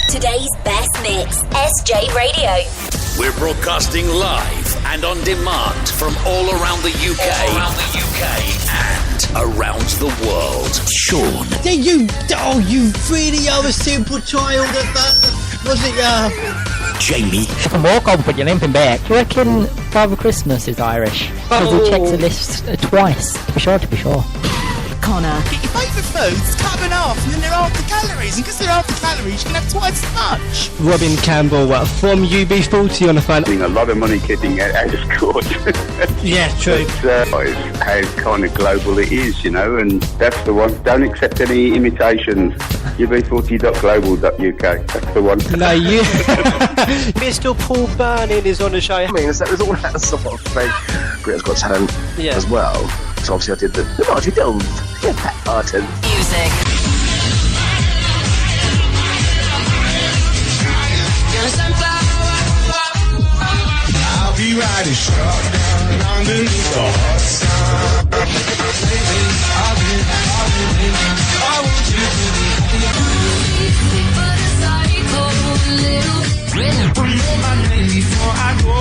Today's best mix, SJ Radio. We're broadcasting live and on demand from all around the UK, and around the world. Sean. Yeah, you really are a simple child at that. Was it, Jamie. From walk over, but your name back. Do you reckon Father Christmas is Irish? Because he checks the list twice, to be sure. Connor. Get your favourite foods, cut them in half, and then they're half the calories. And because they're half the calories, you can have twice as much. Robin Campbell from UB40 on the phone. A lot of money getting out of sport. Yeah, true. It's how kind of global it is, you know, and that's the one. Don't accept any imitations. UB40.global.uk. That's the one. No, you. Mr. Paul Burning is on the show. I mean, there's all that sort of thing. Britain's Got Talent as well. So obviously I did the Margie Dillon. Pat Martin. Music. I'll be riding shotgun underneath the hot sun. I want you to be my name before I go.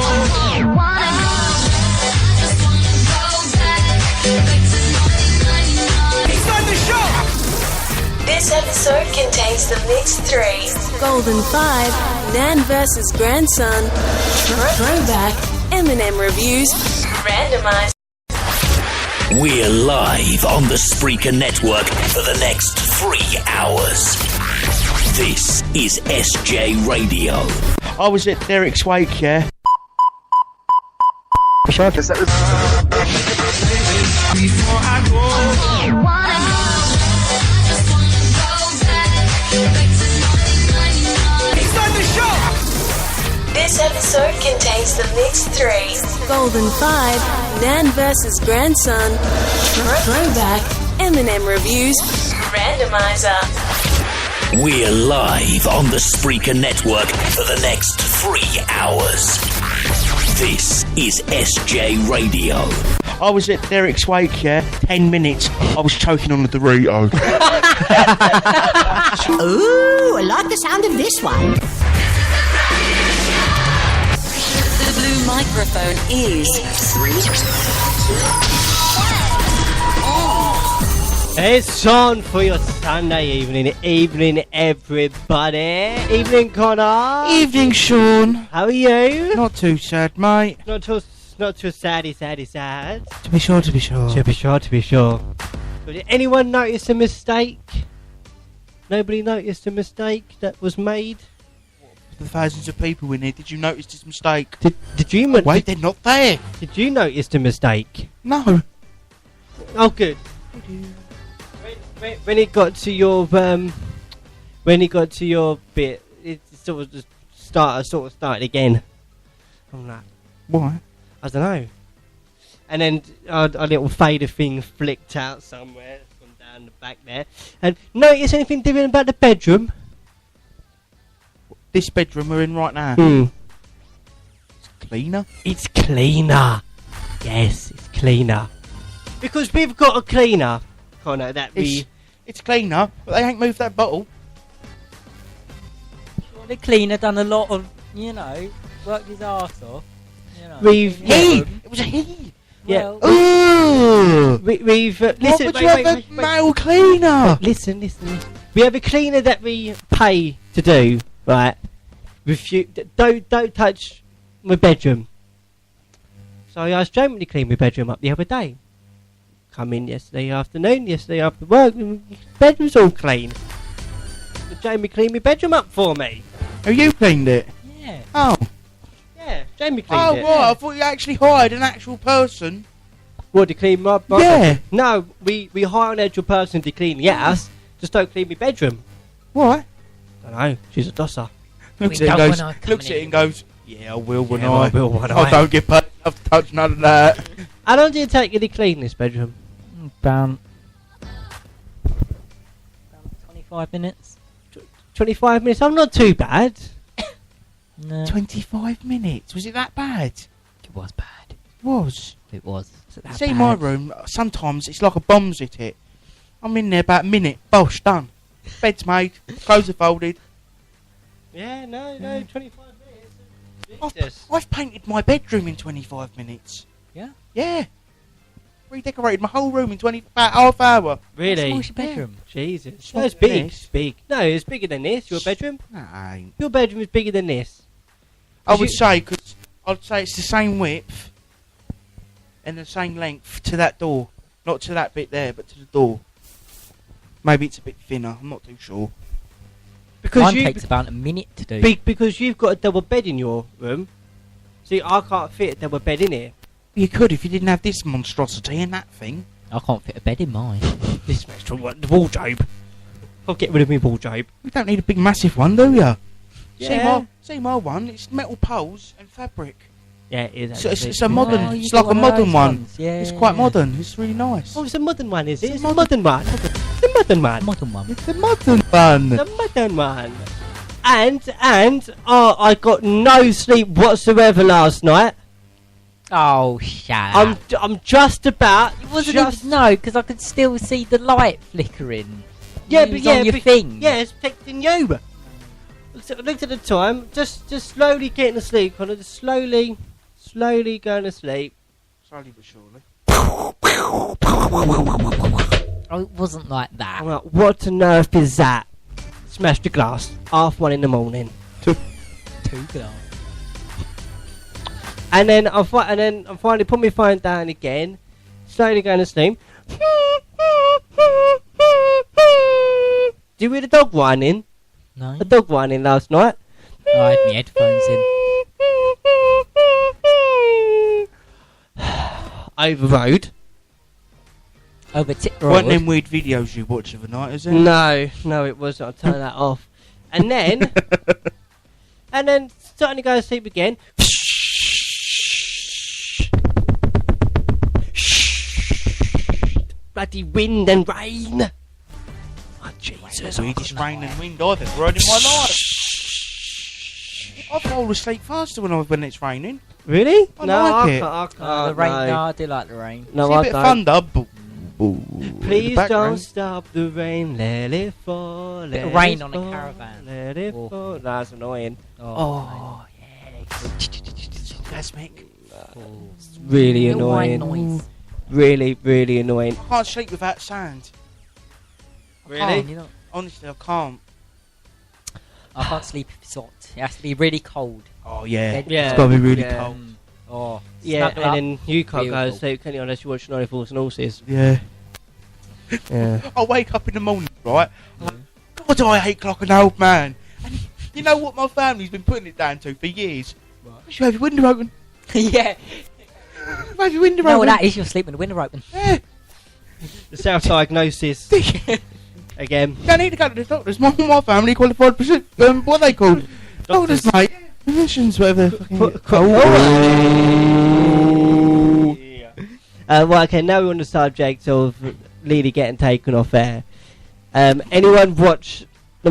This episode contains the Mix 3. Golden 5, Nan vs. Grandson, Throwback, Eminem Reviews, Randomized. We're live on the Spreaker Network for the next 3 hours. This is SJ Radio. I was at Derek's wake, yeah. Sure. Before I go. This episode contains the Mix 3. Golden 5, Nan vs. Grandson, Throwback, Eminem Reviews, Randomizer. We're live on the Spreaker Network for the next 3 hours. This is SJ Radio. I was at Derek's wake, yeah. 10 minutes. I was choking on a Dorito. Ooh, I like the sound of this one. The blue microphone is 3, 2, 1. It's on for your Sunday evening. Evening, everybody. Evening, Connor. Evening, Sean. How are you? Not too sad, mate. Not too saddy. To be sure. To be sure. So did anyone notice a mistake? Nobody noticed a mistake that was made? For the thousands of people in here, did you notice this mistake? Did you? Wait, they're not there. Did you notice the mistake? No. Oh, good. When it got to your bit, it sort of just started again. I'm like, why? I don't know. And then a little fader thing flicked out somewhere. It's gone down the back there. And notice anything different about the bedroom? This bedroom we're in right now. It's cleaner. It's cleaner. Yes, it's cleaner. Because we've got a cleaner, Connor, It's cleaner, but they ain't moved that bottle. Well, the cleaner done a lot of, worked his arse off. It was a he. Yeah. Ooh. We've What listen. would you have a male cleaner? Listen. We have a cleaner that we pay to do, right? Don't touch my bedroom. So I asked Jamie to clean my bedroom up the other day. Come in yesterday after work, bedroom's all clean. So Jamie cleaned my bedroom up for me. Oh, you cleaned it? Yeah. Oh. Yeah, Jamie cleaned it. Oh, right, I thought you actually hired an actual person. What, to clean my Yeah. No, we hire an actual person to clean the house, just don't clean my bedroom. Why? I don't know, she's a dosser. Looks at it and goes, yeah, I will when I I don't get paid enough to touch none of that. How long did it take you to clean this bedroom? About 25 minutes. 25 minutes? I'm not too bad. No. 25 minutes? Was it that bad? It was bad. It was. See, my room, sometimes it's like a bomb's hit it. I'm in there about a minute, bosh, done. Bed's made, clothes are folded. Yeah, no, 25 minutes. I've painted my bedroom in 25 minutes. Yeah? Yeah. Redecorated my whole room in about half hour. Really? What's your bedroom? Jesus. No, it's big. It's big. No, it's bigger than this. Your bedroom? Nah, ain't. Your bedroom is bigger than this. I would say, because I'd say it's the same width and the same length to that door. Not to that bit there, but to the door. Maybe it's a bit thinner. I'm not too sure. Because Mine takes about a minute to do. Because you've got a double bed in your room. See, I can't fit a double bed in here. You could if you didn't have this monstrosity and that thing. I can't fit a bed in mine. This makes the wardrobe. I'll get rid of my wardrobe. You don't need a big massive one, do you? Yeah. See my one. It's metal poles and fabric. Yeah, it is. So it's a modern. Oh, it's like a modern one. Yeah, it's quite modern. It's really nice. Oh, it's a modern one, is it? It's a modern one. The modern one. Modern one. It's the modern one. The modern one. And I got no sleep whatsoever last night. Oh, shut up. I'm just about. It wasn't even, no, because I could still see the light flickering. Yeah, it was on your thing. Yeah, it's affecting you. Looked at the time. Just slowly getting to sleep. Kind of just slowly going to sleep. Slowly but surely. Oh, it wasn't like that. I'm like, what on earth is that? Smashed the glass. 1:30 in the morning. Two glass. And then I finally put my phone down again. Slowly going to sleep. Do you hear the dog whining? No. The dog whining last night. I had my headphones in. Over road. Over tip Weren't road. them weird videos you watch of the night, is it? No, it wasn't. I'll turn that off. And then starting to go to sleep again. Bloody wind and rain. Oh, Jesus. Weirdest rain and wind I've ever heard in my life. I fall asleep faster when it's raining. Really? I like it. I can't. The rain. No, I do like the rain. No, See I a bit don't. of thunder. Please don't stop the rain. Let it fall. Bit of rain on a caravan. Let it fall. No, that's annoying. Oh yeah. Orgasmic. It's really annoying. Noise. Really, really annoying. I can't sleep without sand. Really? Honestly, I can't. I can't sleep if it's hot. It has to be really cold. Oh yeah, Yeah. it's got to be really Yeah. cold. Oh. Yeah, Snuggle and up. then you can't go to Beautiful. sleep, can you, unless you watch 94 and Horses. Yeah. Yeah. I wake up in the morning, right? I'm like, God, I hate like an old man. And you know what my family's been putting it down to for years? You have your window open. Yeah. You have your window No, open. that is you're sleeping with the window open. Yeah. The self-diagnosis. Again. You don't need to go to the doctors. My family qualified what are they called? Doctors, mate. Physicians, whatever. Well, okay, now we're on the subject of Lily getting taken off air. Anyone watch the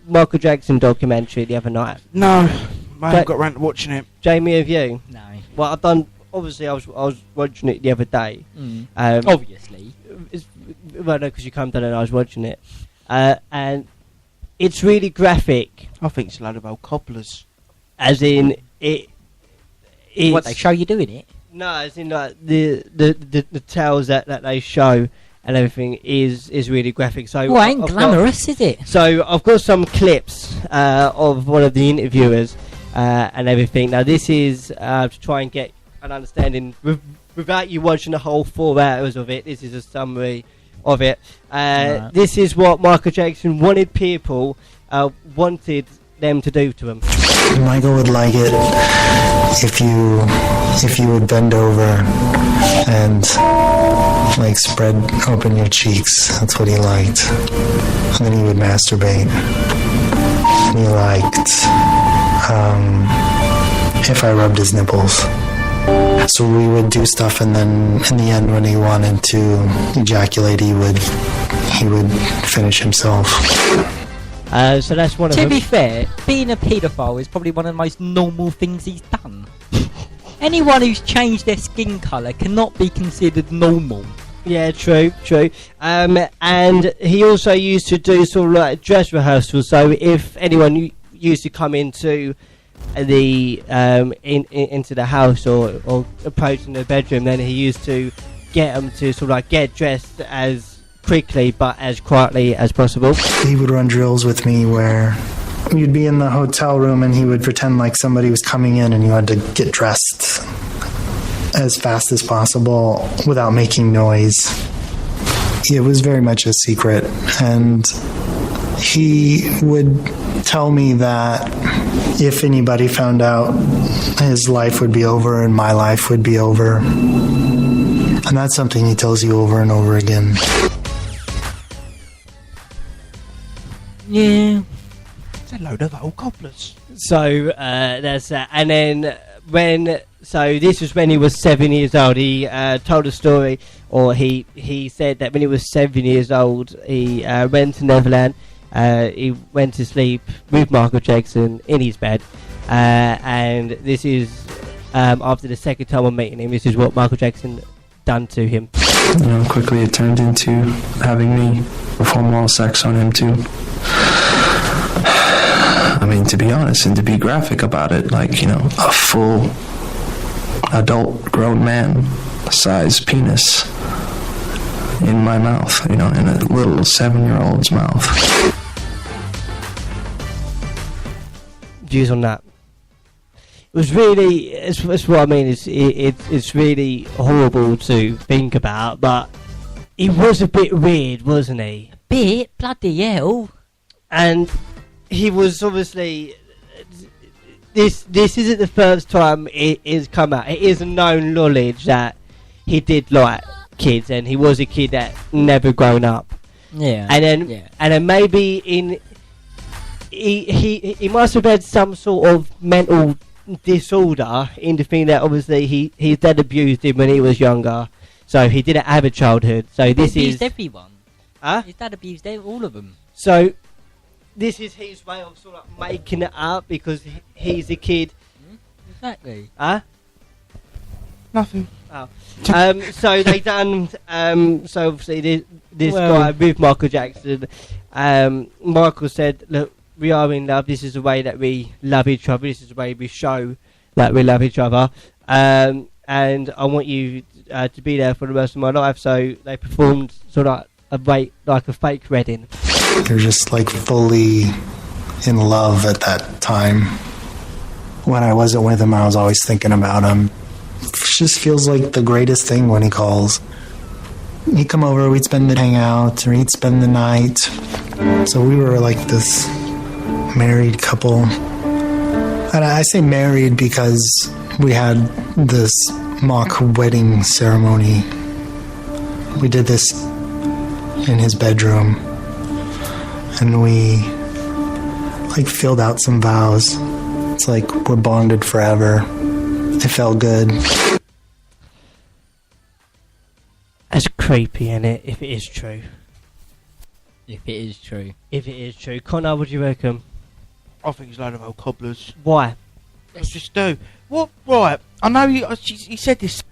Michael Jackson documentary the other night? No, I haven't got around to watching it. Jamie, have you? No. Well, I've done. Obviously, I was watching it the other day. Obviously. Well, no, because you come down and I was watching it, and it's really graphic. I think it's a load of old cobblers. As in it. What, they show you doing it? No, as in like the tales that they show and everything is really graphic. So Well, ain't glamorous, is it? So I've got some clips of one of the interviewers and everything. Now this is to try and get an understanding without you watching the whole 4 hours of it. This is a summary of it. Right. This is what Michael Jackson wanted people wanted them to do to him. Michael would like it if you would bend over and like spread open your cheeks. That's what he liked. And then he would masturbate. And he liked if I rubbed his nipples. So we would do stuff, and then in the end, when he wanted to ejaculate, he would finish himself. So that's one of them. To be fair, being a paedophile is probably one of the most normal things he's done. Anyone who's changed their skin colour cannot be considered normal. Yeah, true. And he also used to do sort of like dress rehearsals. So if anyone, used to come into the into the house or approaching the bedroom, then he used to get them to sort of like get dressed as quickly but as quietly as possible. He would run drills with me where you'd be in the hotel room and he would pretend like somebody was coming in and you had to get dressed as fast as possible without making noise. It was very much a secret, and he would tell me that if anybody found out, his life would be over and my life would be over. And that's something he tells you over and over again. Yeah. It's a load of old cobblers. So that's that. And then so this was when he was 7 years old. He told a story, or he said that when he was 7 years old, he went to Neverland. He went to sleep with Michael Jackson in his bed, and this is after the second time of meeting him. This is what Michael Jackson done to him. You know, quickly it turned into having me perform oral sex on him too. I mean, to be honest and to be graphic about it, like, you know, a full adult grown man size penis in my mouth, you know, in a little 7-year-old's mouth. Views on that? It was really, it's what I mean, it's really horrible to think about, but he was a bit weird, wasn't he? A bit? Bloody hell. And he was obviously, this isn't the first time it has come out. It is a known knowledge that he did like kids, and he was a kid that never grown up. Yeah. And then maybe he must have had some sort of mental disorder in the thing that obviously his dad abused him when he was younger, so he didn't have a childhood. So this he abused is everyone. His dad abused all of them. So this is his way of sort of making it up because he's a kid. Exactly. Nothing. Oh. So they done. So obviously this guy with Michael Jackson. Michael said, "Look, we are in love. This is the way that we love each other. This is the way we show that we love each other. And I want you to be there for the rest of my life." So they performed sort of like a fake wedding. They're just like fully in love at that time. When I wasn't with him, I was always thinking about him. It just feels like the greatest thing when he calls. He'd come over, we'd spend the hang out, or he'd spend the night. So we were like this married couple. And I say married because we had this mock wedding ceremony. We did this in his bedroom, and we like filled out some vows. It's like we're bonded forever. It felt good. That's creepy, innit? If it is true. If it is true. If it is true. Connor, what do you reckon? I think it's a load of old cobblers. Why? Let's just do. What? Right. I know he said this.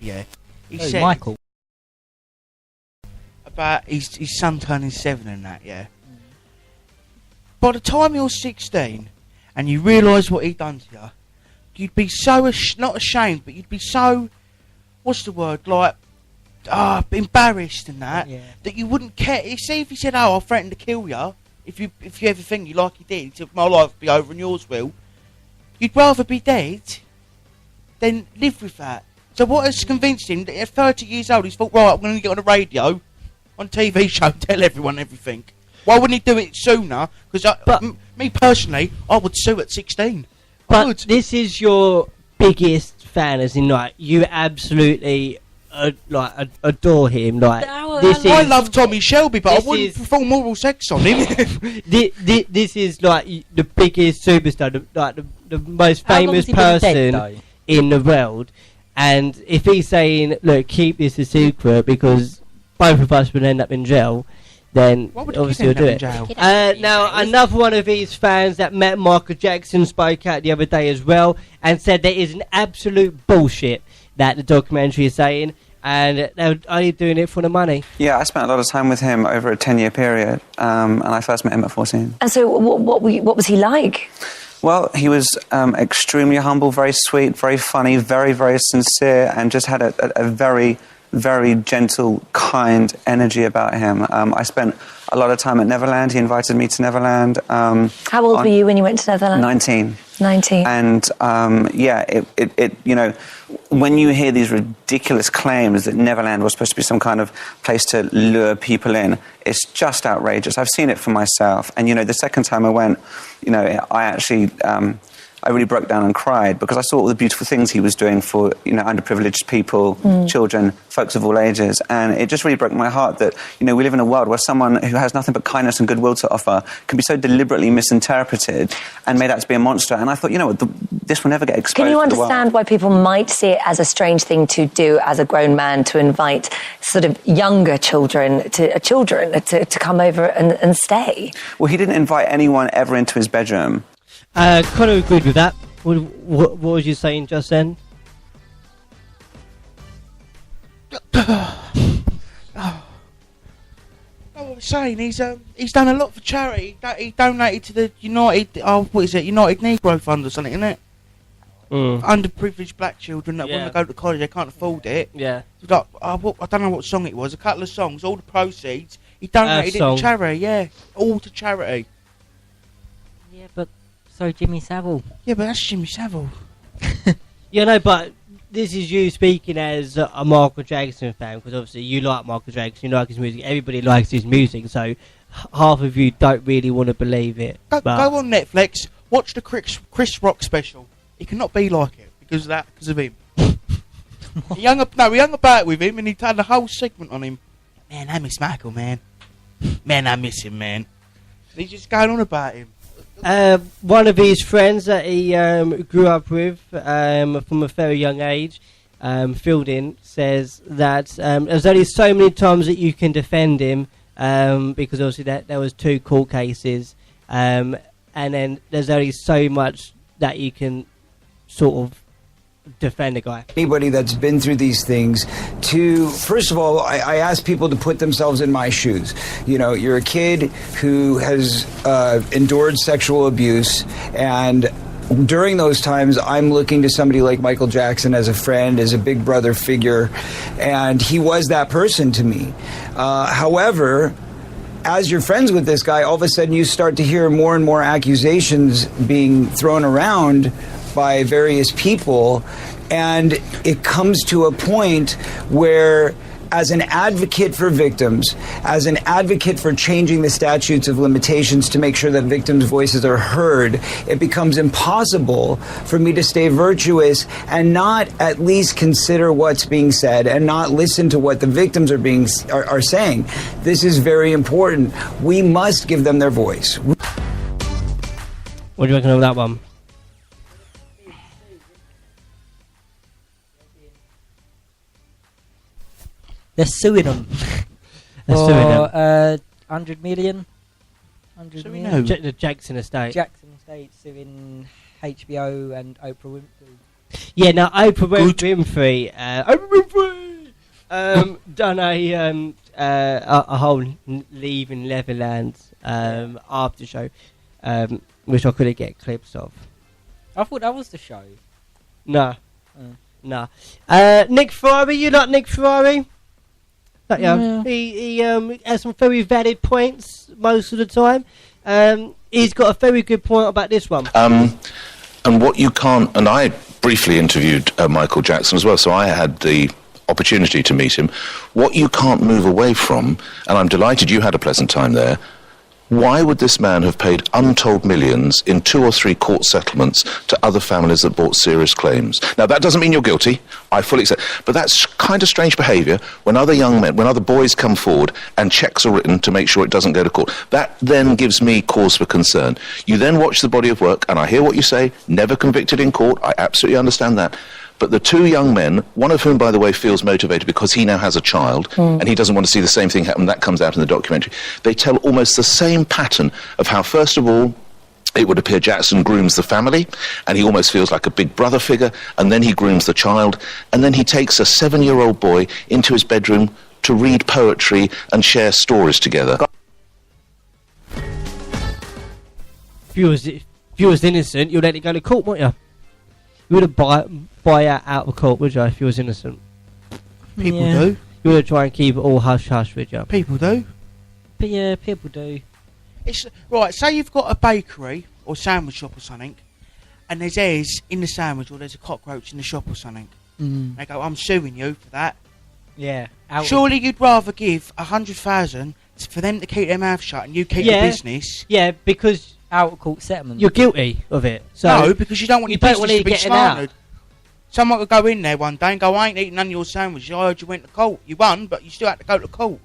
Yeah. He said Michael. About his son turning 7 and that, yeah. By the time you're 16 and you realise what he done to you, you'd be so not ashamed, but you'd be so, what's the word, like, embarrassed and that, that you wouldn't care. You see, if he said, "Oh, I threatened to kill you," if you ever think you like he did, he said, "My life will be over and yours will," you'd rather be dead than live with that. So what has convinced him that at 30 years old he's thought, right, I'm going to get on the radio, on TV show, and tell everyone everything? Why wouldn't he do it sooner? Because me personally, I would sue at 16. But this is your biggest fan, as in like you absolutely adore him. Like I love Tommy Shelby, but I wouldn't perform oral sex on him. This is like the biggest superstar, the most famous person in the world. And if he's saying, "Look, keep this a secret because both of us will end up in jail," then obviously he'll do it. Now, another one of his fans that met Michael Jackson spoke out the other day as well and said there is an absolute bullshit that the documentary is saying. and they were only doing it for the money. Yeah, I spent a lot of time with him over a 10-year period, and I first met him at 14. And so what was he like? Well, he was extremely humble, very sweet, very funny, very, very sincere, and just had a very, very gentle, kind energy about him. I spent a lot of time at Neverland. He invited me to Neverland. How old were you when you went to Neverland? 19. 19. And, it you know, when you hear these ridiculous claims that Neverland was supposed to be some kind of place to lure people in, it's just outrageous. I've seen it for myself. And, you know, the second time I went, you know, I actually... I really broke down and cried because I saw all the beautiful things he was doing for, you know, underprivileged people, children, folks of all ages. And it just really broke my heart that, you know, we live in a world where someone who has nothing but kindness and goodwill to offer can be so deliberately misinterpreted and made out to be a monster. And I thought, you know what, this will never get exposed. Can you to the world. understand why people might see it as a strange thing to do as a grown man, to invite sort of younger children to come over and stay? Well, he didn't invite anyone ever into his bedroom. Kind of agreed with that. What was you saying just then? I was saying he's done a lot for charity. He donated to the United Negro Fund or something, isn't it? Underprivileged black children that want to go to college, they can't afford it. Yeah. Like, I don't know what song it was. A couple of songs, all the proceeds he donated it to charity. Yeah, all to charity. Yeah, but. So Jimmy Savile. Yeah, but that's Jimmy Savile. You know, but this is you speaking as a Michael Jackson fan, because obviously you like Michael Jackson, you like his music, everybody likes his music, so half of you don't really want to believe it. Go on Netflix, watch the Chris Rock special. He cannot be like it because of him. he hung about with him and he done the whole segment on him. Man, I miss Michael, man. Man, I miss him, man. And he's just going on about him. One of his friends that he grew up with from a very young age, Fielding, says that there's only so many times that you can defend him because obviously there was 2 court cases, and then there's only so much that you can sort of defend a guy. Anybody that's been through these things, first of all, I ask people to put themselves in my shoes. You know, you're a kid who has endured sexual abuse, and during those times, I'm looking to somebody like Michael Jackson as a friend, as a big brother figure, and he was that person to me. However, as you're friends with this guy, all of a sudden you start to hear more and more accusations being thrown around by various people, and it comes to a point where, as an advocate for victims, as an advocate for changing the statutes of limitations to make sure that victims' voices are heard, it becomes impossible for me to stay virtuous and not at least consider what's being said and not listen to what the victims are saying. This is very important. We must give them their voice. What do you reckon of that one? They're suing them. They're suing them. 100 million. 100 million. The Jackson estate. Jackson estate suing HBO and Oprah Winfrey. Yeah, now Oprah Winfrey. Done a whole Leaving Neverland after show, which I couldn't get clips of. I thought that was the show. No. No. Nick Ferrari, you like Nick Ferrari? Yeah. He has some very valid points most of the time. He's got a very good point about this one. And what you can't, and I briefly interviewed Michael Jackson as well, so I had the opportunity to meet him. What you can't move away from, and I'm delighted you had a pleasant time there, why would this man have paid untold millions in 2 or 3 court settlements to other families that brought serious claims? Now, that doesn't mean you're guilty. I fully accept. But that's kind of strange behaviour when other young men, when other boys come forward and checks are written to make sure it doesn't go to court. That then gives me cause for concern. You then watch the body of work, and I hear what you say, never convicted in court. I absolutely understand that. But the 2 young men, one of whom, by the way, feels motivated because he now has a child and he doesn't want to see the same thing happen, that comes out in the documentary. They tell almost the same pattern of how, first of all, it would appear Jackson grooms the family, and he almost feels like a big brother figure, and then he grooms the child, and then he takes a 7-year-old boy into his bedroom to read poetry and share stories together. If you was innocent, you'd let it go to court, wouldn't you? You wouldn't buy out of court, would you, if you was innocent? People do. You would try and keep it all hush-hush, would you? People do. But yeah, people do. It's right. Say you've got a bakery or sandwich shop or something, and there's eggs in the sandwich, or there's a cockroach in the shop or something. They go, "I'm suing you for that." Yeah. Surely you'd rather give 100,000 for them to keep their mouth shut and you keep your business. Yeah, because out of court settlement. You're guilty of it. So no, because you don't want your business to be slandered. Someone could go in there one day and go, "I ain't eating none of your sandwiches. I heard you went to court. You won, but you still had to go to court."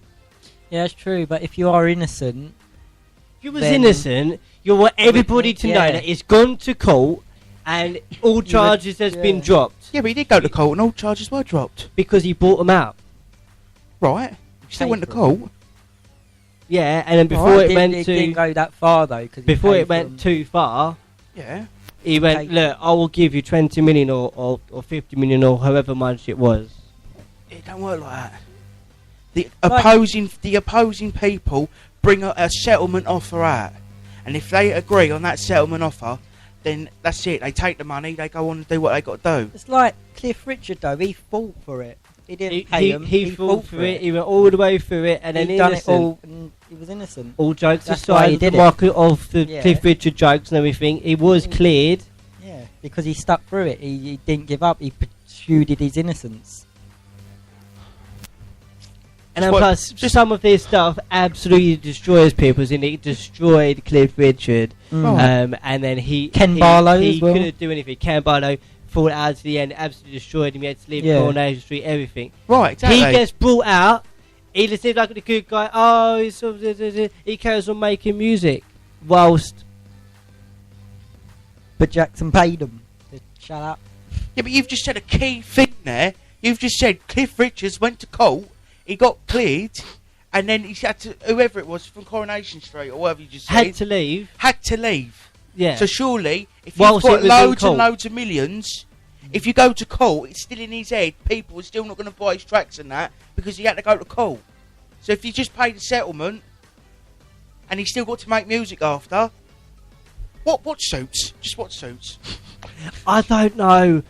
Yeah, that's true. But if you are innocent, if you was innocent, you want everybody to know that it's gone to court and all charges has been dropped. Yeah, but he did go to court and all charges were dropped because he bought them out. Right. He still went to court. Yeah, and then before it went to... It didn't go that far, though. Before it went too far... Yeah. He went, "Look, I will give you 20 million or 50 million or however much it was." It don't work like that. The opposing people bring a settlement offer out. And if they agree on that settlement offer, then that's it. They take the money, they go on and do what they got to do. It's like Cliff Richard, though. He fought for it. He didn't pay him. He fought for it. He went all the way through it, and then he done it all, and he was innocent. All jokes That's why he aside, the did market of the Cliff Richard jokes and everything, he was cleared. Yeah, because he stuck through it. He didn't give up. He pursued his innocence. And then plus, some of this stuff absolutely destroys people. And it destroyed Cliff Richard. And then Ken Barlow he as well. couldn't do anything. Ken Barlow fought out to the end, absolutely destroyed him. He had to leave Coronation Street, everything. Right, exactly. He gets brought out. He seems like a good guy. Oh, he carries on making music. Whilst... But Jackson paid him to shut up. Yeah, but you've just said a key thing there. You've just said Cliff Richards went to court, he got cleared, and then he had to, whoever it was from Coronation Street or whatever you just said, had to leave. Had to leave. Yeah. So surely, if you've got loads and loads of millions, if you go to court, it's still in his head. People are still not going to buy his tracks and that because he had to go to court. So if you just pay the settlement, and he still got to make music after, what suits? Just what suits? I don't know.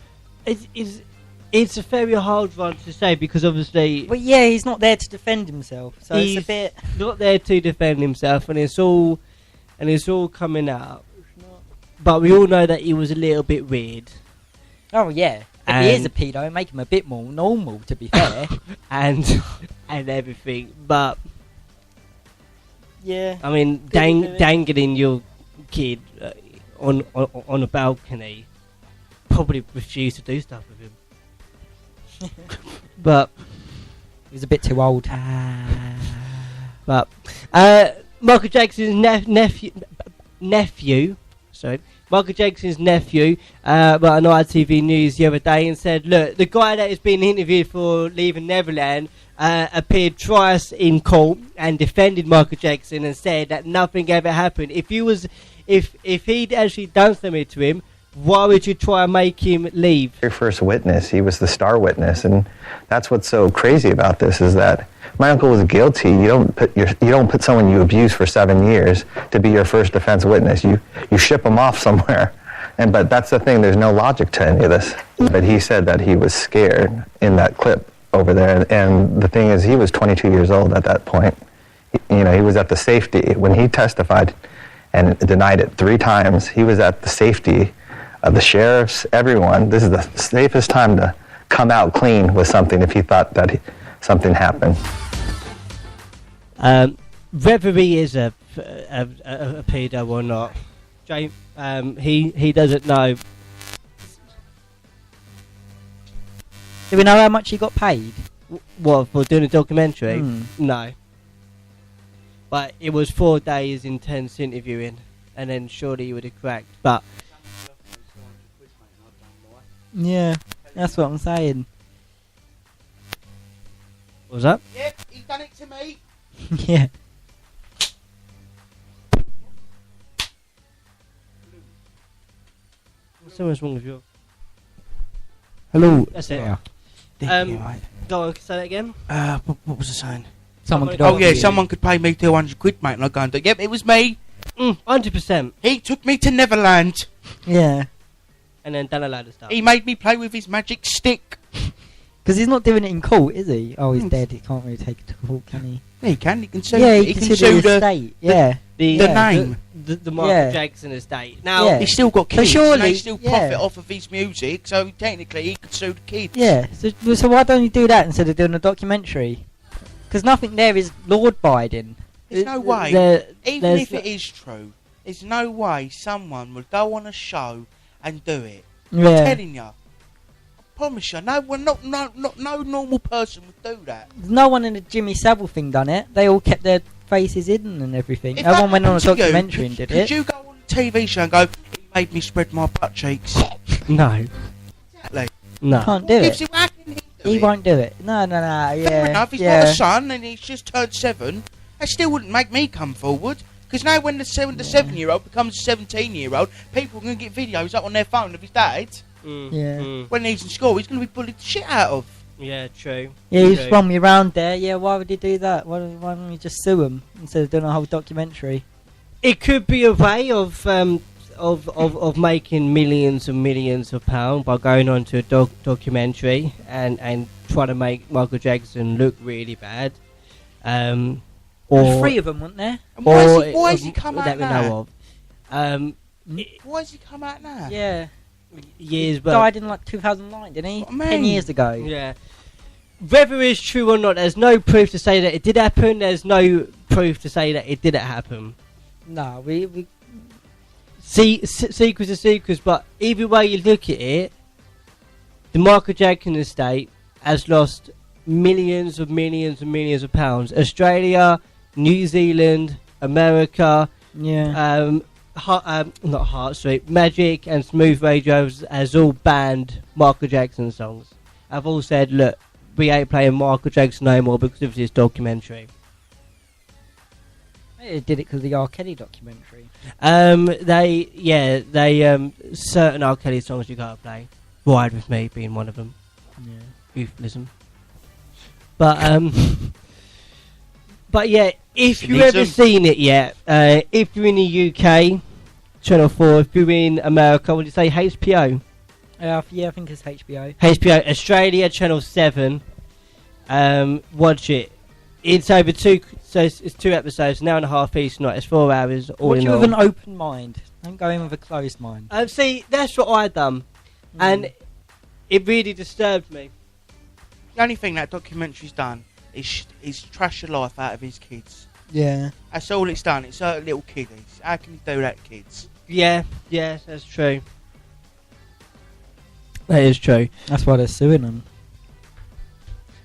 It's a very hard one to say because obviously... But yeah, he's not there to defend himself, so he's it's a bit... not there to defend himself, and it's all coming out. But we all know that he was a little bit weird. Oh yeah, if he is a pedo, make him a bit more normal, to be fair. and everything, but... Yeah. I mean, dangling your kid on a balcony, probably refuse to do stuff with him. But he was a bit too old. But Michael Jackson's nephew. Sorry, Michael Jackson's nephew. But on ITV News the other day and said, "Look, the guy that has been interviewed for Leaving Neverland appeared twice in court and defended Michael Jackson and said that nothing ever happened. If he'd actually done something to him, why would you try and make him leave?" Your first witness, he was the star witness, and that's what's so crazy about this is that my uncle was guilty. You don't put someone you abused for 7 years to be your first defense witness. You ship them off somewhere, but that's the thing. There's no logic to any of this. But he said that he was scared in that clip over there, and the thing is, he was 22 years old at that point. He was at the safety when he testified, and denied it 3 times. He was at the safety of the sheriffs, everyone. This is the safest time to come out clean with something if he thought that something happened. Whether he is a pedo or not, James, he doesn't know. Do we know how much he got paid? What, for doing a documentary? No. But it was 4 days intense interviewing, and then surely he would have cracked. But yeah, that's what I'm saying. What was that? Yep, he's done it to me. Yeah. Something's wrong with you. Hello. That's it. Yeah. Go on, say that again. What was I saying? Someone could. Oh yeah, someone could pay me 200 quid, mate, and I go and do. Yep, it was me. 100%. He took me to Neverland. Yeah. And then done a load of stuff. He made me play with his magic stick. Because he's not doing it in court, is he? Oh, he's dead. He can't really take it to court, can he? Yeah, he can. He can sue. Yeah, he can sue the estate. Yeah. The name. The Michael Jackson estate. Now Yeah. He's still got kids. So surely, and they still profit off of his music. So technically, he could sue the kids. Yeah. So why don't you do that instead of doing a documentary? Because nothing there is Lord Biden. There's no way. Even if it is true, there's no way someone would go on a show and do it. Yeah. I'm telling you. I promise you, no normal person would do that. No one in the Jimmy Savile thing done it. They all kept their faces hidden and everything. If No that one went on a happened to you, documentary and did Could it. you go on a TV show and go, he made me spread my butt cheeks? No. Exactly. No. Can't do Gives it. him- how can he do He it? won't do it. No. Yeah. Fair enough, he's got a son and he's just turned 7. That still wouldn't make me come forward. Because now when the 7-year-old becomes a 17-year-old, people are going to get videos up on their phone of his dad. When he's in school, he's going to be bullied the shit out of. Yeah, true. Yeah, he True. swung me around there. Yeah, why would he do that? Why don't you just sue him instead of doing a whole documentary? It could be a way of making millions and millions of pounds by going on to a documentary and trying to make Michael Jackson look really bad. There's 3 of them, weren't there? And why has he come out that we now? know of. Why has he come out now? Yeah. Years He back. died in like 2009, didn't he? What I mean. 10 years ago. Yeah. Whether it's true or not, there's no proof to say that it did happen. There's no proof to say that it didn't happen. No, we Secrets are secrets, but either way you look at it, the Michael Jackson estate has lost millions of pounds. Australia, New Zealand, America, not Heart Street, Magic and Smooth Radio has all banned Michael Jackson songs. Have all said, look, we ain't playing Michael Jackson no more because of this documentary. They did it because of the R. Kelly documentary. Certain R. Kelly songs you gotta play. Ride With Me being one of them. Yeah. Euphemism. But yeah, if you've ever seen it yet, if you're in the UK, Channel 4, if you're in America, would you say HBO? Yeah, I think it's HBO. HBO, Australia, Channel 7, watch it. It's over 2, so it's 2 episodes, an hour and a half each night, it's 4 hours all Watch in it all. with an open mind. Don't go in with a closed mind. See, that's what I done, and it really disturbed me. The only thing that documentary's done is trash the life out of his kids. Yeah. That's all it's done. It's hurt little kiddies. How can you do that, kids? Yeah, that's true. That is true. That's why they're suing them.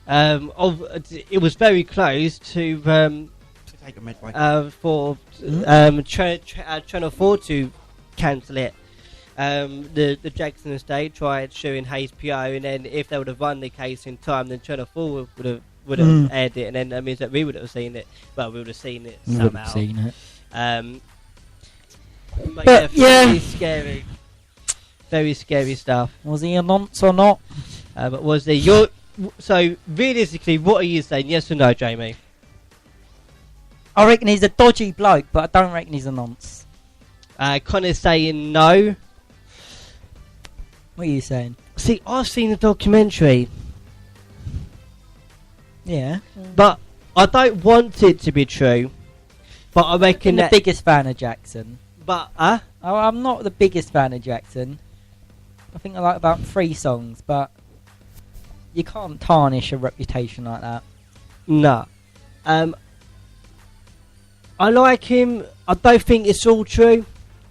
It was very close to take a midway. For Channel 4 to cancel it. The Jackson estate tried suing HBO, and then if they would have won the case in time, then Channel 4 would have aired it, and then that means that we would have seen it. Well, we would have seen it somehow. Would have seen it. But very scary. Very scary stuff. Was he a nonce or not? But was he? So realistically, what are you saying? Yes or no, Jamie? I reckon he's a dodgy bloke, but I don't reckon he's a nonce. Connor's saying no. What are you saying? See, I've seen the documentary. Yeah. But I don't want it to be true. But I reckon I'm the biggest fan of Jackson. But, I'm not the biggest fan of Jackson. I think I like about 3 songs, but you can't tarnish a reputation like that. No. I like him. I don't think it's all true.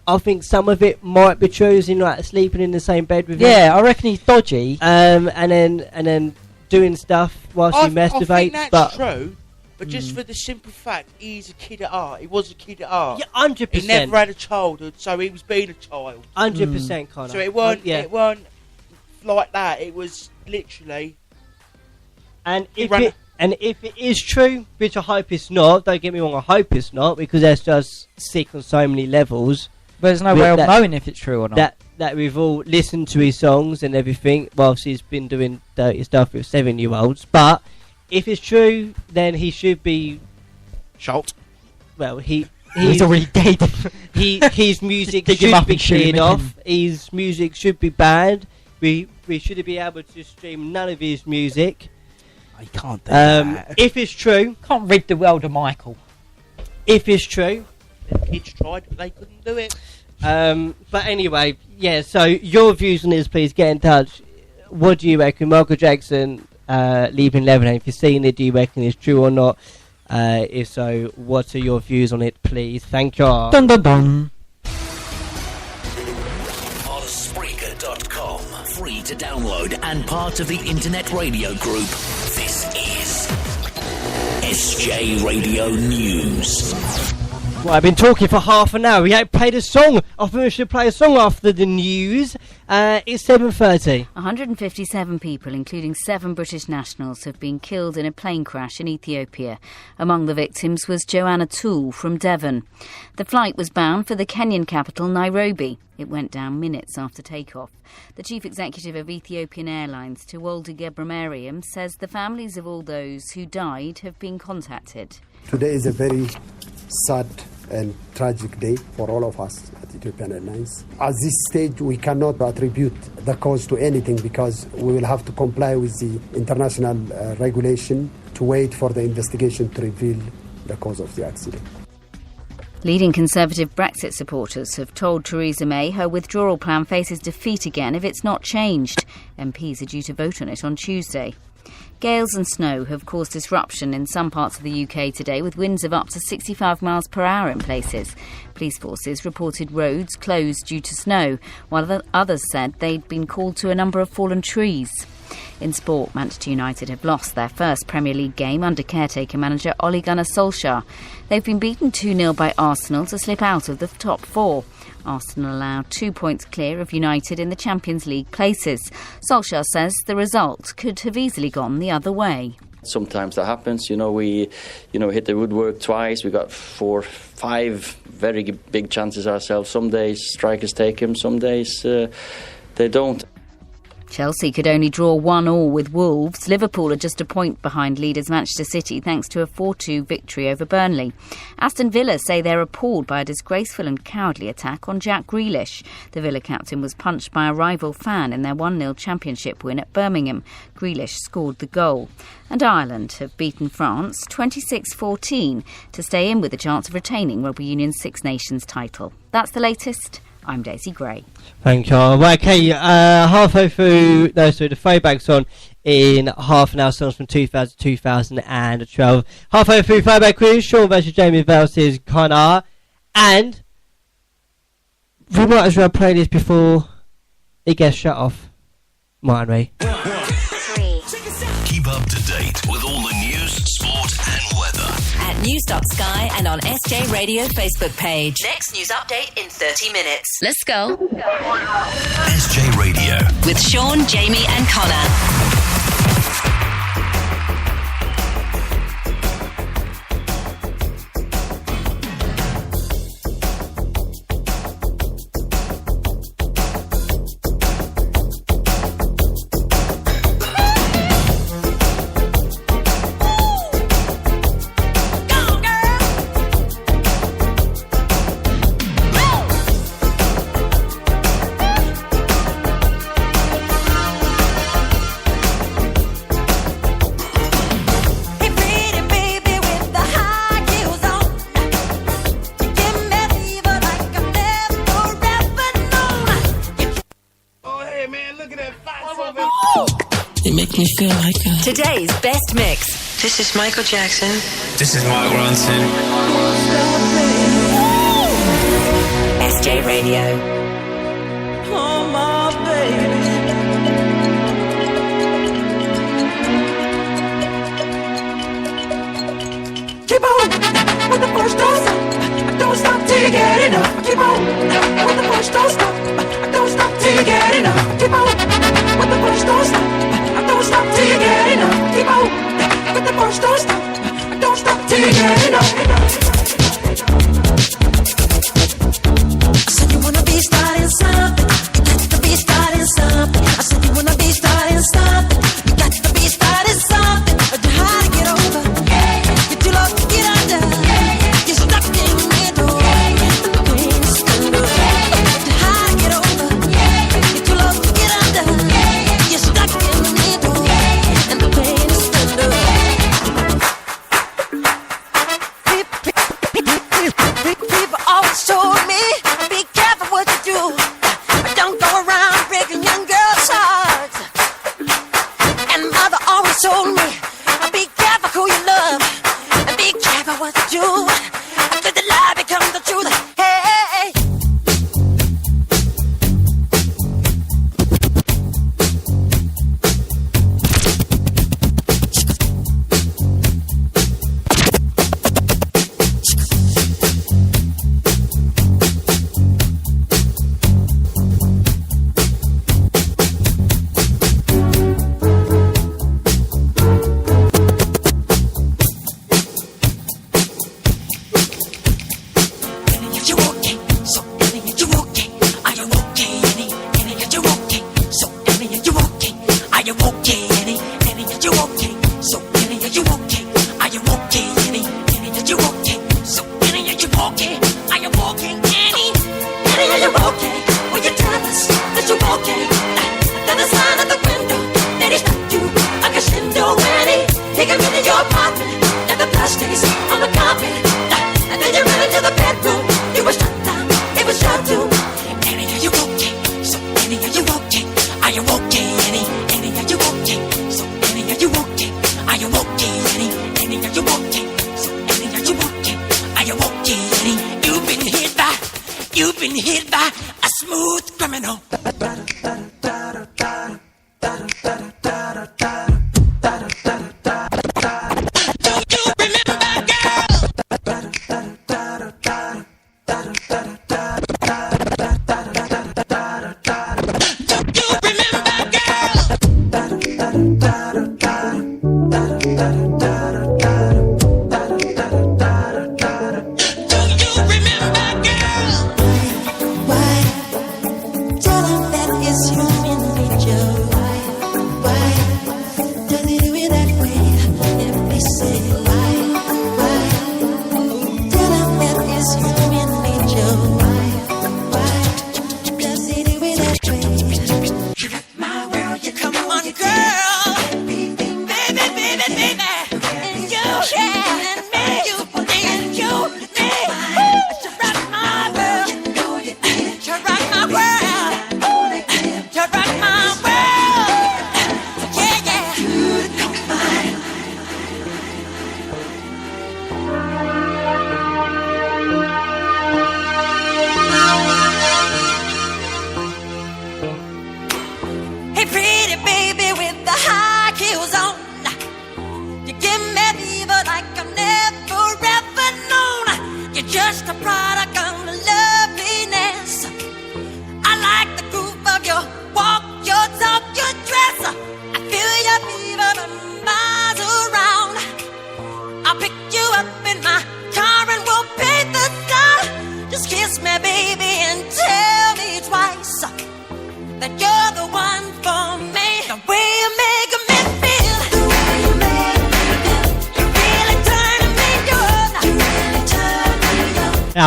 I think some of it might be true, as in like sleeping in the same bed with him. Yeah, I reckon he's dodgy. And then doing stuff whilst he masturbates. I think that's true, but just for the simple fact, he's a kid at heart. He was a kid at heart. Yeah, 100%. He never had a childhood, so he was being a child. 100%, Connor. So it weren't like that. It was literally. And if it is true, which I hope it's not, don't get me wrong, I hope it's not, because that's just sick on so many levels. there's no way of knowing if it's true or not. That we've all listened to his songs and everything whilst he's been doing dirty stuff with 7-year-olds. But if it's true, then he should be shot. Well, he's already dead. His music should be cleared off. His music should be banned. We should be able to stream none of his music. I can't do that. If it's true, can't rid the world of Michael. If it's true, the kids tried, but they couldn't do it. But anyway, yeah. So your views on this, please get in touch. What do you reckon, Michael Jackson leaving Lebanon? If you've seen it, do you reckon it's true or not? If so, what are your views on it, please? Thank you. Dun dun dun. On Spreaker.com, free to download and part of the Internet Radio Group. This is SJ Radio News. Well, I've been talking for half an hour. We ain't played a song. I think we should play a song after the news. It's 7:30. 157 people, including 7 British nationals, have been killed in a plane crash in Ethiopia. Among the victims was Joanna Toole from Devon. The flight was bound for the Kenyan capital, Nairobi. It went down minutes after takeoff. The chief executive of Ethiopian Airlines, Tewolde Gebremariam, says the families of all those who died have been contacted. Today is a very sad and tragic day for all of us at Ethiopian Airlines. At this stage, we cannot attribute the cause to anything because we will have to comply with the international regulation to wait for the investigation to reveal the cause of the accident. Leading Conservative Brexit supporters have told Theresa May her withdrawal plan faces defeat again if it's not changed. MPs are due to vote on it on Tuesday. Gales and snow have caused disruption in some parts of the UK today, with winds of up to 65 miles per hour in places. Police forces reported roads closed due to snow, while others said they'd been called to a number of fallen trees. In sport, Manchester United have lost their first Premier League game under caretaker manager Ole Gunnar Solskjaer. They've been beaten 2-0 by Arsenal to slip out of the top 4. Arsenal are 2 points clear of United in the Champions League places. Solskjaer says the result could have easily gone the other way. Sometimes that happens. We hit the woodwork twice. We got 4, 5 very big chances ourselves. Some days strikers take them, some days they don't. Chelsea could only draw 1-1 with Wolves. Liverpool are just a point behind leaders Manchester City thanks to a 4-2 victory over Burnley. Aston Villa say they're appalled by a disgraceful and cowardly attack on Jack Grealish. The Villa captain was punched by a rival fan in their 1-0 championship win at Birmingham. Grealish scored the goal. And Ireland have beaten France 26-14 to stay in with a chance of retaining Rugby Union's Six Nations title. That's the latest. I'm Daisy Gray. Thank you. Well, okay, halfway through the throwbacks on in half an hour, songs from 2000 to 2012. Halfway through throwback quiz, Sean versus Jamie versus Connor. And we might as well play this before it gets shut off. Mightn't we? Keep up to date with all the news, sport and weather at News.Sky and on SJ Radio Facebook page. Next news update in 30 minutes. Let's go. SJ Radio With Sean, Jamie and Connor. Me feel like today's best mix. This is Michael Jackson. This is Mark Ronson. SJ Radio. Oh, my baby. Keep on with the first dose. Don't stop till you get enough. Keep on with the first dose. Don't stop till you get enough. Keep on with the first dose. Don't stop till you get enough. Keep on with the first. Don't stop. Don't stop till you get enough. So you people always told me, be careful what you do. Don't go around breaking young girls' hearts. And mother always told me, be careful who you love. And be careful what you do. Let the lie become the truth. Hey.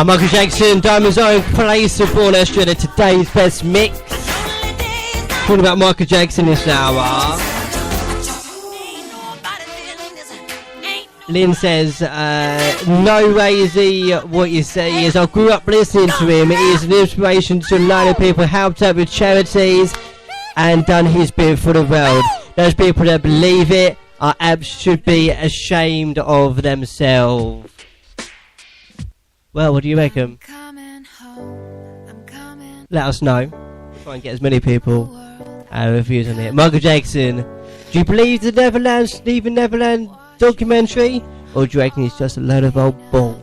Michael Jackson, Diamond's Own Place of Born Australia, today's best mix. Talking about Michael Jackson this hour. Lynn says, no way is he what you say he is. I grew up listening to him. He is an inspiration to a lot of people, helped out with charities and done his bit for the world. Those people that believe it should be ashamed of themselves. Well, what do you reckon? Let us know. We'll try and get as many people reviews on it. Michael Jackson, do you believe the Leaving Neverland documentary? Or do you reckon it's just a load of old bull?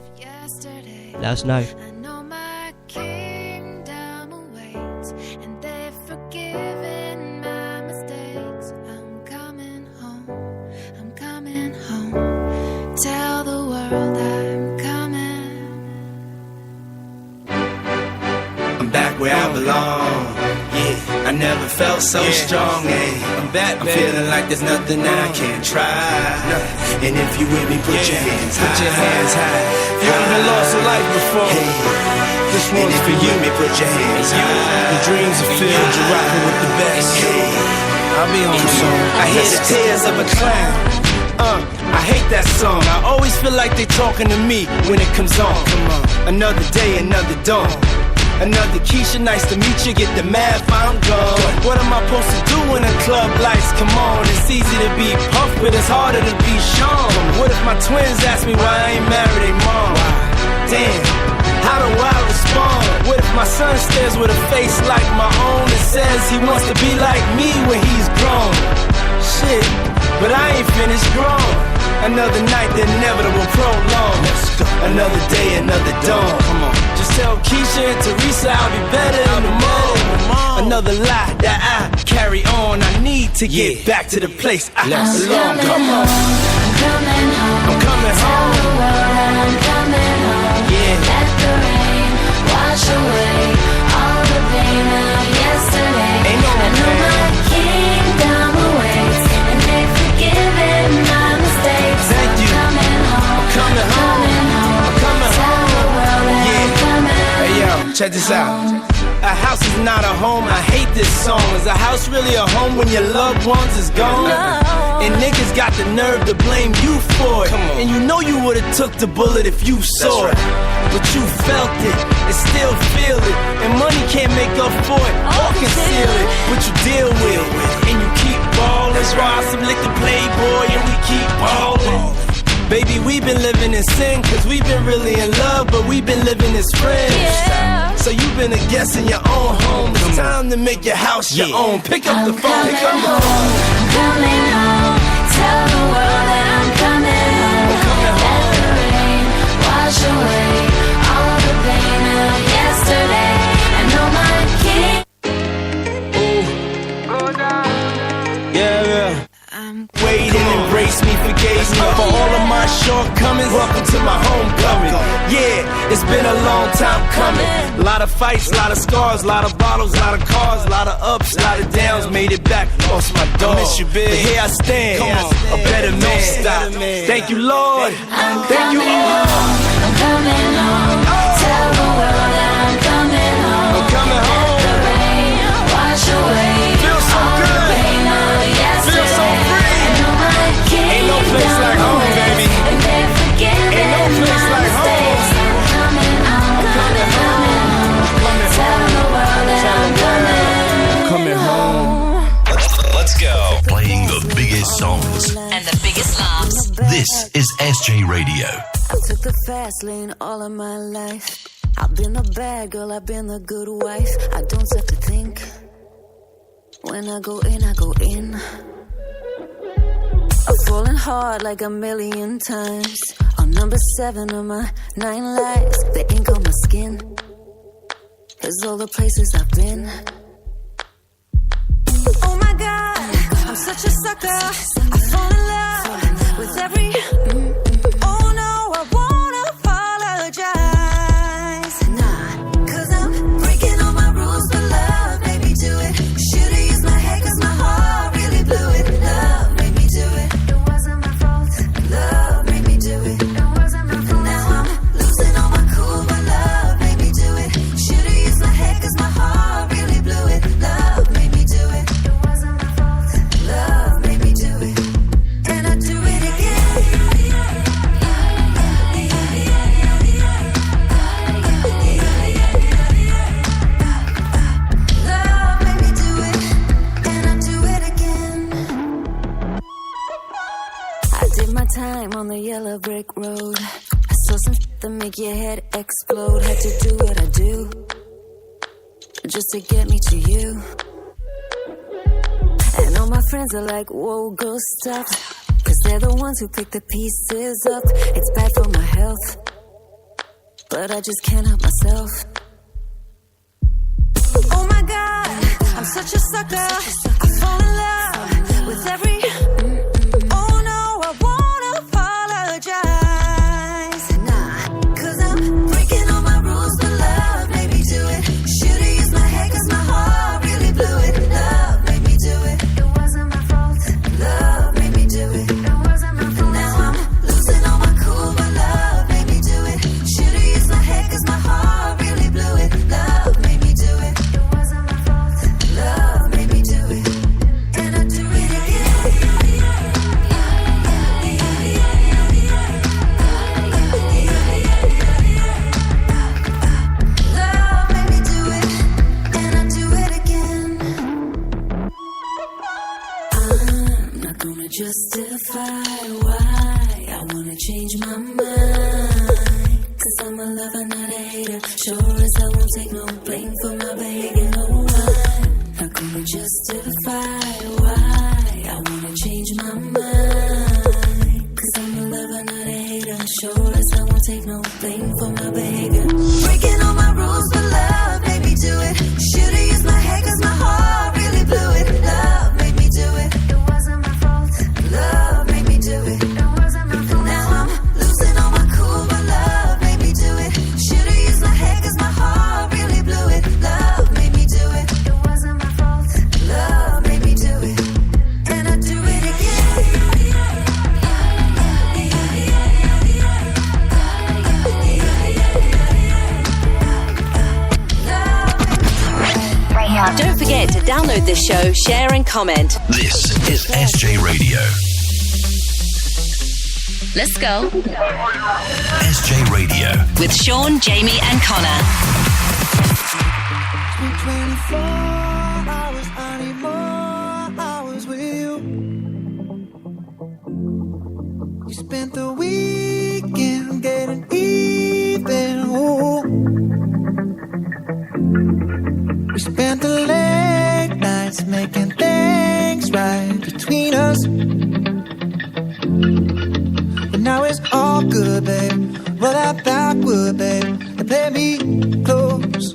Let us know. Tell the world I'm coming. I'm back where I belong. Yeah, I never felt so strong. I'm back, I'm feeling like there's nothing I can't try. And if you with me, put your hands high. Put your hands high. You haven't lost a life before. This one's for you. Put your hands high. The dreams are filled. You're rocking with the best. I'll be on soon. I hear the tears of a clown. I I hate that song. I always feel like they talking to me when it comes on. Come on. Another day, another dawn. Another Keisha, nice to meet you. Get the math, I'm gone. What am I supposed to do when the club lights come on? It's easy to be Puff, but it's harder to be Sean. What if my twins ask me why I ain't married their mom? Damn, how do I respond? What if my son stares with a face like my own and says he wants to be like me when he's grown? Shit, but I ain't finished grown. Another night, the inevitable prolong. Another day, another dawn. Come on. Just tell Keisha and Teresa I'll be better in the morning. Another lie that I carry on. I need to get back to the place I belong. Come on. I'm coming home. I'm coming home. Tell the world that I'm coming home. Yeah. Let the rain wash away all the pain of yesterday. Ain't no I know my kingdom awaits, and they've forgiven my mistakes. Thank you. I'm coming home. I'm coming home. I'm coming Tell the world that I'm coming home. Hey yo, check this out. A house is not a home, I hate this song. Is a house really a home when your loved ones is gone? And niggas got the nerve to blame you for it. And you know you would've took the bullet if you saw it. But you felt it and still feel it. And money can't make up for it or conceal it. But you deal with it and you keep ballin'. Raw some liquor playboy and we keep ballin'. Baby, we've been living in sin, cause we've been really in love, but we've been living as friends. Yeah. So you've been a guest in your own home. It's time to make your house your own. Pick up the phone, pick up the phone. I'm coming home. Tell the world that I'm coming home. Let the rain wash away all the pain of yesterday. I know my king. Yeah. Wait and embrace me, forgave me for all of my shortcomings. Welcome to my homecoming. Yeah, it's been a long time coming. A lot of fights, a lot of scars, a lot of bottles, a lot of cars, a lot of ups, a lot of downs. Made it back, lost my dog. Miss you, big. But here I stand, a better man. Stop. Thank you, Lord. Thank you, all. I'm coming home. Tell the world that I'm coming home. I'm coming home. Let the rain wash away all the pain of yesterday. Feel so free. Ain't no place like home, baby. And they're forgiving Ain't no place my like mistakes. home. I'm coming home. Coming home. Tell the world that I'm coming home. Let's go. Playing the biggest songs and the biggest laughs. This is SJ Radio. I took the fast lane all of my life. I've been the bad girl, I've been the good wife. I don't have to think. When I go in, I go in. I'm falling hard like a million times. On number 7 of my 9 lives. The ink on my skin is all the places I've been. Oh my God, I'm such a sucker. I fall in love with every. Oh no, I won't apologize. Nah, cause I'm breaking all my rules for love. Baby, do it. Should've used my head cause my heart really blew it. Love made me do it. It wasn't my fault. Love made me do it. It wasn't my fault. Now I'm losing all my cool, but love made me do it. Should've used my head cause my heart really blew it. Love made me do it. It wasn't my fault. Love made me do it. And I do it again. Love made me do it. And I do it again. I did my time on the yellow brick road. I saw some shit that make your head explode. Had to do what I do just to get me to you. And all my friends are like, whoa, girl, stop. Cause they're the ones who pick the pieces up. It's bad for my health, but I just can't help myself. Oh my God, I'm such a sucker. I fall in love with every. Oh no, I won't apologize. Nah, cause I'm breaking all my rules for love. Maybe do it. Should've used my head cause my heart really blew it. Love made me do it. It wasn't my fault. Love made me do it. It wasn't my fault. Now I'm losing all my cool, but love made me do it. Should've used my head cause my heart really blew it. Love made me do it. It wasn't my fault. Love made me do it. justify why I wanna change my mind. Cause I'm a lover, not a hater. Sure as I won't take no blame for my behavior, no one. Not gonna justify why I wanna change my mind. Cause I'm a lover, not a hater. Sure as I won't take no blame for my behavior. Breaking all my rules for love, made me do it. Should've used my head cause my heart really blew it. Love made me do it. It wasn't my fault. Love made me do it. It wasn't my fault. Now I'm losing all my cool, but love made me do it. Should've used my head cause my heart really blew it. Love made me do it. It wasn't my fault. Love made me do it. And I do it again. Don't forget to download this show, share and comment. This is SJ Radio. Let's go. SJ Radio. With Sean, Jamie and Connor. It's been 24 hours, I need more hours with you. We spent the weekend getting even. Ooh. We spent the late nights making things right between us. But now it's all good, babe. Roll that backward, babe, and play me close.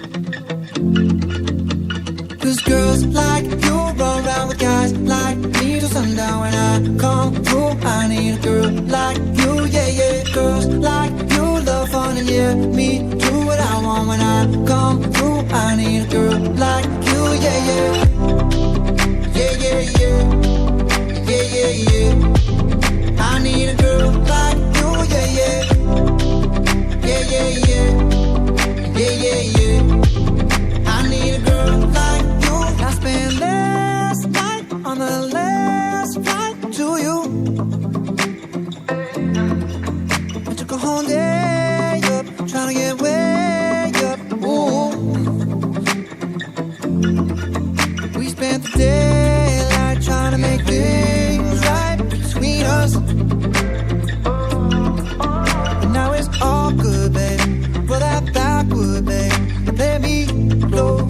Cause girls like you run around with guys like me till sundown. When I come through, I need a girl like you, yeah, yeah. Girls like you love fun and yeah, me do what I want. When I come through, I need a girl like you, yeah, yeah. Yeah, yeah, yeah. Yeah, yeah, yeah. I need a girl like you, yeah, yeah. Yeah, yeah, yeah. Yeah, yeah, yeah. I need a girl like you. I spent last night on the last flight to you. I took a whole day up, trying to get way up. Ooh. We spent the daylight trying to make things right between us. And now it's all good, babe. Roll that backward, babe, and play me close.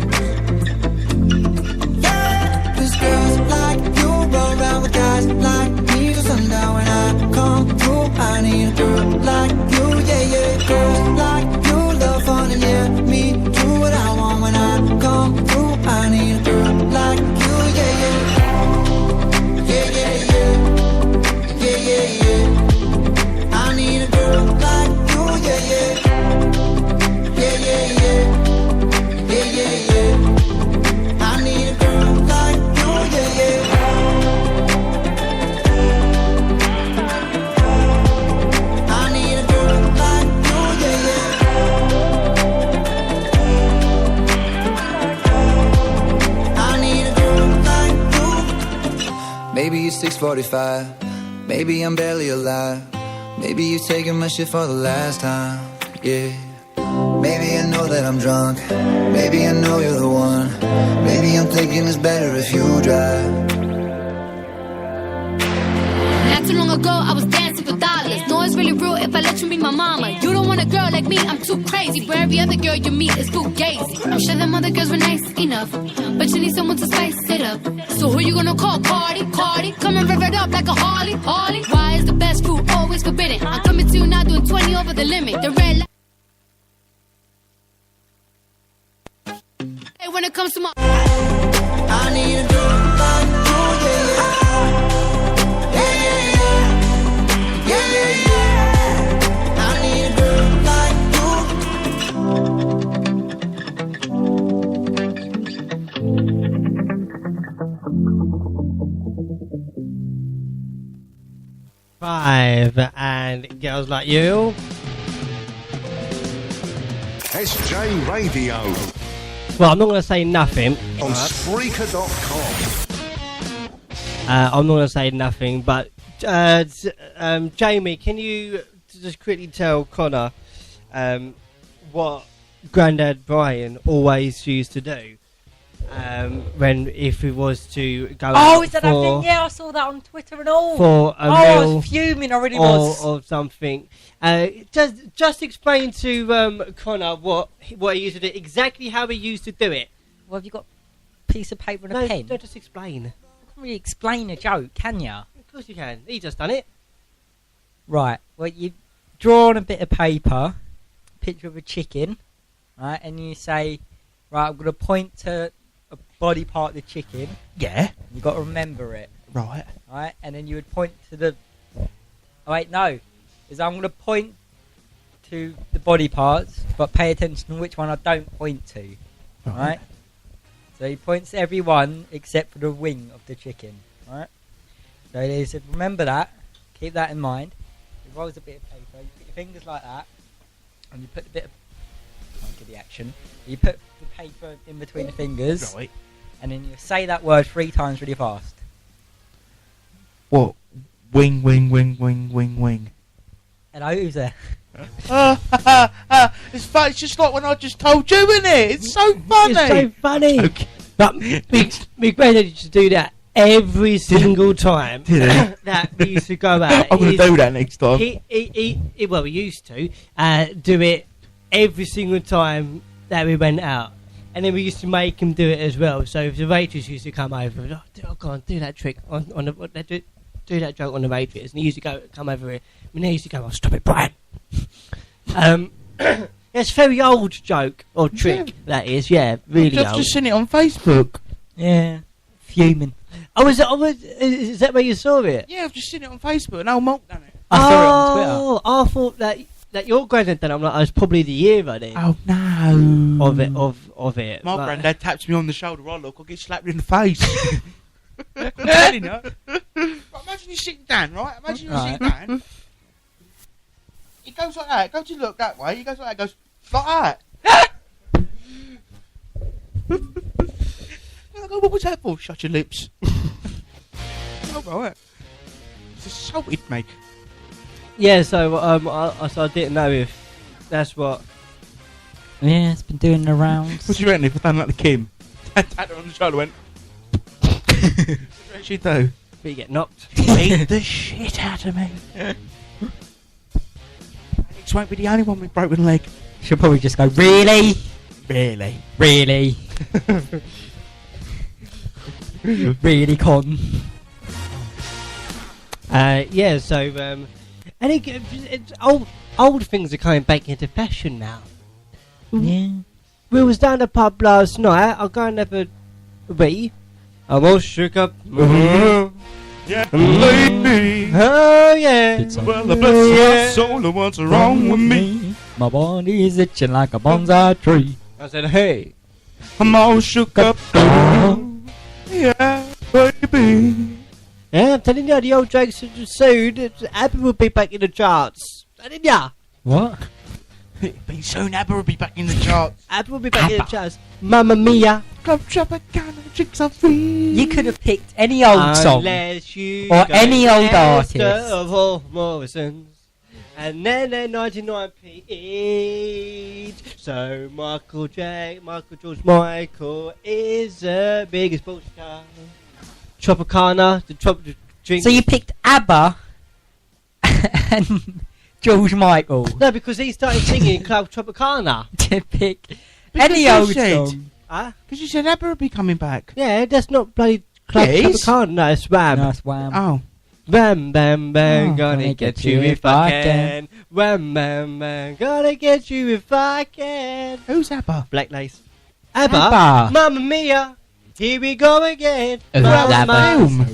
Yeah, 'cause girls like you run around with guys like me till sundown. When I come through, I need a girl like you, yeah, yeah. Girls like you love fun and yeah, me do what I want. When I come through, I need a girl like you, yeah, yeah. Yeah, yeah, yeah. Yeah, yeah, yeah. I need a girl like you, yeah, yeah. Yeah, yeah, yeah. Yeah, yeah, yeah. I need a girl like you, yeah, yeah. I need a girl like you, yeah, yeah. I need a girl like you. Maybe it's 6:45. Maybe I'm barely alive. Maybe you're taking my shit for the last time, yeah. Maybe I know that I'm drunk. Maybe I know you're the one. Maybe I'm thinking it's better if you drive. Not too long ago, I was dancing for dollars. No, it's really real if I let you be my mama. You don't want a girl like me, I'm too crazy. But every other girl you meet is fugazi. I'm sure them other girls were nice enough, but you need someone to spice it up. So who you gonna call? Cardi, Cardi. Come and rev it up like a Harley, Harley. Why is the best fruit always forbidden? I'm coming to you now doing 20 over the limit. The red light. Hey, when it comes to my I need a girl like you, yeah, yeah. Yeah, yeah, yeah. Yeah, yeah, yeah. I need a girl like Five, and girls like you. SJ Radio. Well, I'm not going to say nothing. On Spreaker.com. I'm not going to say nothing, but Jamie, can you just quickly tell Connor what Grandad Brian always used to do? when if we was to go Oh, out is that for, that thing? Yeah, I saw that on Twitter and all. for a I meal was fuming. I really or, was. or something. Just explain to Connor what he used to do, exactly how he used to do it. Well, have you got a piece of paper and a pen? No, just explain. You can't really explain a joke, can you? Of course you can. He just done it. Right. Well, you draw on a bit of paper, picture of a chicken, right, and you say, right, I'm going to point to a body part of the chicken. Yeah. You've got to remember it. Right. Right, and then you would point to the... Oh, wait, no. Is I'm going to point to the body parts, but pay attention to which one I don't point to. Right? So he points to every one except for the wing of the chicken. Right? So he said, remember that. Keep that in mind. He rolls a bit of paper. You put your fingers like that. And you put a bit of... I can't get the action. You put the paper in between the fingers. Right. And then you say that word 3 times really fast. What? Wing, wing, wing, wing, wing, wing. Hello, who's there? It's fun. It's just like when I just told you, isn't it? It's so funny. It's so funny. Okay. But my granddad used to do that every single time that we used to go out. I'm going to do that next time. He used to do it every single time that we went out. And then we used to make him do it as well. So if the waitress used to come over, go on, do that trick on the do that joke on the waitress, and he used to come over here. And he used to go, "Oh, stop it, Brian." It's a very old joke or trick that is, yeah, really I've old. just seen it on Facebook. Yeah, fuming. Oh, is that where you saw it? Yeah, I've just seen it on Facebook, and old Mark done it. I saw it on Twitter. Oh, I thought that your granddad done it. I'm like, I was probably the year then. Oh no! Of it. My But- granddad taps me on the shoulder. I look, I get slapped in the face. I'm telling you. Right, imagine you're sitting down, right? Imagine you're sitting down. He goes like that. Go to look that way. He goes like that. Goes like that. I go, what was that for? Shut your lips. Oh, right. It's assaulted me. Yeah, so I didn't know if that's what. Yeah, it's been doing the rounds. What do you reckon if I done like the Kim? Tapped her on the shoulder, went. What should she do? But you get knocked. Beat the shit out of me. Alex won't be the only one with broken leg. She'll probably just go, really? Really? Really? Really, Con? Yeah, so and it's old things are coming back into fashion now. Yeah. We was down the pub last night. I'll go and have a wee. I'm all shook up. Yeah, baby. Oh yeah. Well, the bless my soul, what's wrong with me? My body's itching like a bonsai tree. I said, hey. I'm all shook up. Yeah, baby. Yeah, I'm telling you, the old jokes are soon. Abby will be back in the charts. Telling ya. What? Be soon, ABBA will be back in the charts. Abby will be back in the charts. Mamma mia. Club Tropicana, chicks are free. You could have picked any old song. Unless you or go any old after artist. of all Morrison's. And then they're 99p each. So Michael George Michael is the biggest sports star. Tropicana, the drink. So you picked ABBA and George Michael. No, because he started singing Club Tropicana. To pick any old song. Huh? Because you said ABBA would be coming back. Yeah, that's not bloody Club Tropicana. No, it's Wham. No, it's Wham. Oh. Wham, bam, bam, Oh, gonna get you if I can. Wham, bam, bam, gonna get you if I can. Who's ABBA? Black Lace. ABBA? ABBA. Mamma mia, here we go again. Who's ABBA?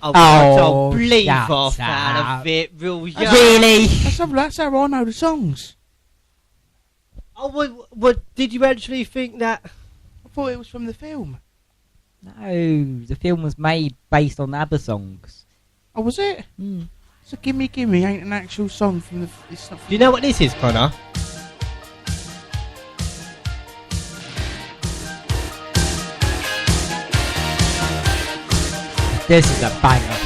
Oh, Oh, believe shut off out up. of it, real young. Really? That's how I know the songs. Oh, what did you actually think that? I thought it was from the film. No, the film was made based on ABBA songs. Oh, was it? Mm. So Gimme Gimme ain't an actual song from the... It's not Do you know what this is, Connor? This is a banger.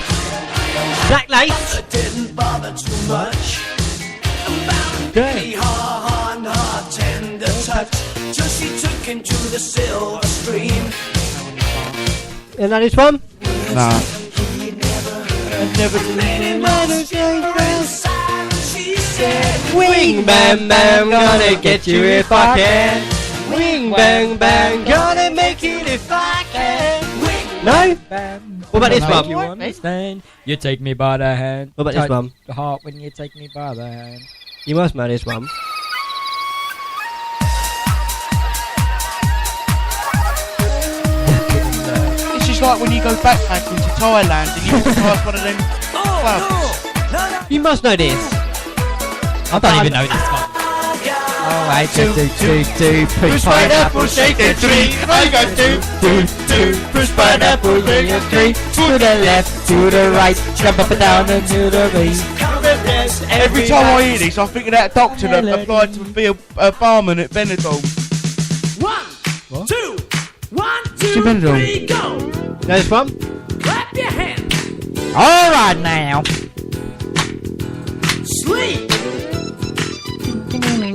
Black Lace. Didn't bother too much. Good. Hard, tender touch. till she took him to the silver stream. You know this one? No. She said, Wing bang bang, gonna get you if I can. Wing bang bang, gonna make it if I can. No? What about this one? You understand? You take me by the hand. What about this one? The heart when you take me by the hand. You must know this one. It's just like when you go backpacking to Thailand and you walk past one of them clubs. You must know this. I don't even know this one. Oh, I do, push pineapple, shake the tree. I got do, push pineapple, shake the tree. To the left, to the right, jump up and down and to the right. Every time I hear this, I think of that doctor that applied to be a barman at Benidorm. 1, 2, 1, 2, Benidorm? 3, go. Know this one? Clap your hands. All right now. Sleep.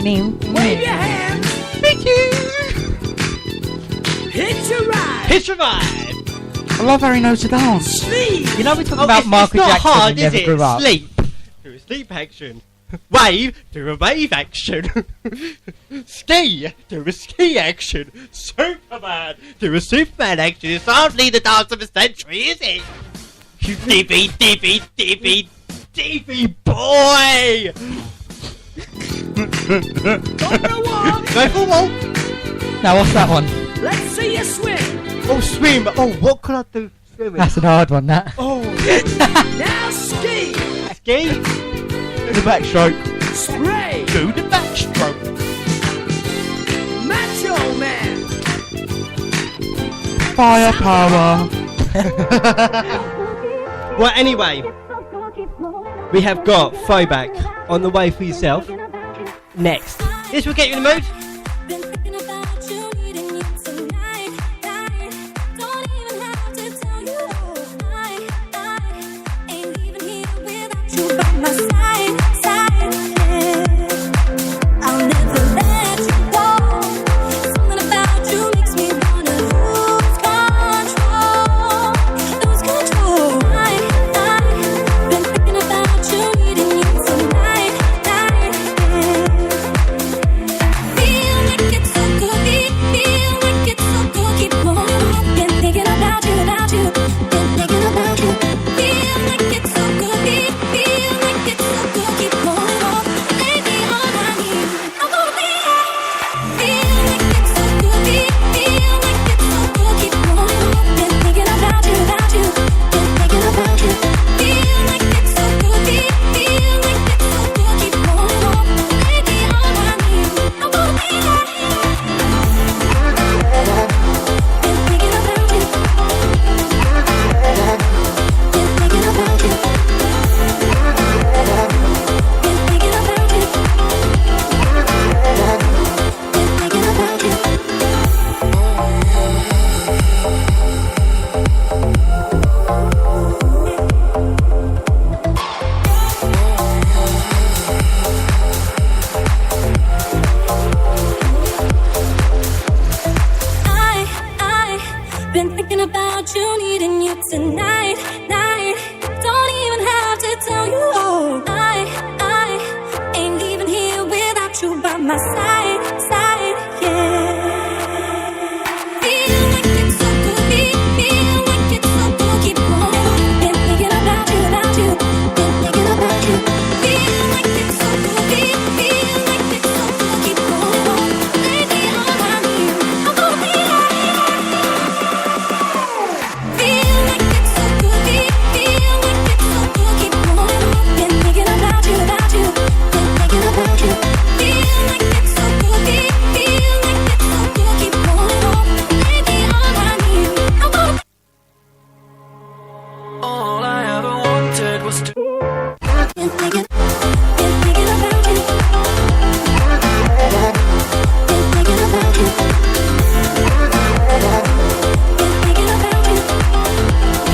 Wave your hands. Thank you. Hit your ride. Hit your vibe. I love how he knows to dance. Sleep. You know we're talking about Michael it's not Jackson hard, who never is it? grew up. Sleep. Do a sleep action. Wave. Do a wave action. Ski. Do a ski action. Superman. Do a Superman action. It's hardly the dance of the century, is it? Dibby, dibby, dibby, dibby boy. Go for a walk. Go for a walk. Now what's that one? Let's see you swim. Oh, swim. Oh, what can I do? Swimming. That's an hard one, that. Oh. Now ski. Ski. Do the backstroke. Spray. Do the backstroke. Macho man. Firepower. Well, anyway, we have got throwback on the way for yourself. Next. This will get you in the mood.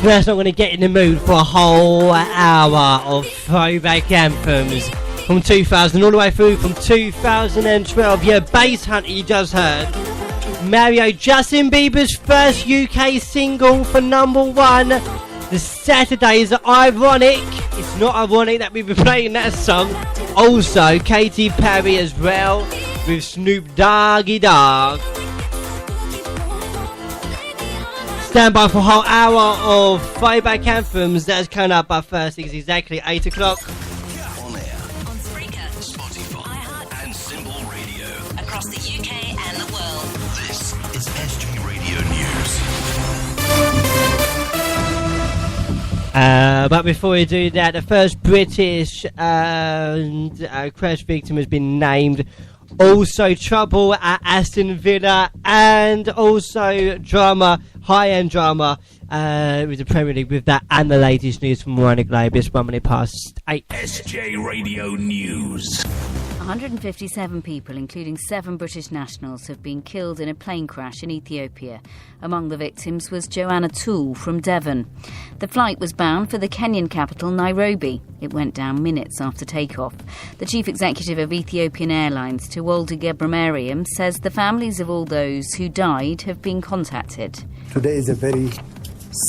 That's not going to get in the mood for a whole hour of throwback anthems. from 2000 all the way through from 2012. Yeah, Bass Hunter you just heard. Mario, Justin Bieber's first UK single for #1. The Saturday is Ironic. It's not ironic that we've been playing that song. Also, Katy Perry as well with Snoop Doggy Dogg. Stand by for a whole hour of throwback anthems. That's coming up, but first it's exactly 8 o'clock. On air, on Spreaker, Spotify, and Simple Radio. Across the UK and the world. This is SJ Radio News. But before we do that, the first British crash victim has been named. Also trouble at Aston Villa, and also drama, high-end drama with the Premier League with that, and the latest news from Ironik Globe. It's 1 minute past 8. SJ Radio News. 157 people, including 7 British nationals, have been killed in a plane crash in Ethiopia. Among the victims was Joanna Toole from Devon. The flight was bound for the Kenyan capital, Nairobi. It went down minutes after takeoff. The chief executive of Ethiopian Airlines, Tewolde Gebremeryem, says the families of all those who died have been contacted. Today is a very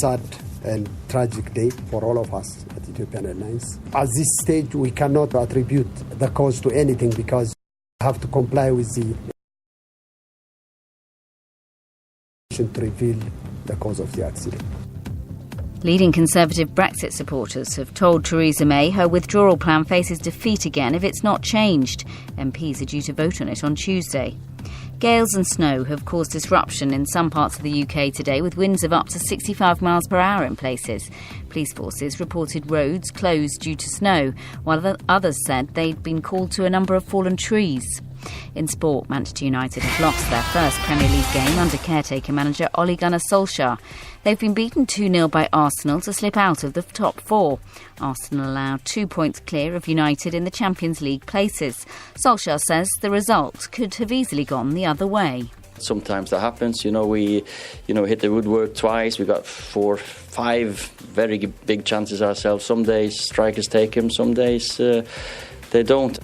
sad and tragic day for all of us at Ethiopian Airlines. At this stage, we cannot attribute the cause to anything because we have to comply with the to reveal the cause of the accident. Leading Conservative Brexit supporters have told Theresa May her withdrawal plan faces defeat again if it's not changed. MPs are due to vote on it on Tuesday. Gales and snow have caused disruption in some parts of the UK today, with winds of up to 65 miles per hour in places. Police forces reported roads closed due to snow, while others said they'd been called to a number of fallen trees. In sport, Manchester United have lost their first Premier League game under caretaker manager Ole Gunnar Solskjaer. They've been beaten 2-0 by Arsenal to slip out of the top 4. Arsenal allowed 2 points clear of United in the Champions League places. Solskjaer says the result could have easily gone the other way. Sometimes that happens, we hit the woodwork twice. We got 4, 5 very big chances ourselves. Some days strikers take them, some days they don't.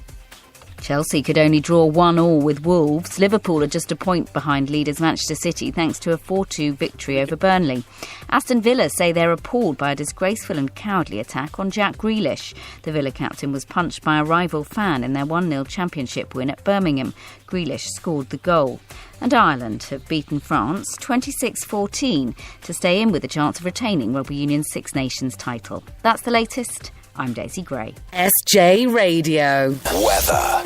Chelsea could only draw 1-1 with Wolves. Liverpool are just a point behind leaders Manchester City thanks to a 4-2 victory over Burnley. Aston Villa say they're appalled by a disgraceful and cowardly attack on Jack Grealish. The Villa captain was punched by a rival fan in their 1-0 championship win at Birmingham. Grealish scored the goal. And Ireland have beaten France 26-14 to stay in with a chance of retaining Rugby Union's Six Nations title. That's the latest. I'm Daisy Gray. SJ Radio. Weather.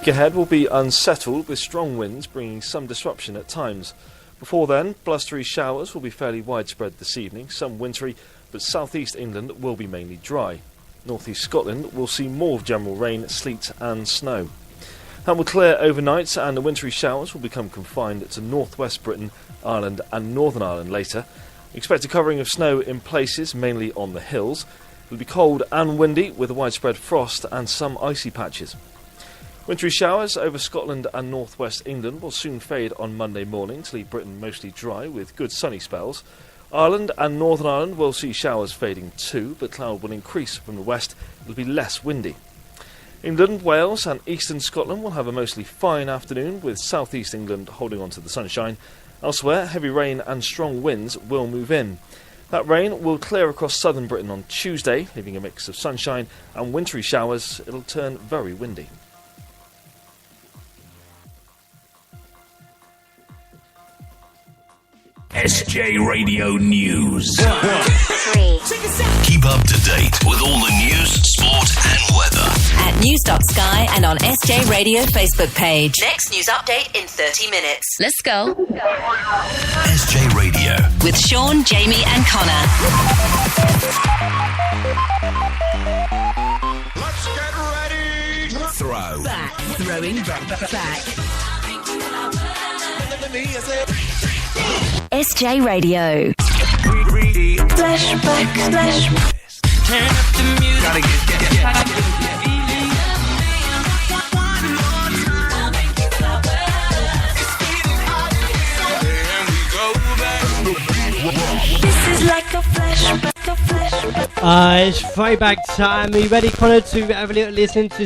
Ahead will be unsettled with strong winds bringing some disruption at times. Before then, blustery showers will be fairly widespread this evening, some wintry, but southeast England will be mainly dry. Northeast Scotland will see more general rain, sleet and snow. That will clear overnight and the wintry showers will become confined to northwest Britain, Ireland and Northern Ireland later. Expect a covering of snow in places, mainly on the hills. It will be cold and windy with a widespread frost and some icy patches. Wintry showers over Scotland and northwest England will soon fade on Monday morning to leave Britain mostly dry with good sunny spells. Ireland and Northern Ireland will see showers fading too, but cloud will increase from the west. It will be less windy. England, Wales and eastern Scotland will have a mostly fine afternoon with southeast England holding on to the sunshine. Elsewhere, heavy rain and strong winds will move in. That rain will clear across southern Britain on Tuesday, leaving a mix of sunshine and wintry showers. It'll turn very windy. SJ Radio News. 3. Keep up to date with all the news, sport and weather at news.sky and on SJ Radio Facebook page. Next news update in 30 minutes. Let's go. SJ Radio with Sean, Jamie and Connor. Let's get ready to throw back. Throwing back. SJ Radio. Flashback. Turn up the music. Gotta get. This is like a flashback. It's throwback time. Are you ready, Connor, to have a little listen to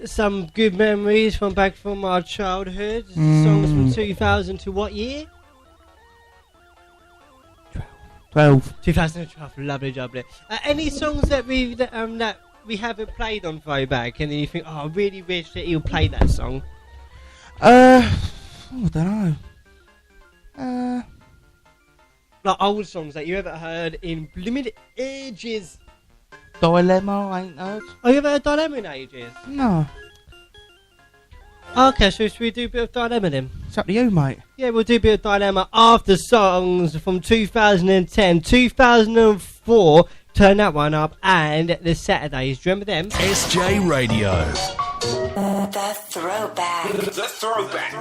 some good memories from back from our childhood? Songs from 2000 to what year? 2012. Lovely, lovely. Any songs that we haven't played on throwback, and then you think, oh, I really wish that he'll play that song? I don't know. Like old songs that you ever heard in blooming ages. Dilemma, I ain't heard. Oh, you ever heard Dilemma in ages? No. Okay, so should we do a bit of Dilemma then? It's up to you, mate. Yeah, we'll do a bit of Dilemma after songs from 2010, 2004. Turn that one up, and the Saturdays. Do you remember them? SJ Radio. The throwback. The throwback.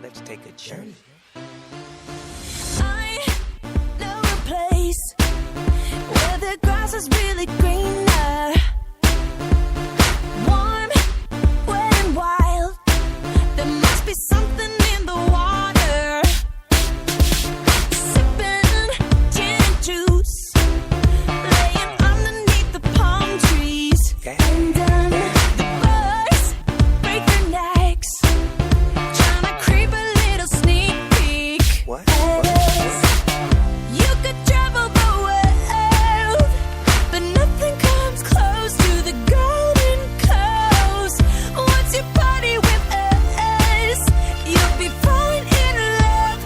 Let's take a journey. I know a place where the grass is really greener, warm, wet and wild. There must be something in the water. Sipping gin and juice, laying underneath the palm trees. And the birds break their necks, trying to creep a little sneak peek. What? You could travel the world, but nothing comes close to the Golden Coast. Once you party with us, you'll be falling in love.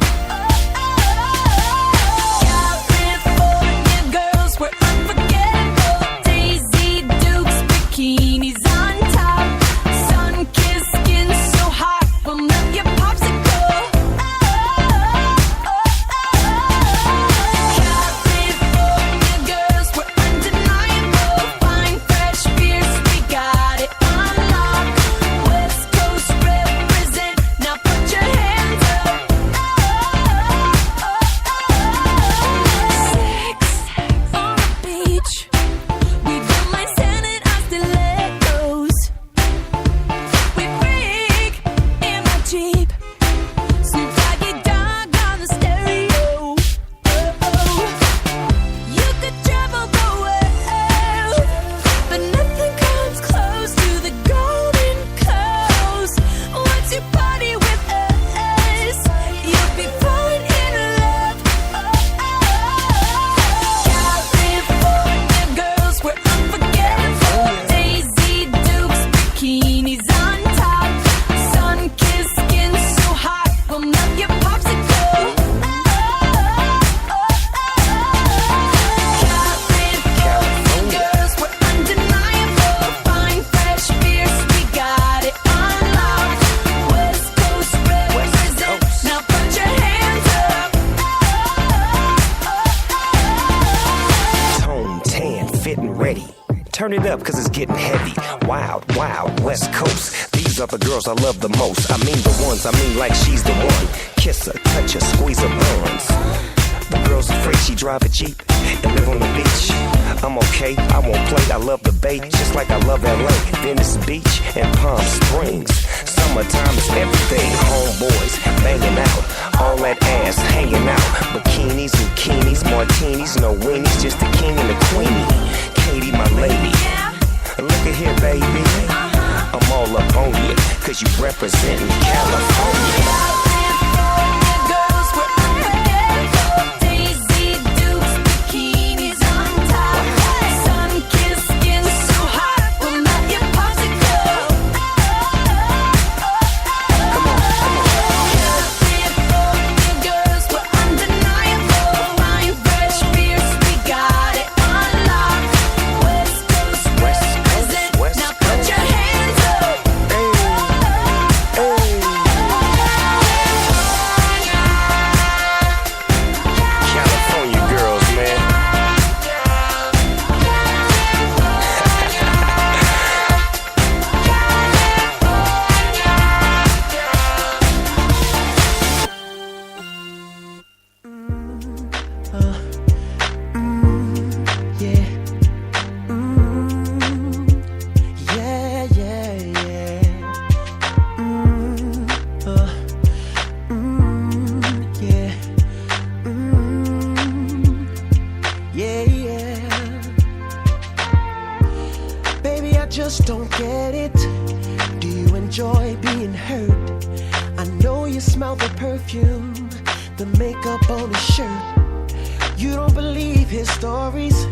California girls were unforgettable. Daisy Dukes, bikinis on top, sun-kissed skin so hot, will melt your popsicle. California girls were undeniable. Fine, fresh beers, we got it on lock. West Coast represent, now put your hands up. Sex on the beach, we don't mind standing on stilettos. We freak in the Jeep, Snoop Doggy Dogg on the stereo. You could travel the world, but nothing comes close to the Golden Coast. Once you party with us, you'll be falling in love. California girls were unforgettable. Daisy Dukes, bikinis on top, sun-kissed skin so hot, will melt your popsicle. California girls were undeniable. Fine, fresh beers, we got it on lock. West Coast represent, now put your hands up. Tone, tan, fit and ready. Turn it up, cause it's getting heavy. Wild, wild, West Coast. These are the girls I love the most. I mean the ones, I mean like she's the one. Kiss her, touch her, squeeze her buns. The girl's afraid she drive a Jeep and live on the beach. I'm okay, I won't play, I love the bay, just like I love LA, Venice Beach, and Palm Springs. Summertime is everything, homeboys banging out, all that ass hanging out. Bikinis, zucchinis, martinis, no weenies, just the king and the queenie. Katy, my lady, look at here, baby, I'm all up on you, cause you representing California. Girls were unforgettable. Daisy Dukes, bikinis on top, sun-kissed skin so hot, will melt your popsicle. California girls were undeniable. Fine, fresh beers, we got it on lock. West Coast represent, now put your hands up. smell the perfume, the makeup on his shirt. You don't believe his stories,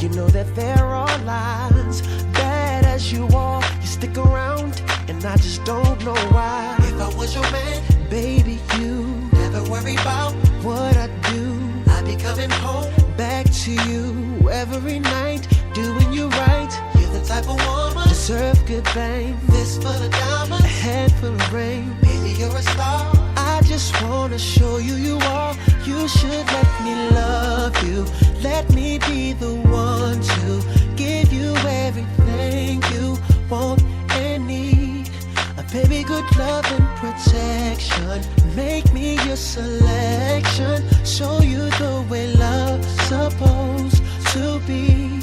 you know that there are lies. Bad as you are, you stick around, and I just don't know why. If I was your man, baby, you never worry about what I do. I'd be coming home back to you every night, doing you right. You're the type of woman deserve good fame. Fist full of diamonds, a head full of rain. Baby, you're a star. I just wanna show you you are. You should let me love you. Let me be the one to give you everything you want and need. A baby, good love and protection. Make me your selection. Show you the way love's supposed to be.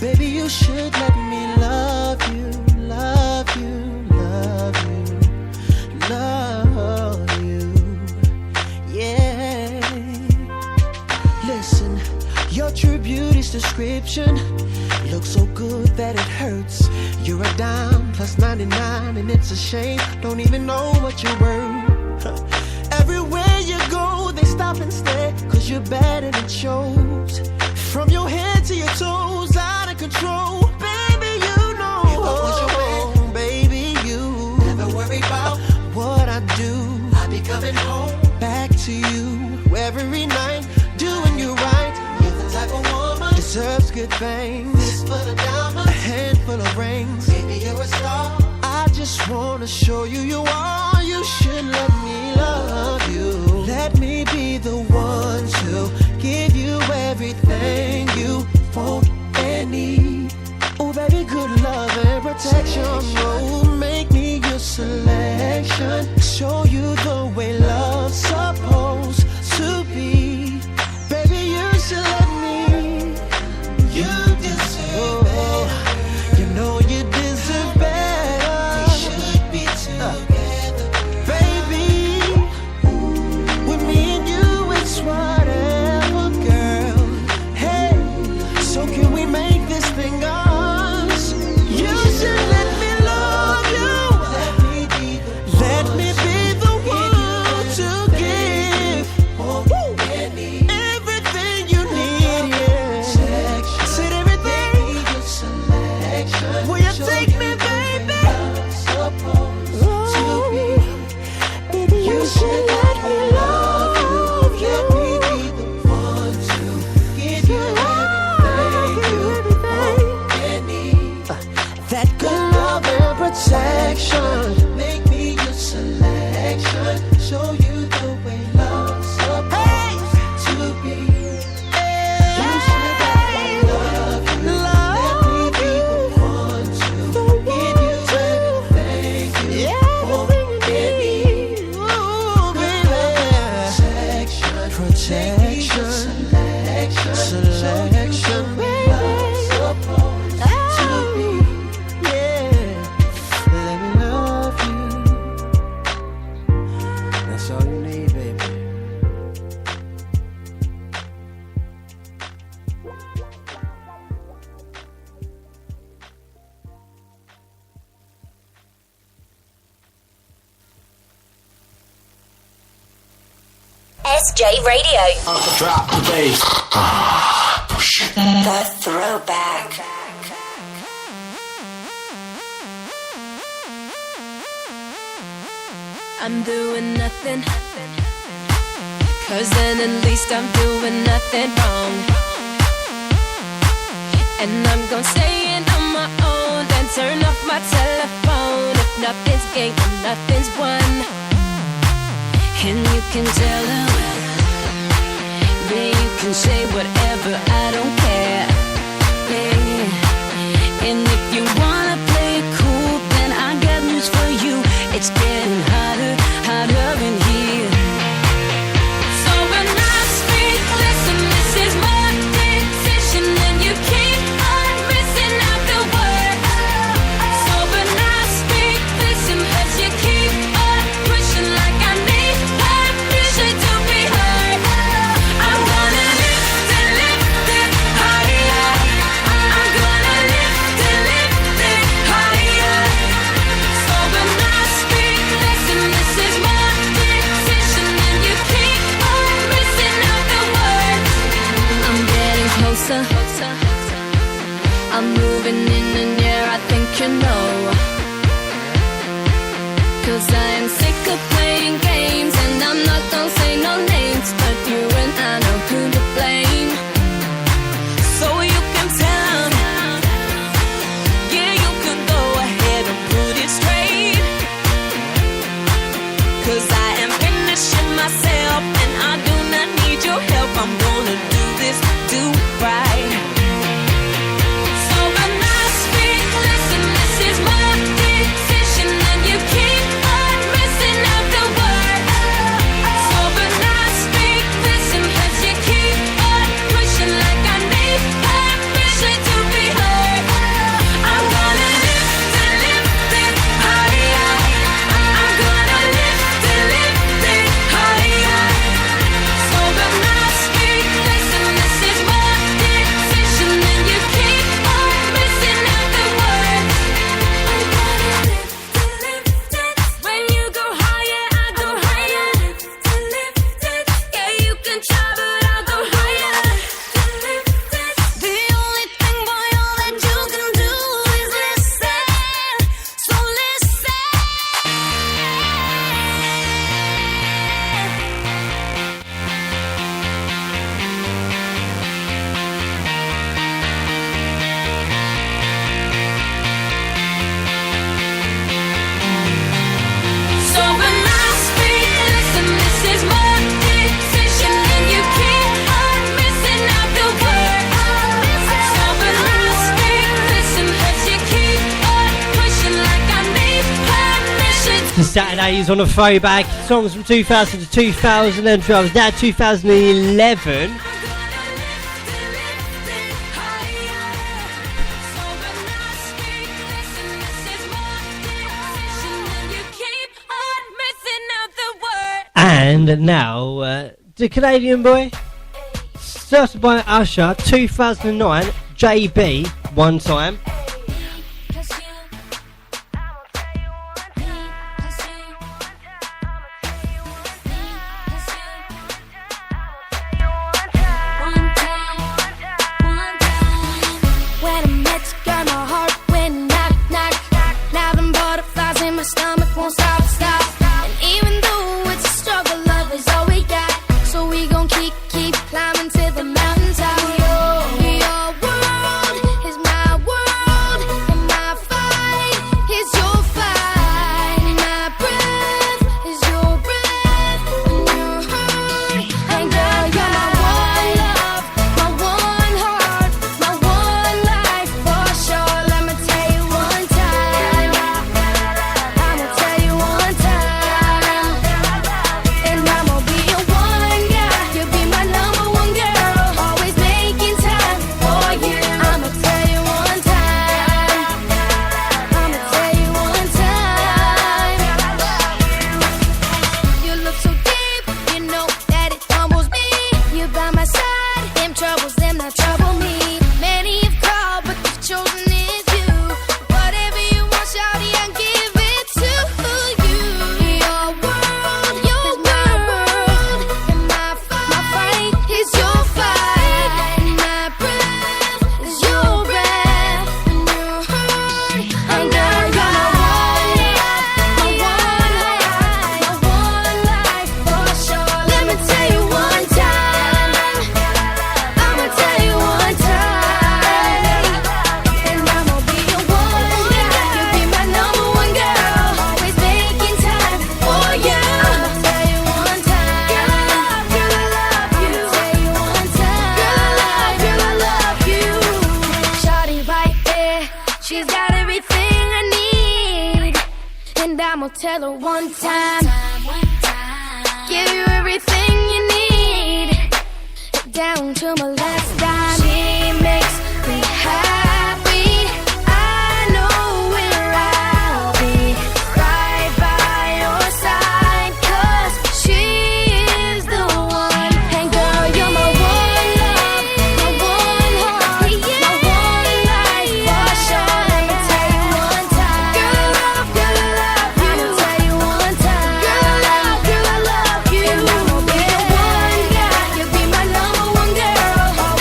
Baby, you should let me love you, love you, love you, love you. Yeah. Listen, your true beauty's description looks so good that it hurts. You're a dime plus 99, and it's a shame. Don't even know what you're worth. Everywhere you go, they stop and stare, 'cause you're bad and it shows. From your head to your toes, out of control. Baby, you know. If I was your man, baby, you never worry about what I do. I'd be coming home back to you every night, doing you right. You're the type of woman deserves good things. Fist full of diamonds, a handful of rings. Baby, you're a star. I just wanna show you you are. You should let me love you. Let me be the one to give you everything you want and need. Oh, baby, good love and protection. Oh, make me your selection. Show you the way love's supposed to be. Baby, you should let me. You deserve better. You know you deserve better. We should be together, baby. With me and you, it's whatever, girl. Hey, so can we make this thing ours? You should let me love you. Let me be the one to give everything you need. Yeah, said everything. Will you take me, baby? Baby, you should let me love you. Let me be the one to give you everything you want and need. That good love and protection. Make me your selection. Show you the way love's supposed to be. You should let me love you. Let me be the one to give you everything you want and need. Ooh, baby. Protection, selection, supposed to be. Yeah, let me love you. That's all you need, baby. SJ Radio. Drop the bass. The throwback. I'm doing nothing, 'cause then at least I'm doing nothing wrong. And I'm gonna stay in on my own, then turn off my telephone. If nothing's gained and nothing's won, and you can tell her, yeah, you can say whatever, I don't care. Yeah. And if you wanna play it cool, then I got news for you. It's getting hotter, hotter in here. So when I speak, listen, this is my decision, and you keep on missing out the word. So when I speak, listen, as you keep on pushing like I need permission to be heard. I'm gonna lift it higher. I'm gonna lift it higher. So when I speak, listen, this is my decision. I am sick of playing games, and I'm not gonna say no names, but you and I know who to blame. So you can tell him, yeah, you can go ahead and put it straight. 'Cause I am finishing myself, and I do not need your help. I'm gonna do this, do right. So when I speak, listen, this is my decision, and you keep on missing out the word. So when I speak, listen, 'cause you keep on pushing like I need permission to be heard. I'm gonna lift it higher. I'm gonna lift it higher. So when I speak, listen, this is my decision, and you keep on missing out the word. I'm gonna lift it. When you go higher, I go higher. Lift it. Yeah, you can try, but I'll go higher. Lift it. The only thing, boy, all that you can do is listen. So listen. So when I speak, listen, this is my decision, and you keep on missing out the word. So when I speak, listen, 'cause you keep on pushing like I need permission. The Saturdays on a throwback. Songs from 2000 to 2012. Now 2011. And now, the Canadian boy, started by Usher, 2009, JB, one time. When I met you, girl, my heart went knock, knock. Now them butterflies in my stomach won't stop. And even though it's a struggle, love is all we got. So we gon' keep climbing to the mountaintop. Your world is my world, and my fight is your fight. My breath is your breath, and your heart. And girl, you're my one love, my one heart, my one life for sure. Let me tell you one time. I'ma tell you one time. And I'ma be your one guy. You'll be my number one girl. Always making time for you. I'ma tell you one time. I'ma tell you one time. You look so deep, you know that it humbles me. You by my side, them troubles, them not trouble me. Many have called, but the chosen is you. Whatever you want, shawty, I give it to you. Your world is my world, and my fight is your fight. My breath is your breath, and your heart. And girl, you're my one love, my one life for sure. Let me tell you one time. I'ma tell you one time. And I'ma be your one guy. You'll be my number one girl. Always making time for you. I'ma tell you one time. Girl, I love you. Tell you one time. Girl, I love you. Shawty right there. She's got everything I need. And I'ma tell her one time. Give you everything you need, down to my last dime. She makes me happy. I know where I'll be, right by your side, 'cause she is the one. And girl, you're my one love, my one heart, my one life for sure. Let me tell you one time. Girl, I love you. I'ma tell you one time. Girl, I love you. And I'ma be the one guy. You'll be my number one girl.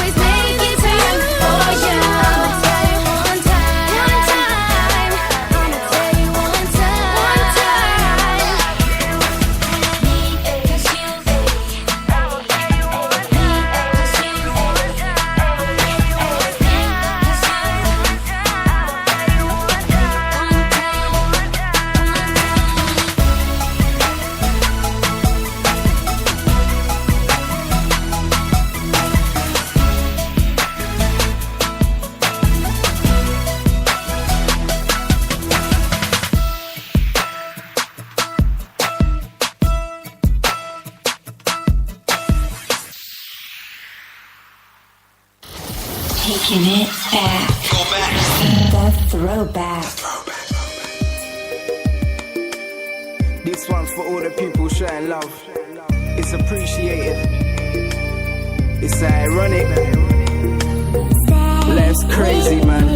Taking it back. Go back. The throwback. This one's for all the people showing love. It's appreciated. It's ironic. Life's crazy, man.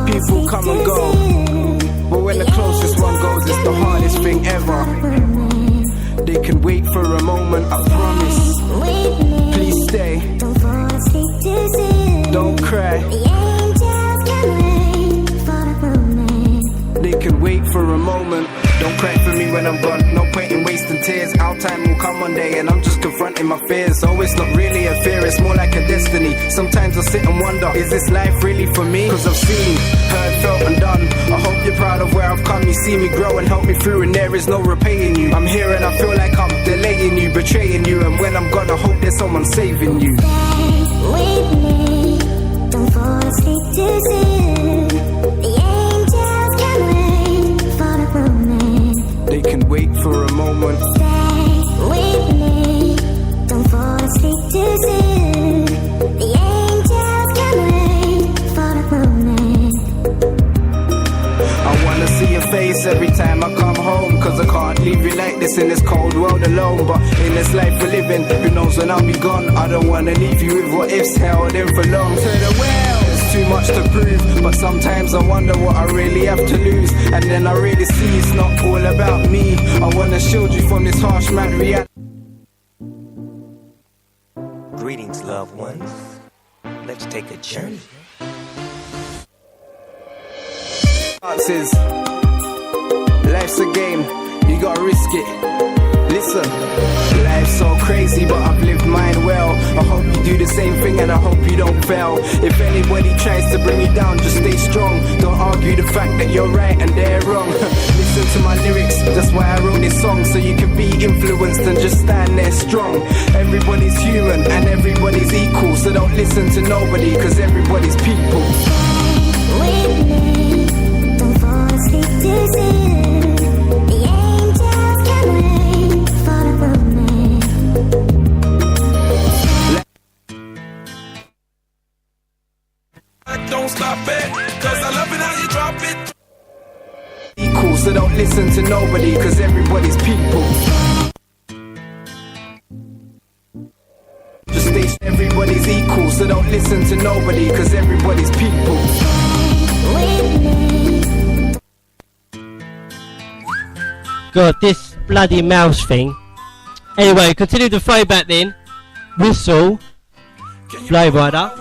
People come and go, but when the closest one goes, it's the hardest thing ever. They can wait for a moment, I promise. Please stay. Don't cry. They can wait for a moment. Don't cry for me when I'm gone. No point in wasting tears. Our time will come one day, and I'm just confronting my fears. Oh, it's not really a fear, it's more like a destiny. Sometimes I sit and wonder, is this life really for me? Cause I've seen, heard, felt and done. I hope you're proud of where I've come. You see me grow and help me through, and there is no repaying you. I'm here and I feel like I'm delaying you, betraying you. And when I'm gone, I hope there's someone saving you. Stay with me. Don't fall asleep too soon. The angels can wait for the moment. They can wait for a moment. Stay with me. Don't fall asleep too soon. The angels can wait for the moment. I wanna see your face every time I come home, cause I can't leave you like this in this cold world alone. But in this life we're living, who knows when I'll be gone. I don't wanna leave you with what ifs held in for long. To the well, there's too much to prove, but sometimes I wonder what I really have to lose. And then I really see it's not all about me. I wanna shield you from this harsh mad reality. Greetings, loved ones. Let's take a journey. Chances. Life's a game, you gotta risk it. Listen, life's so crazy, but I've lived mine well. I hope you do the same thing and I hope you don't fail. If anybody tries to bring you down, just stay strong. Don't argue the fact that you're right and they're wrong. Listen to my lyrics, that's why I wrote this song. So you can be influenced and just stand there strong. Everybody's human and everybody's equal. So don't listen to nobody, cause everybody's people. With me. Don't fall asleep too soon. The angels can wait for the moment. Don't stop it, cause I love it how you drop it. Equal, so don't listen to nobody, cause everybody's people. Just stay, everybody's equal, so don't listen to nobody, cause everybody's people. God, this bloody mouse thing. Anyway, continue the throwback then. Whistle. Flow Rider.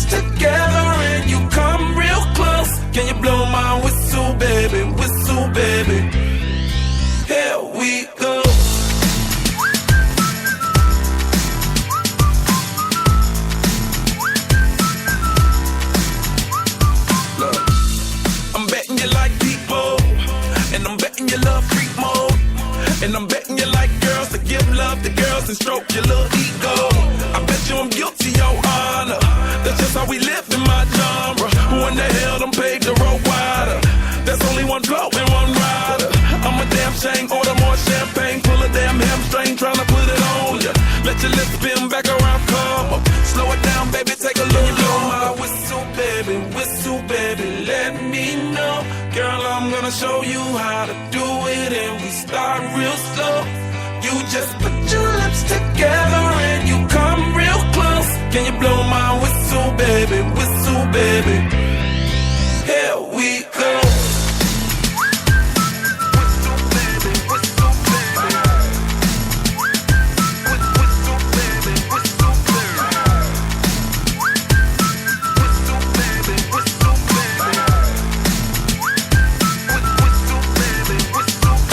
Together and you come real close. Can you blow my whistle, baby? Whistle, baby. Here we go. Look, I'm betting you like people, and I'm betting you love freak mode, and I'm betting you like girls to give love to girls and stroke your little ego. I bet you I'm guilty, your honor. That's just how we live in my genre. Who in the hell done paved the road wider? There's only one flow and one rider. I'm a damn shame, order more champagne, pull a damn hamstring, tryna put it on ya. Let your lips spin back around, come up. Slow it down, baby, take a look. Blow my whistle, baby, let me know. Girl, I'm gonna show you how to do it, and we start real slow. You just put your lips together and you come real close. Can you blow my whistle, baby? Whistle, baby. Here we go.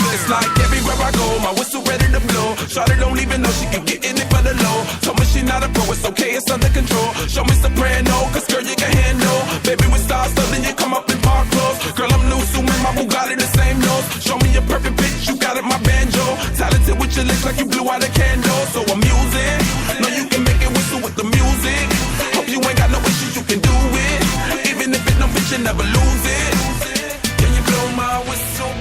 It's like everywhere I go, my whistle ready to blow. Shawty don't even know she can get in it for the low. Told me she not a pro, it's okay, it's under control. Show me soprano, cause girl you can handle. Baby with stars, so then you come up in park clothes. Girl I'm new, so man, my Bugatti the same nose. Show me a perfect pitch, you got it, my banjo. Talented with your lips like you blew out a candle. So I'm using, know you can make it whistle with the music. Hope you ain't got no issues, you can do it. Even if it don't fit, you never lose it. Can you blow my whistle,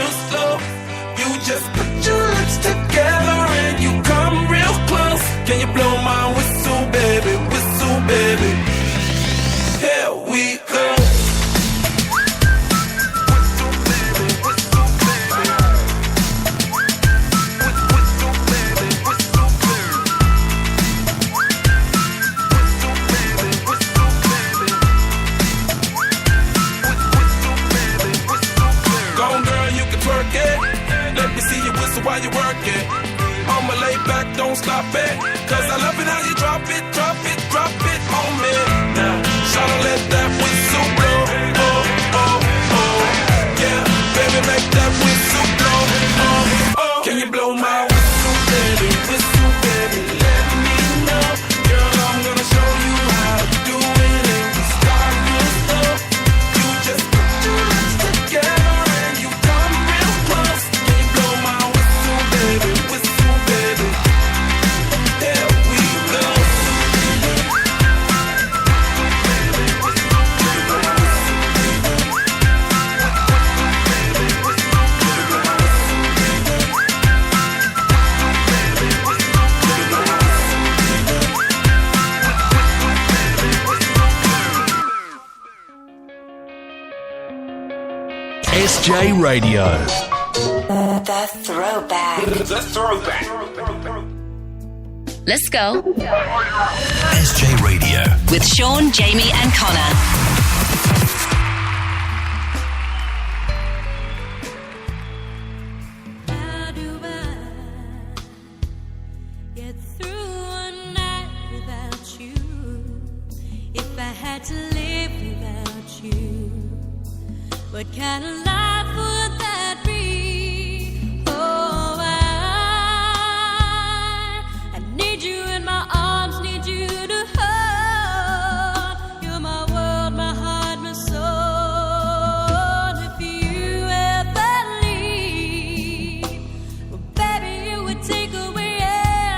real slow. You just put your lips together and you come real close. Can you blow my whistle, baby? Whistle, baby. Here we go. While you work it, I'ma lay back, don't stop it. Cause I love it how you drop it, drop it, drop it on me. Now, shawty, let that whistle blow. Oh, oh, oh. Yeah, baby, make that whistle blow. Oh, oh. Can you blow my whistle, baby? Whistle, baby, let me know. Girl, I'm gonna show you how to do it. And we start real slow. You just put your lips together and you come real close. Can you blow my baby, whistle, baby. There we go. SJ Radio. The throwback. The throwback. Let's go. SJ Radio. With Sean, Jamie, and Connor. How do I get through a night without you? If I had to live without you, what kind of life would that be? Oh, I need you in my arms, need you to hold. You're my world, my heart, my soul. If you ever leave, well, baby, you would take away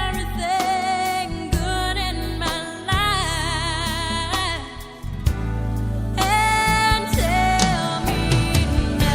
everything good in my life. And tell me now.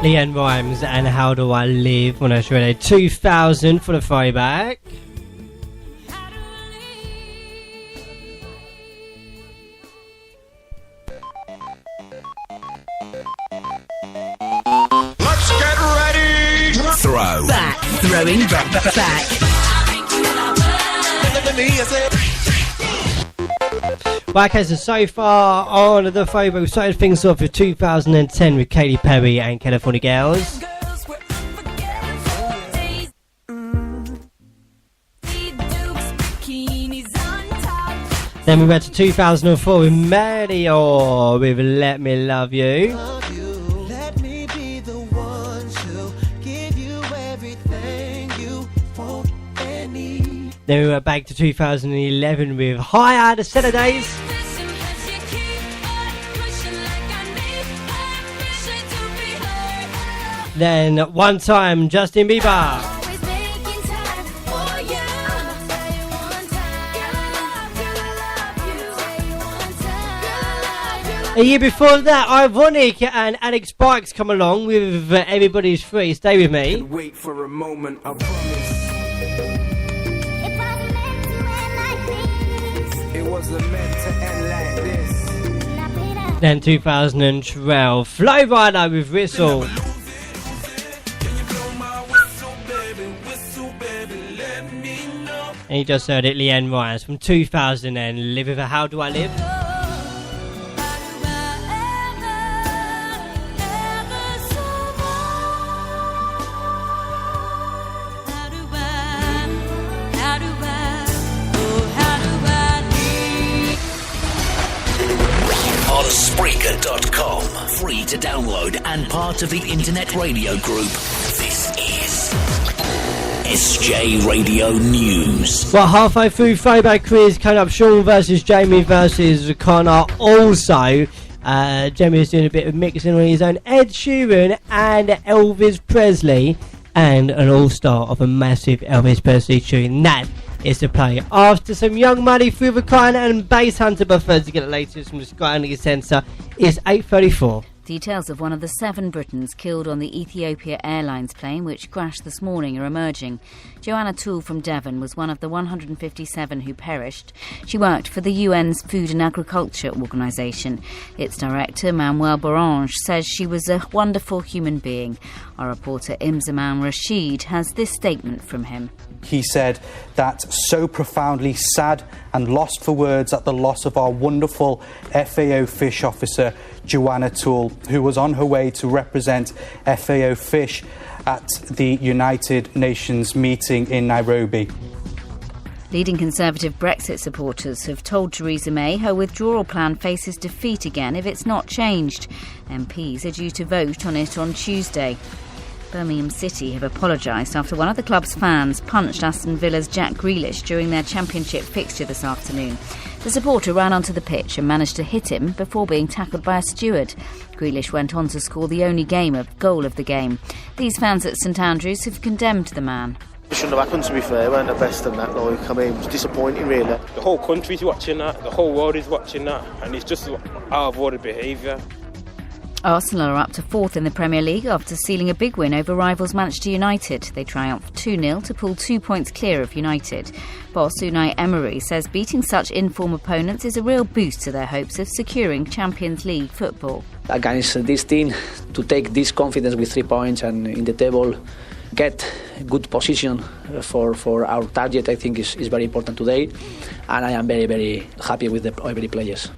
LeAnn Rimes and How Do I Live on Ocean Radio 2000 for the throwback. Let's get ready. Throw back. Throwing back. Right, okay, so far on the throwback, we started things off with 2010 with Katy Perry and California Girls. Then we went to 2004 with Mario with Let Me Love You. Let me be the one to give you everything you want and need. Then we went back to 2011 with Higher the Saturdays. Then One Time Justin Bieber. A year before that, Ironik and Alex Bikes come along with Everybody's Free. Stay with me. Wait for a moment, I promise. It wasn't meant to end like this. Then 2012, Flow Rider with Whistle. And you just heard it, LeAnn Rimes from 2000 and Live With a How Do I Live? On Spreaker.com. Free to download and part of the Internet Radio Group. This is SJ Radio News. Well, halfway through throwback quiz, coming up Sean versus Jamie versus Connor. Also, Jamie is doing a bit of mixing on his own. Ed Sheeran and Elvis Presley, and an all-star of a massive Elvis Presley tune. That is to play after some Young Money through the Kind and Bass Hunter. But first, to get the latest from the Sky Energy Centre, is 8:34. Details of one of the 7 Britons killed on the Ethiopia Airlines plane which crashed this morning are emerging. Joanna Toole from Devon was one of the 157 who perished. She worked for the UN's Food and Agriculture Organisation. Its director, Manuel Barange, says she was a wonderful human being. Our reporter Imzaman Rashid has this statement from him. He said that so profoundly sad and lost for words at the loss of our wonderful FAO Fish officer, Joanna Toole, who was on her way to represent FAO Fish at the United Nations meeting in Nairobi. Leading Conservative Brexit supporters have told Theresa May her withdrawal plan faces defeat again if it's not changed. MPs are due to vote on it on Tuesday. Birmingham City have apologised after one of the club's fans punched Aston Villa's Jack Grealish during their championship fixture this afternoon. The supporter ran onto the pitch and managed to hit him before being tackled by a steward. Grealish went on to score the only goal of the game. These fans at St Andrews have condemned the man. It shouldn't have happened, to be fair. Weren't the best in that. Like, I mean, it was disappointing, really. The whole country's watching that, the whole world is watching that, and it's just out of order behaviour. Arsenal are up to 4th in the Premier League after sealing a big win over rivals Manchester United. They triumphed 2-0 to pull 2 points clear of United. Boss Unai Emery says beating such in-form opponents is a real boost to their hopes of securing Champions League football. Against this team, to take this confidence with 3 points and in the table, get good position for our target, I think is very important today. And I am very, very happy with every players.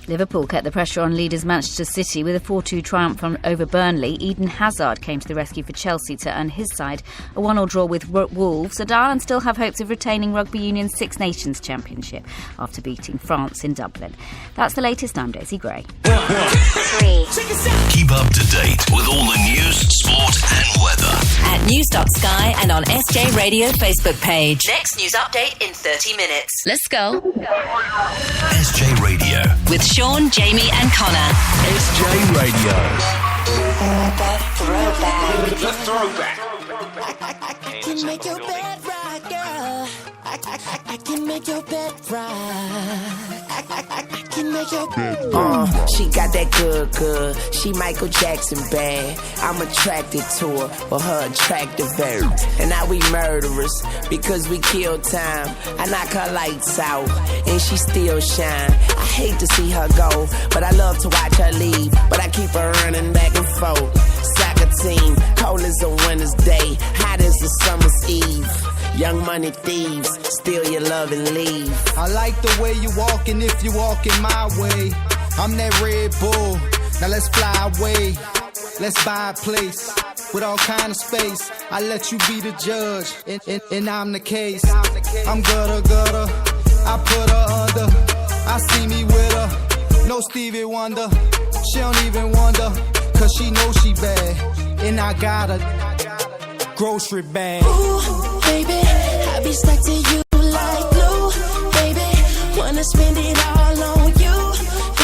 Liverpool kept the pressure on leaders Manchester City with a 4-2 triumph over Burnley. Eden Hazard came to the rescue for Chelsea to earn his side a 1-1 draw with Wolves. Ireland still have hopes of retaining Rugby Union's Six Nations Championship after beating France in Dublin. That's the latest. I'm Daisy Gray. 3. Keep up to date with all the news, sport and weather At news.sky and on SJ Radio Facebook page. Next news update in 30 minutes. Let's go. SJ Radio With Sean, Jamie and Connor. SJ Radio The Throwback. I can make your bed right, girl. I can make your bed right. I can make your She got that good. She Michael Jackson bad. I'm attracted to her for her attractive hair. And now we murderers because we kill time. I knock her lights out and she still shine. I hate to see her go, but I love to watch her leave. But I keep her running back and forth. Soccer team, cold as a winter's day, hot as a summer's eve. Young money thieves, steal your love and leave. I like the way you walking if you walking my way. I'm that Red Bull, now let's fly away. Let's buy a place with all kind of space. I let you be the judge, and I'm the case. I'm gutter, I put her under. I see me with her, no Stevie Wonder. She don't even wonder, cause she knows she bad. And I got a grocery bag. Ooh, baby, I be stuck to you like glue. Baby, wanna spend it all on you.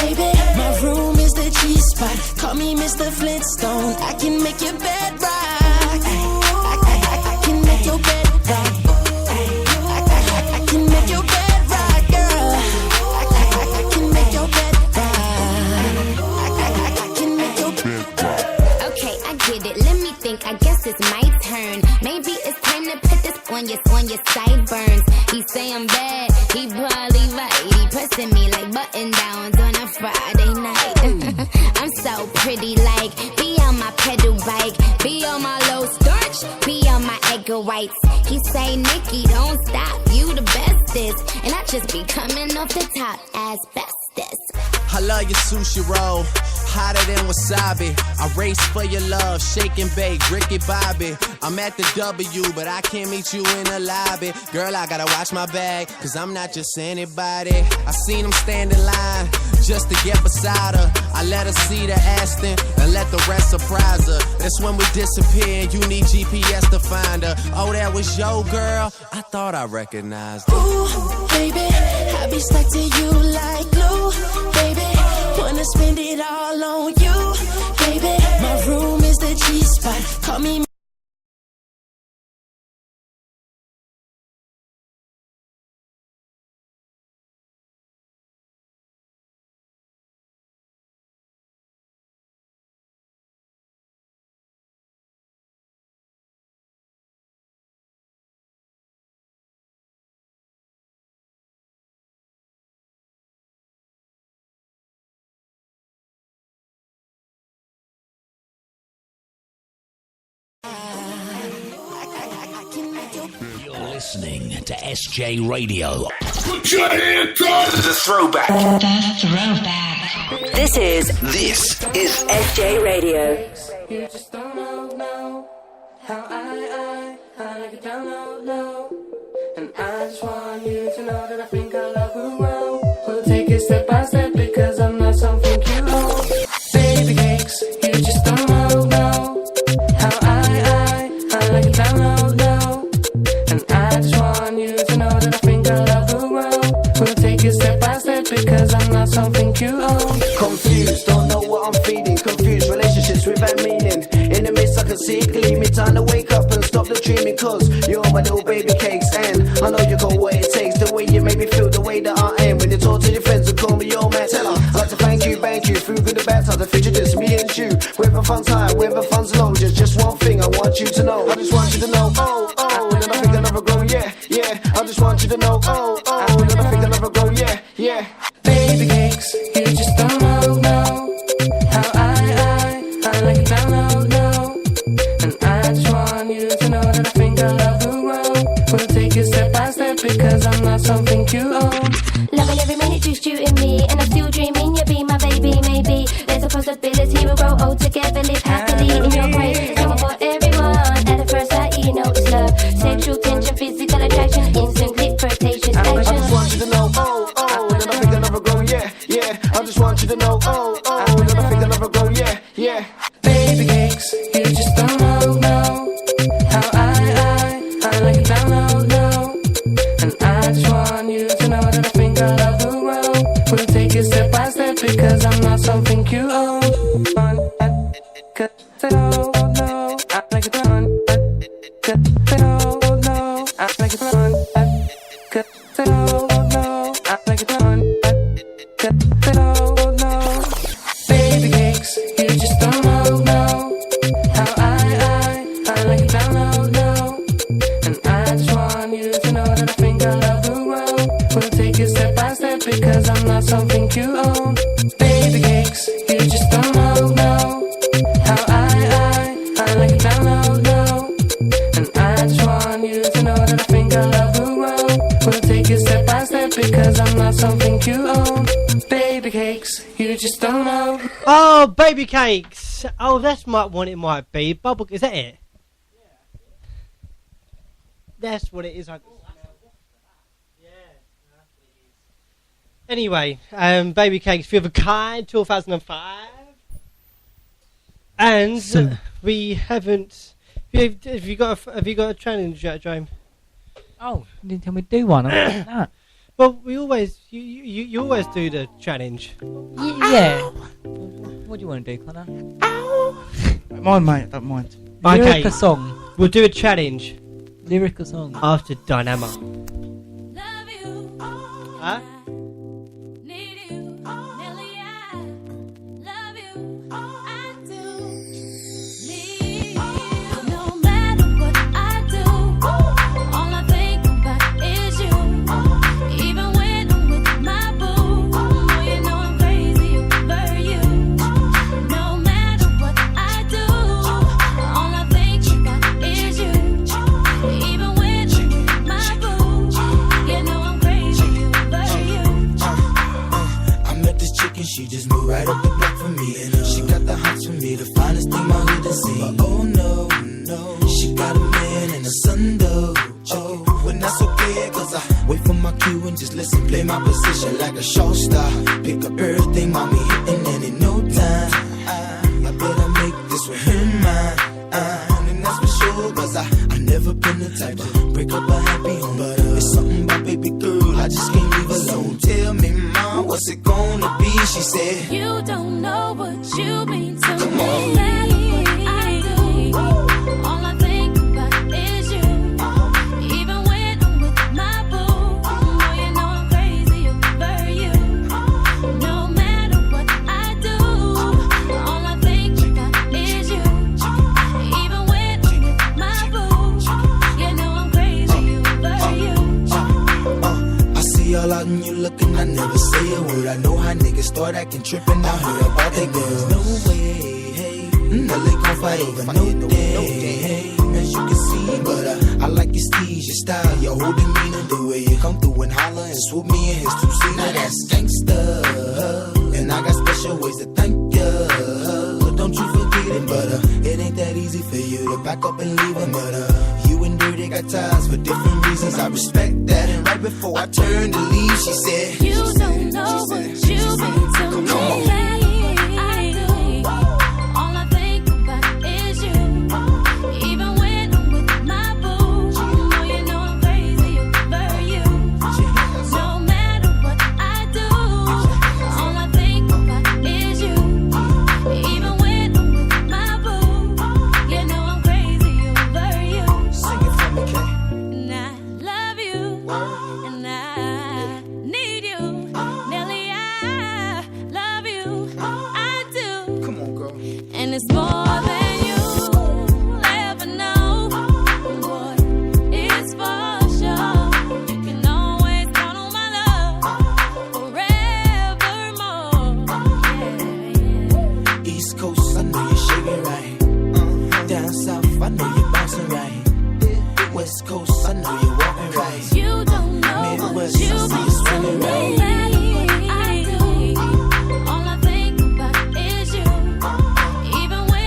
Baby, my room is the G-spot. Call me Mr. Flintstone. I can make your bed rock. I can make your bed rock. I can make your bed rock, girl. I can make your bed rock. I can make your bed rock. Okay, I get it. Let me think. I guess it's my turn. Maybe it's time to put this on your sideburns. He say I'm bad. He probably right. He pressing me like button downs on a Friday night. I'm so pretty, like be on my pedal bike, be on my low starch, be on my egg whites. He say, Nikki, don't stop, you the bestest, and I just be coming off the top as bestest. I love your sushi roll, hotter than wasabi. I race for your love, shake and bake, Ricky Bobby. I'm at the W, but I can't meet you in the lobby. Girl, I gotta watch my bag, cause I'm not just anybody. I seen him stand in line, just to get beside her. I let her see the Aston, and let the rest surprise her. That's when we disappear, and you need GPS to find her. Oh, that was your girl? I thought I recognized her. Ooh, baby, I be stuck to you like glue. Baby, wanna spend it all on you. Baby, my room is the G-spot. Call me You're listening to SJ Radio. Put your hands up! The throwback. This is SJ Radio. You just don't know how I like it down low. And I just want you to know that I think I love you well. We'll take it step by step because I'm not something you own. Baby cakes, you just don't know how I like it down low. And I just want you to know that I think I love you well. We'll take it step by step because I'm not something you own. Confused, don't know what I'm feeling. Confused relationships without meaning. In the midst I can see it gleaming. Time to wake up and stop the dreaming. Cause you're my little baby cakes. And I know you got what it takes. The way you make me feel, the way that I am. When you talk to your friends and call me your man. Tell her, I'd like to thank you through good and bad times. The future just me and you. Whether fun's high, whether fun's low. Just one thing I want you to know. I just want you to know, oh. Then I think I'll never grow, yeah. I just want you to know, oh. Then I think I'll never grow, yeah. Baby cakes, you just don't know how I like it down low. And I just want you to know that I think I love you well. We'll take it step by step because I'm not something you own. Loving every minute just you and me, and I'm still dreaming you'll be my baby. Maybe there's a possibility we'll grow old together, live happily in your brain. Someone for everyone. At the first sight, you know it's love. Sexual tension, physical attraction, instant click flirtation, action. I just want you to know, oh. Then I think I'll never grow, yeah. I just want you to know, oh. Then I think I'll never grow, yeah. Baby cakes, you just don't know how I like it down low. And I just want you to know that I think I love you well. We'll take it step by step because I'm not something you own. Cause I don't know, I like it down. Cause I don't know, I like it down. Cause I don't know, I like it down. Cause I don't because I'm not something you own. Baby cakes, you just don't know how I like it down low. And I just want you to know that I think our love will grow. We'll take it step by step because I'm not something you own. Baby cakes, you just don't know. Oh, baby cakes. Oh, that's what it might be. Bubble. Is that it? That's what it is. Anyway, Baby Cakes, Feel the Kind, 2005. And we haven't. Have you got a challenge yet, James? Oh, you didn't tell me to do one. No. Well, we always you always do the challenge. Yeah. What do you want to do, Connor? Don't mind, mate. Don't mind. Okay. Lyric a song. We'll do a challenge. Lyric a song. After Dynamo. Huh? She just moved right up the block for me, and she got the hots for me, the finest thing my hood has seen. But oh no, she got a man and a son though. Oh, but that's okay, cause I wait for my cue and just listen, play my position like a show star. Pick up everything, mommy hitting, and in no time I better make this with him mine. And that's for sure, cause I never been the type to break up a happy home. But it's something about baby girl, I just can't leave alone. Tell me, mom, what's it gonna be? She said, you don't know what you mean to come me. on. I do. All I think about is you. Even when I'm with my boo, oh, you know I'm crazy over you. No matter what I do, all I think about is you. Even when I'm with my boo, you know I'm crazy over you. I see all out and you looking, I never say a word. I know how niggas start acting trippin'. I heard about they girls. No way, hey. Nelly gon' fight over no day, hey. As you can see, but I like your steez, your style, your whole demeanor, the way you come through and holler and swoop me in his two-seater. Now that's gangsta, and I got special ways to thank ya. But don't you forget it, but it ain't that easy for you to back up and leave him. But you and Dirty got ties for different reasons. I respect that. And right before I turned to leave, she said, you don't know what you mean to me. Come on. I do. All I think about is you. Even when I'm with my boo, oh, you know I'm crazy over you. No matter what I do, all I think about is you. Even when I'm with my boo, you know I'm crazy over you. Sing it for me, Kay. And I love you, and I need you. Nelly, I love you, I do. Come on, girl. And it's more than you'll ever know. Boy, it's for sure. You can always count on my love forevermore. Yeah. East Coast, I know you're shaking right. Down south, I know you're bouncing right. West Coast, I know you're walking right. You don't know Midwest, what you I see you swinging right. I do. All I think about is you. Even when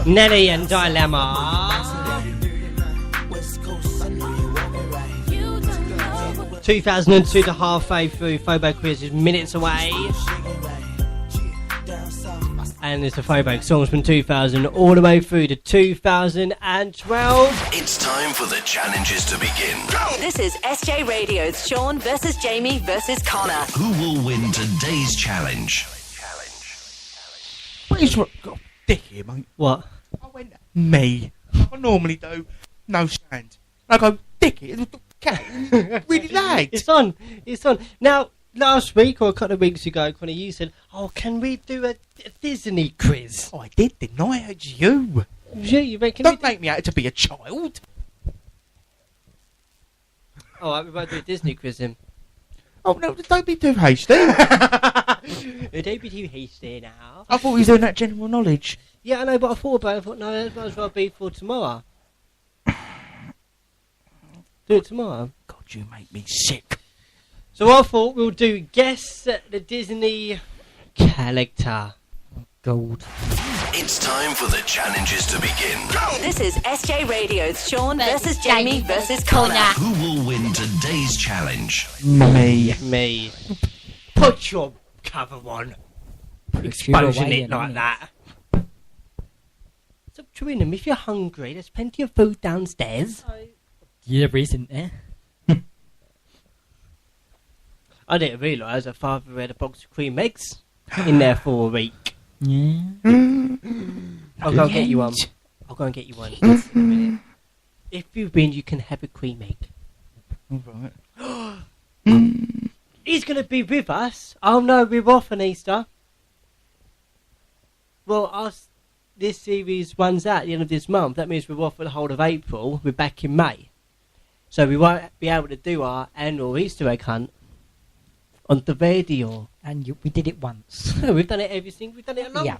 Nelly and Dilemma. 2002, the halfway through. Throwback quiz is minutes away. And it's the throwback songs from 2000 all the way through to 2012. It's time for the challenges to begin. This is SJ Radio's Sean versus Jamie versus Connor. Who will win today's challenge? What is what? Got a dick here, mate. What? I went me. I normally do. No stand. I go dick it. Really lagged. It's on. It's on. Now, last week or a couple of weeks ago, Connor, you said, "Oh, can we do a Disney quiz?" Oh, I did, didn't I? It was you. You reckon? Don't make me out to be a child. All right, we won't do a Disney quiz then. Oh no! Don't be too hasty. Don't be too hasty now. I thought we were doing that general knowledge. Yeah, I know, but I thought about it. I thought, no, that might as well be for tomorrow. Do it tomorrow. God, you make me sick. So I thought we'll do guess the Disney character. Gold. It's time for the challenges to begin. This is SJ Radio's Sean versus Jamie versus Connor. Who will win today's challenge? Me. Put your cover on. Exposing it like that. Stop chewing them. If you're hungry, there's plenty of food downstairs. Yeah, isn't there? I didn't realise her father had a box of cream eggs in there for a week. Yeah. I'll go and get you one. I'll go and get you one. In a minute. If you win, you can have a cream egg. All right. He's going to be with us. Oh no, we're off on Easter. Well, this series runs out at the end of this month. That means we're off for the whole of April. We're back in May. So we won't be able to do our annual Easter egg hunt on the radio. And we did it once. No, we've done it everything. We've done it a lot. Yeah.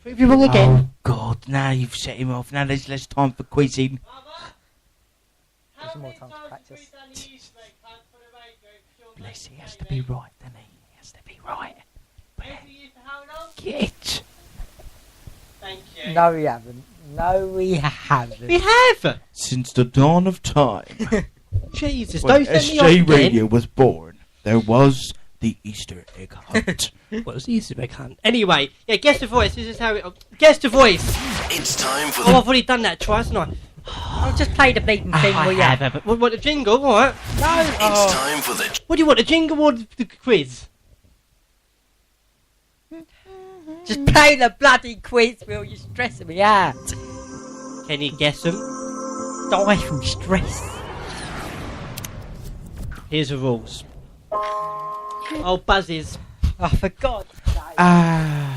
Prove you wrong again. Oh God! Now you've set him off. Now there's less time for quizzing. There's more time to practice. Bless, he has to be right, doesn't he? He has to be right. Get. Thank you. No, we haven't. No, we haven't. We have. Since the dawn of time. Jesus, when don't set me off SJ again. Radio was born, there was the Easter egg hunt. What was the Easter egg hunt? Anyway, yeah, guess the voice. This is how it... guess the voice. It's time for I've already done that twice, haven't I? I'll just play the bleeding thing, will you? What, the jingle? All right. No. It's time for the... What do you want, the jingle or the quiz? Just play the bloody quiz, Will. You're stressing me out. Can you guess them? Die from stress. Here's the rules. Oh, buzzes. I forgot.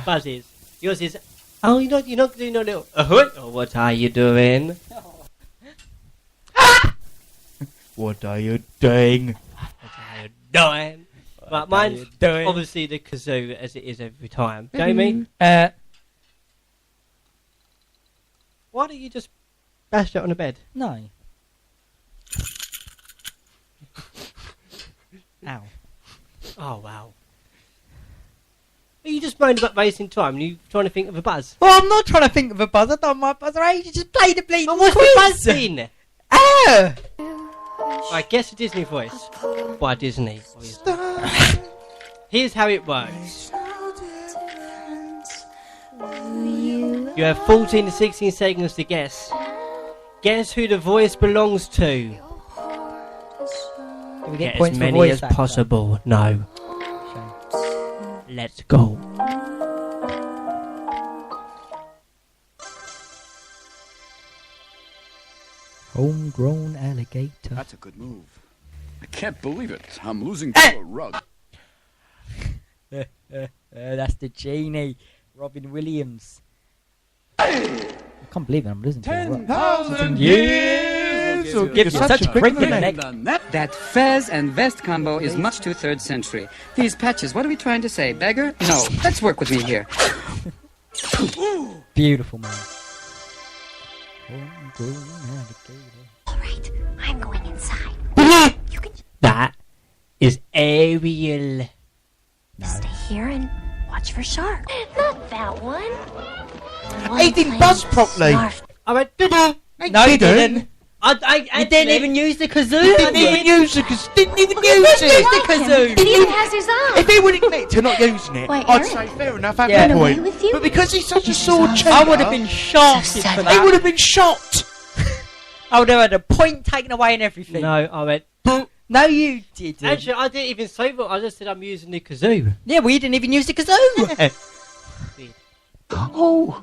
Buzzes. Yours is... Oh, you're not doing no little... Oh, what are you doing? What are you doing? Right, mine's obviously the kazoo, as it is every time. Jamie? Why don't you just bash it on the bed? No. Ow. Oh, wow. Are you just moaning about wasting time and you trying to think of a buzz? Well, I'm not trying to think of a buzz. I've done my buzzer ages. Just play the bleeding quiz. What's the buzz in? Oh! Right, guess the Disney voice. By Disney. Here's how it works. You have 14 to 16 seconds to guess. Guess who the voice belongs to. Do we get as points for many voice as actor? possible. No. Let's go. Homegrown alligator. That's a good move. I can't believe it. I'm losing to a rug. That's the genie. Robin Williams. I can't believe it. I'm losing to a rug. 10,000 years will give you such a quick neck. That fez and vest combo is much too 3rd century. These patches, what are we trying to say? Beggar? No, let's work with me here. Beautiful, man. Alright, I'm going inside. That is Ariel. Stay here and watch for sharks. Not that one. He didn't buzz properly. I went, No, you didn't. I didn't even use the kazoo. Didn't even use it. the kazoo. Did he pass his arm? If he would admit to not using it, Wait, I'd Eric? say fair enough, have Yeah. your point. With you? But because he's such a sore cheater, I would have been shafted for he that. would have been shot. I would have had a point taken away and everything. No, I went. No, you didn't. Actually, I didn't even say that. I just said I'm using the kazoo. Yeah, we didn't even use the kazoo. Oh,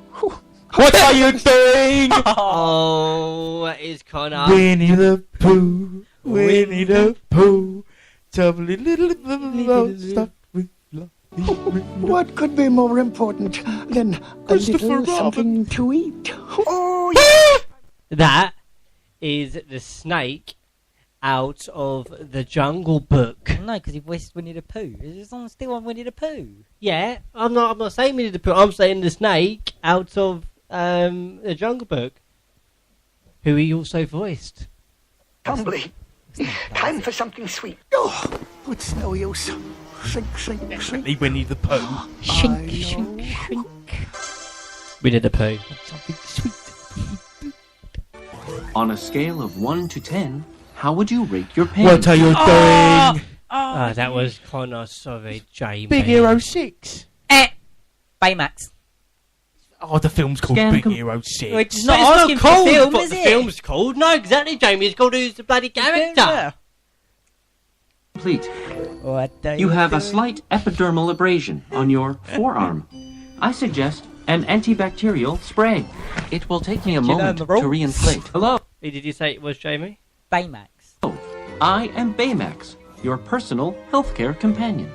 what are you doing? Oh, that is Connor. Winnie the Pooh, Winnie the Pooh, lovely little stuff with love. What could be more important than a little something to eat? Oh, yeah. That is the snake out of the Jungle Book. No, because he voiced Winnie the Pooh. It's still on Winnie the Pooh. Yeah, I'm not saying Winnie the Pooh. I'm saying the snake out of the Jungle Book, who he also voiced. Humbly. Time for something sweet. Oh, it's no use. Sink. Definitely Winnie the Pooh. Shink. Winnie the Pooh. Something sweet. On a scale of 1 to 10, how would you rate your pain? What are you doing? That was Connor. Sorry, Jamie. Big Hero 6. Baymax. Oh, the film's called Big Hero 6. It's not asking for called film, what is the it? film's called. No, exactly, Jamie. It's called Who's the Bloody Character. Complete. What do You have a slight epidermal abrasion on your forearm. I suggest an antibacterial spray. It will take me a moment to reinflate. Hello. Who did you say it was, Jamie? Baymax. I am Baymax, your personal healthcare companion.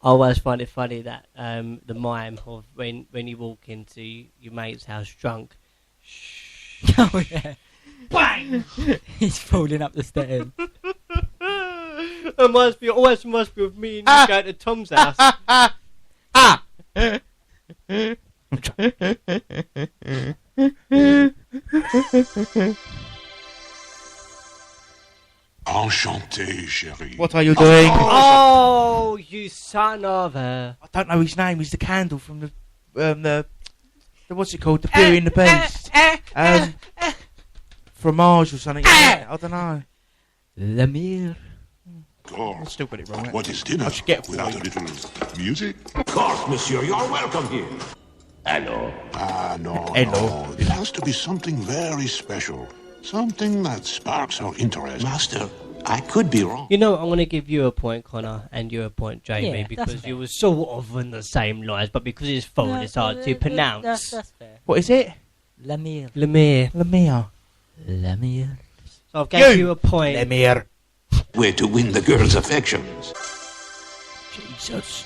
I always find it funny that the mime of when you walk into your mate's house drunk. Oh yeah. Bang! He's falling up the stairs. Always reminds me of me and you going to Tom's house. Enchanté, chérie. What are you doing? Oh, you son of a... I don't know his name. He's the candle from the what's it called? The Beauty and the Beast. Fromage or something. I don't know. Lemire. God, I still got it wrong. what is dinner I should get without a little music? Of course, monsieur, you're welcome here. Hello. No. It has to be something very special. Something that sparks our interest. Master, I could be wrong. You know, I'm going to give you a point, Connor, and you a point, Jamie, Yeah, because you were sort of in the same lines, but because it's full, it's hard to pronounce. That's fair. What is it? Lemire. Lemire. So I've given you a point. Lemire. Way to win the girl's affections. Jesus.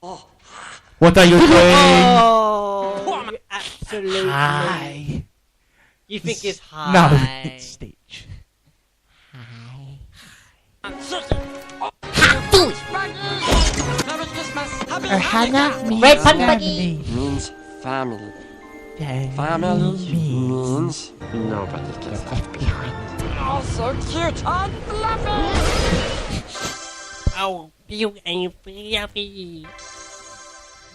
What are you doing? Oh, you absolutely. Hi. You think it's high? No, it's Stitch. Red Buggy means family. Yeah, Family means nobody gets left behind. Oh, so cute and fluffy. Oh, you ain't fluffy.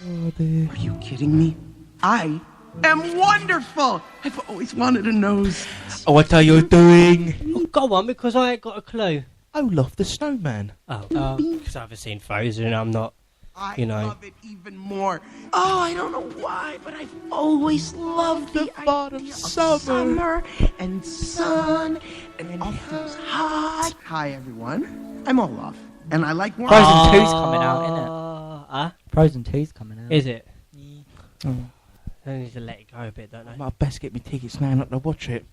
Are you kidding me? I am wonderful. I've always wanted a nose. What are you doing? Oh, go on, because I ain't got a clue. Olaf the Snowman. Oh, because I haven't seen Frozen and I'm not, I you know. love it even more. Oh, I don't know why, but I've always loved the bottom of summer and sun and all things hot. Hi, everyone. I'm Olaf, and I like Frozen 2's coming out, isn't it? Frozen 2's coming out. Is it? Yeah. Oh. I need to let it go a bit, don't I? I might best get me tickets now not to watch it.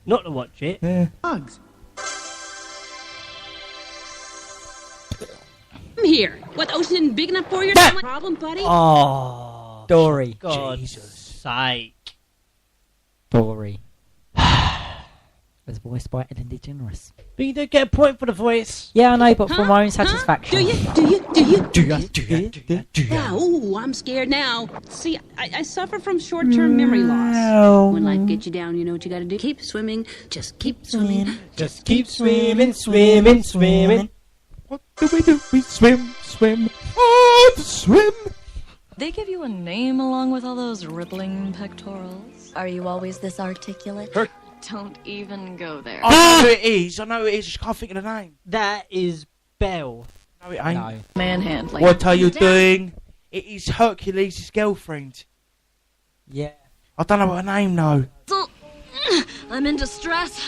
Not to watch it. Yeah. Bugs. I'm here. What, ocean isn't big enough for you? Not my problem, buddy. Oh, Dory. God's sake. Dory. Was voiced by Ellen DeGeneres. But you don't get a point for the voice. Yeah, I know, but for my own satisfaction. Oh, I'm scared now. See, I suffer from short-term memory loss. When life gets you down, you know what you gotta do? Keep swimming. Just keep swimming. Just keep swimming, swimming, swimming. What do? We swim. Oh, the swim. They give you a name along with all those rippling pectorals? Are you always this articulate? Don't even go there. I know who it is. I just can't think of the name. That is Belle. No, it ain't. No. Manhandling. What are you doing? It is Hercules' girlfriend. Yeah. I don't know what her name, though. I'm in distress.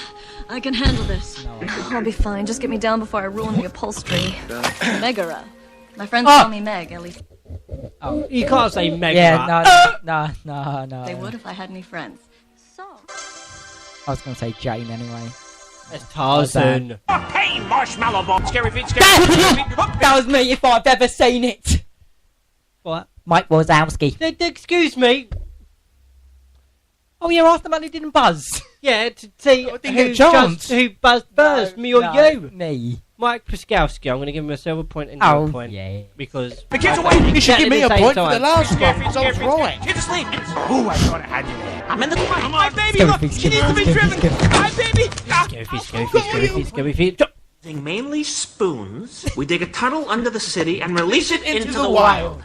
I can handle this. I'll be fine. Just get me down before I ruin the upholstery. Megara. My friends call me Meg, at least. Oh, you can't say Meg. Yeah, no. They would if I had any friends. So. I was going to say Jane anyway. It's Tarzan. Hey, marshmallow ball. Scary feet, scary feet. That was me if I've ever seen it. What? Mike Wazowski. Excuse me. Oh, you're after the man who didn't buzz. Yeah, to see who buzzed first, me or you. Me. Mike Proskowski. I'm going to give myself a point and you a point. Yeah. Because... The kids away. You should give me a point for the last one. Because I was right. Kids asleep. Ooh, I thought I had you there. I'm in the... My baby, look. She needs to be driven. My baby. Scary feet. Using mainly spoons, we dig a tunnel under the city and release it into the wild.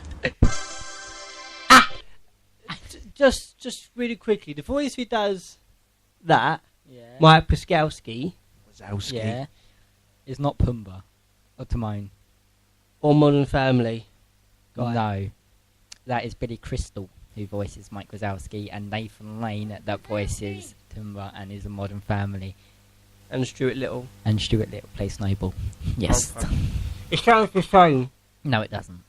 Just really quickly, the voice who does that, Mike Proskowski, yeah, is not Pumbaa or Timon or Modern Family. No, that is Billy Crystal who voices Mike Wazowski, and Nathan Lane that voices Pumbaa and is a Modern Family. And Stuart Little. And Stuart Little plays Snowball. Yes. Okay. It sounds the same. No, it doesn't.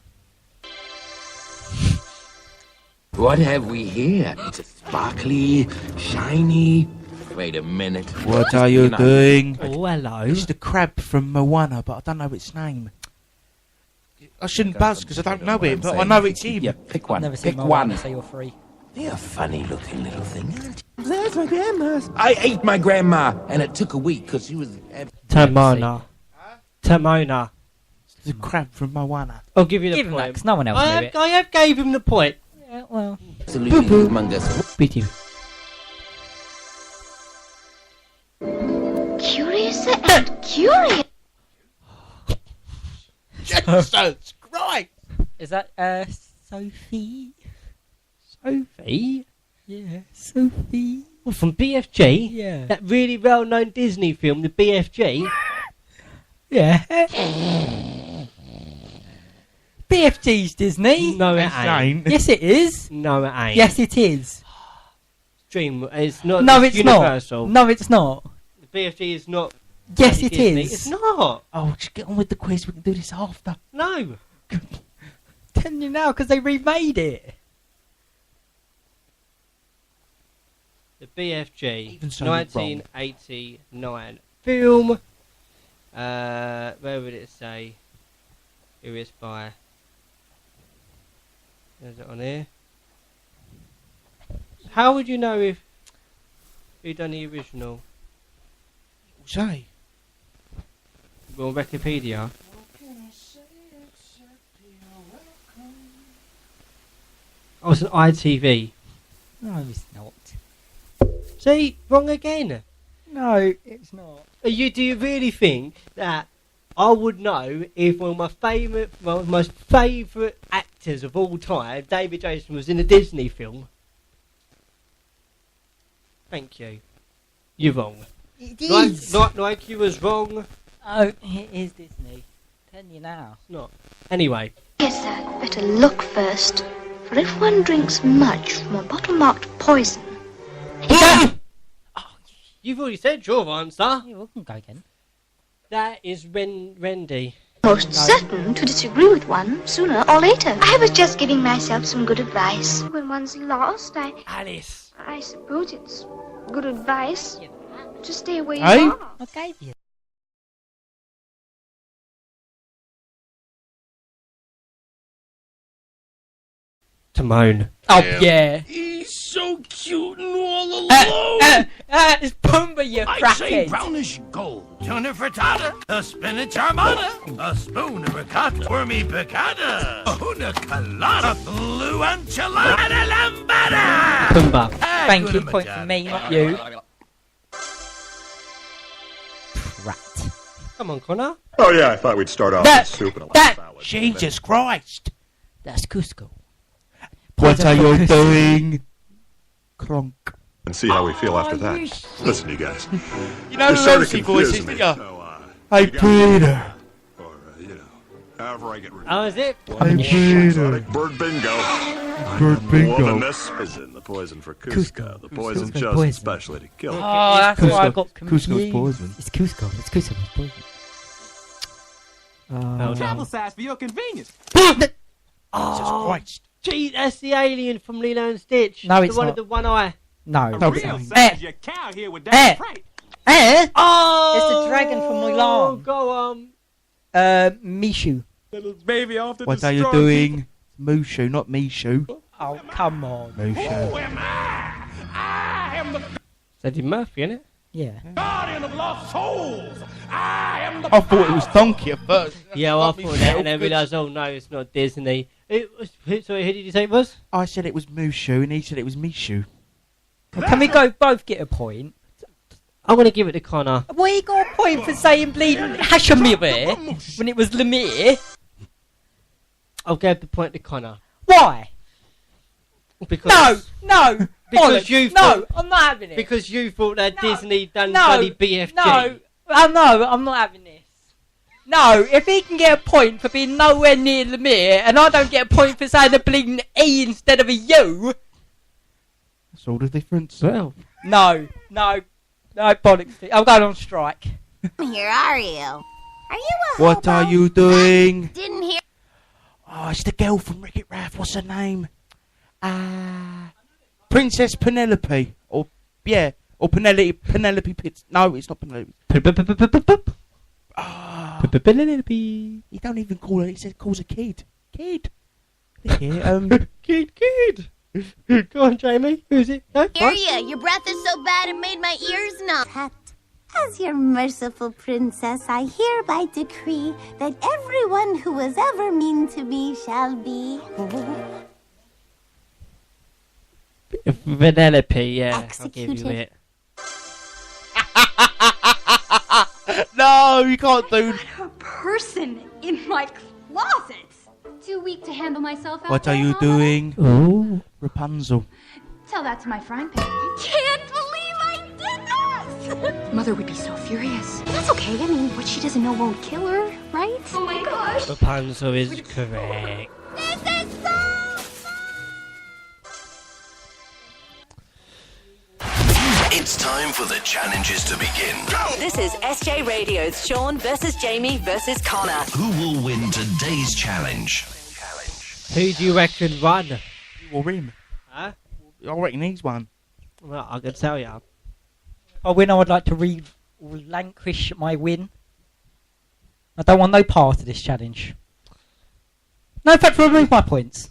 What have we here? It's a sparkly, shiny... Wait a minute. What are you doing? Oh, hello. It's the crab from Moana, but I don't know its name. I shouldn't buzz because I don't know it, but I know it's him. Yeah, pick one. Never Pick seen Moana, one. so you're free. You're a funny-looking little thing. That's my grandma's. I ate my grandma, and it took a week because she was... Timona. Timona. It's the crab from Moana. I'll give you the Give him that, point. 'cause no one else knew it. I have gave him the point. Yeah, well. Absolutely humongous. Beat you. Curious and curious. Jesus Christ! Is that Sophie? Sophie? Yeah, Sophie. Well, from BFG? Yeah. That really well-known Disney film, the BFG? Yeah. BFG's Disney. No, it ain't. Yes, it is. No, it ain't. Yes, it is. Dream. It's not. No, it's Universal. not. No, it's not. The BFG is not. Yes, it Disney. is. It's not. Oh, just get on with the quiz. We can do this after. No. Telling you now because they remade it. The BFG. Even so, 1989 film. Where would it say? Who it's by? Is it on here? How would you know if who done the original? Say. Well, Wikipedia. Oh, it's an ITV. No, it's not. See, wrong again. No, it's not. Do you really think that I would know if one of my most favourite actors of all time, David Jason, was in a Disney film? Thank you. You're wrong. It is. Like you was wrong. Oh, it is Disney. Telling you now. It's not. Anyway. Guess I'd better look first. For if one drinks much from a bottle marked poison... You've already said your answer. Yeah, we can go again. That is Rendy. Most certain to disagree with one sooner or later. I was just giving myself some good advice. When one's lost, Alice. I suppose it's good advice to stay where you Hey? are. I gave you. Timon. Oh, yeah. He's so cute and all alone. It's Pumbaa, you I'd say crackhead. brownish gold. Tuna frittata, a spinach armada, a spoon of ricotta, wormy piccata, a una colada, a blue enchilada, and a lambada. Pumbaa. Thank you, point for me, not you. Rat. Come on, Connor. Oh, yeah, I thought we'd start off with soup and a light salad. Jesus Christ. That's Cusco. What are you doing? Clonk. And see how we feel after that. Listen, you guys. You know You're who sort else of he voices, confusing me. didn't you? So, Hey, Peter. However I get rid Oh, is it? Hey, Peter. Bird bingo. Bird bingo. Womaness is in the poison for Cusco. The poison Cusco's chosen poison. especially to kill. Oh, that's why I got confused. Cusco's poison. It's Cusco. It's Cusco's poison. Travel size for your convenience. Jesus Oh, Christ. gee, that's the alien from Lilo and Stitch. No, the it's one not. with the one eye. No. No, Real it's size your cow here with that prey. Oh! It's the dragon from Mulan. Go on. Mishu. Little baby off to What the are you strong doing? Mushu, not Mishu. Oh, come on. Mushu. Who am I? I am the Is Eddie Murphy, innit? Yeah. guardian of lost souls. I am the I thought it was Donkey at first. Yeah, well, I Got me thought that, and then good. realised, oh no, it's not Disney. It was. Sorry, who did you say it was? I said it was Mushu and he said it was Mishu. Can we go both get a point? I'm going to give it to Connor. Well, he got a point for saying bleeding Hashemire when it was Lemire. I'll give the point to Connor. Why? Because No! Because Bollocks. you No, thought- I'm not having it. because you thought that Disney done No, bloody BFG. No, I'm not having this. No, if he can get a point for being nowhere near Lemire, and I don't get a point for saying a bleeding E instead of a U. That's all the difference. Well, No, bollocks. I'm going on strike. Here are you? Are you a What are you doing? Didn't hear. Oh, it's the girl from Wreck-It Ralph. What's her name? Princess Penelope. Or Penelope Pitts. No, it's not Penelope. Penelope. He don't even call her. He says calls her kid. Kid. Yeah, Kid. Go on, Jamie. Who's it? No? Hear What? ya. Your breath is so bad it made my ears numb. As your merciful princess, I hereby decree that everyone who was ever mean to me shall be Penelope, yeah. I'll give you executed. it. No, you can't do. A person in my closet. Too weak to handle myself out What there, are you Mama? doing? Oh. Rapunzel. Tell that to my frying pan. Can't believe I did this! Mother would be so furious. That's okay. I mean, what she doesn't know won't kill her, right? Oh my gosh. Rapunzel is correct. This is so It's time for the challenges to begin. This is SJ Radio's Sean versus Jamie versus Connor. Who will win today's challenge? Who do you reckon won? Or him. Huh? I reckon he's one. Well, I can tell you. I win. I would like to relinquish my win. I don't want no part of this challenge. No, in fact, remove my points.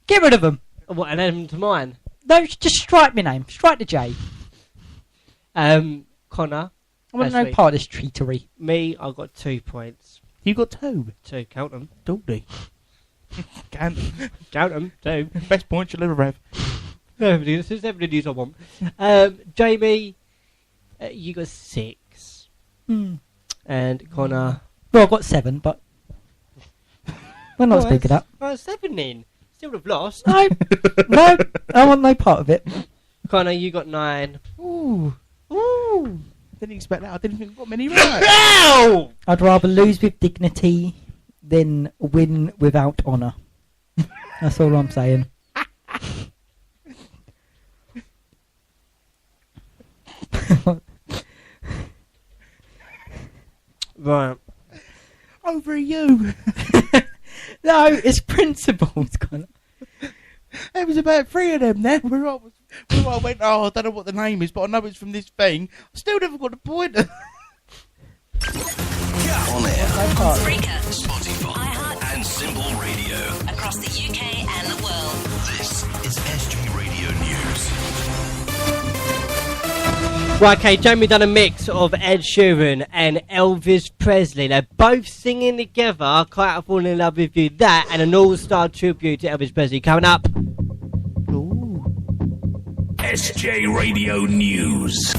Get rid of them. What, and add them to mine? No, just strike my name. Strike the J. Connor. I want no part of this treatery. Me, I got 2 points. You got 2? 2, count them. Don't they? Count them, 2. Best points you'll ever have. This is every news I want. Jamie, you got 6. And Connor. Well, I've got 7, but we're not speaking up. 7 then. Still have lost. No, no, I want no part of it. Connor, you got 9. Ooh. Didn't expect that. I didn't think I got many right. Ow! I'd rather lose with dignity than win without honour. That's all I'm saying. Right. Over you. No, it's principles, Connor. There was about 3 of them there. Where I went, oh, I don't know what the name is, but I know it's from this thing. I still never got a point. On air, Spreaker, Spotify, and Simple Radio. across the UK and the world. This is SJ Radio News. Right, okay, Jamie done a mix of Ed Sheeran and Elvis Presley. They're both singing together, Quite a Fall in Love With You. That and an all-star tribute to Elvis Presley coming up. SJ Radio News.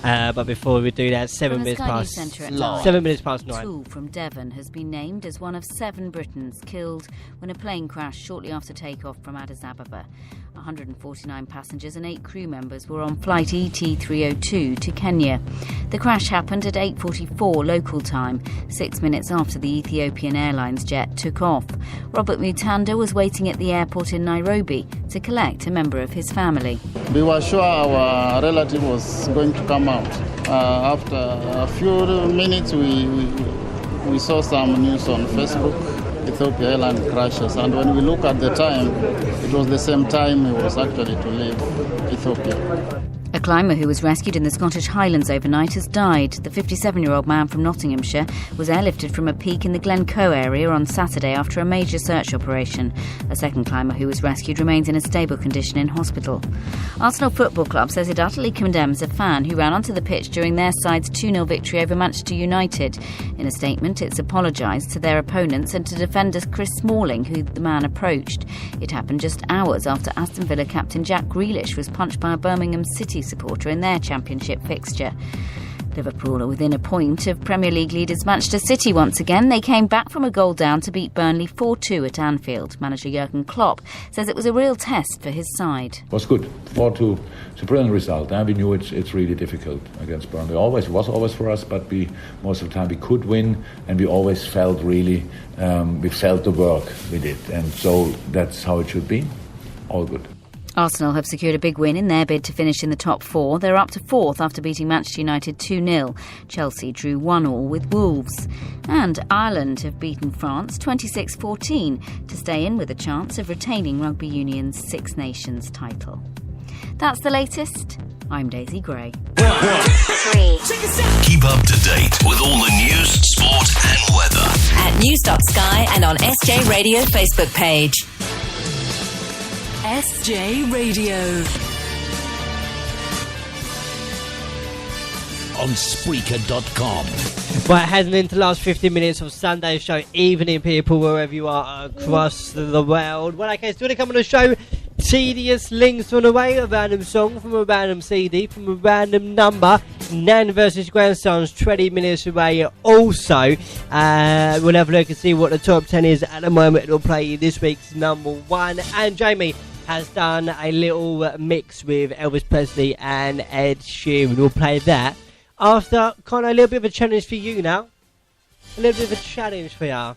But before we do that, 7 minutes past 7 minutes past 9. Tool from Devon has been named as one of 7 Britons killed when a plane crashed shortly after takeoff from Addis Ababa. 149 passengers and 8 crew members were on flight ET302 to Kenya. The crash happened at 8:44 local time, 6 minutes after the Ethiopian Airlines jet took off. Robert Mutanda was waiting at the airport in Nairobi to collect a member of his family. We were sure our relative was going to come out. After a few minutes, we saw some news on Facebook, Ethiopia Airlines crashes, and when we look at the time, it was the same time he was actually to leave Ethiopia. A climber who was rescued in the Scottish Highlands overnight has died. The 57-year-old man from Nottinghamshire was airlifted from a peak in the Glencoe area on Saturday after a major search operation. A second climber who was rescued remains in a stable condition in hospital. Arsenal Football Club says it utterly condemns a fan who ran onto the pitch during their side's 2-0 victory over Manchester United. In a statement, it's apologised to their opponents and to defender Chris Smalling, who the man approached. It happened just hours after Aston Villa captain Jack Grealish was punched by a Birmingham City supporter in their championship fixture. Liverpool are within a point of Premier League leaders Manchester City once again. They came back from a goal down to beat Burnley 4-2 at Anfield. Manager Jurgen Klopp says it was a real test for his side. It was good. 4-2. It's a brilliant result. We knew it's really difficult against Burnley. It was always for us, but most of the time we could win, and we always felt really, we felt the work we did. And so that's how it should be. All good. Arsenal have secured a big win in their bid to finish in the top 4. They're up to 4th after beating Manchester United 2-0. Chelsea drew 1-1 with Wolves. And Ireland have beaten France 26-14 to stay in with a chance of retaining Rugby Union's Six Nations title. That's the latest. I'm Daisy Gray. 1, 3. Keep up to date with all the news, sport and weather at News.Sky and on SJ Radio Facebook page. SJ Radio. on Spreaker.com. Right, heading into the last 15 minutes of Sunday's show. Evening, people, wherever you are across the world. Well, okay, still to come on the show. Tedious links on the way. A random song from a random CD from a random number. Nan versus Grandsons 20 minutes away. Also, we'll have a look and see what the top 10 is at the moment. It'll play this week's number 1. And Jamie has done a little mix with Elvis Presley and Ed Sheeran. We'll play that after kind of a little bit of a challenge for you now. A little bit of a challenge for you.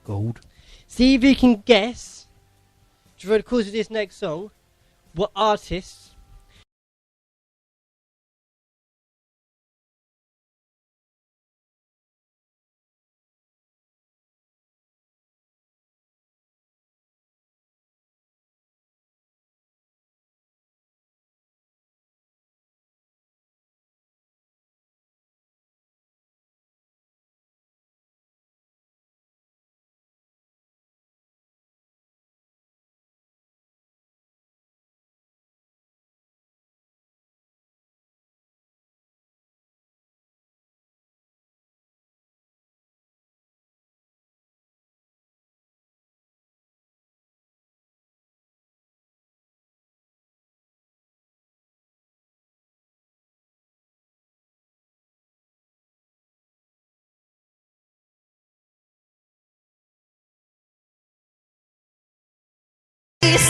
Gold. See if you can guess, during the course of this next song, what artists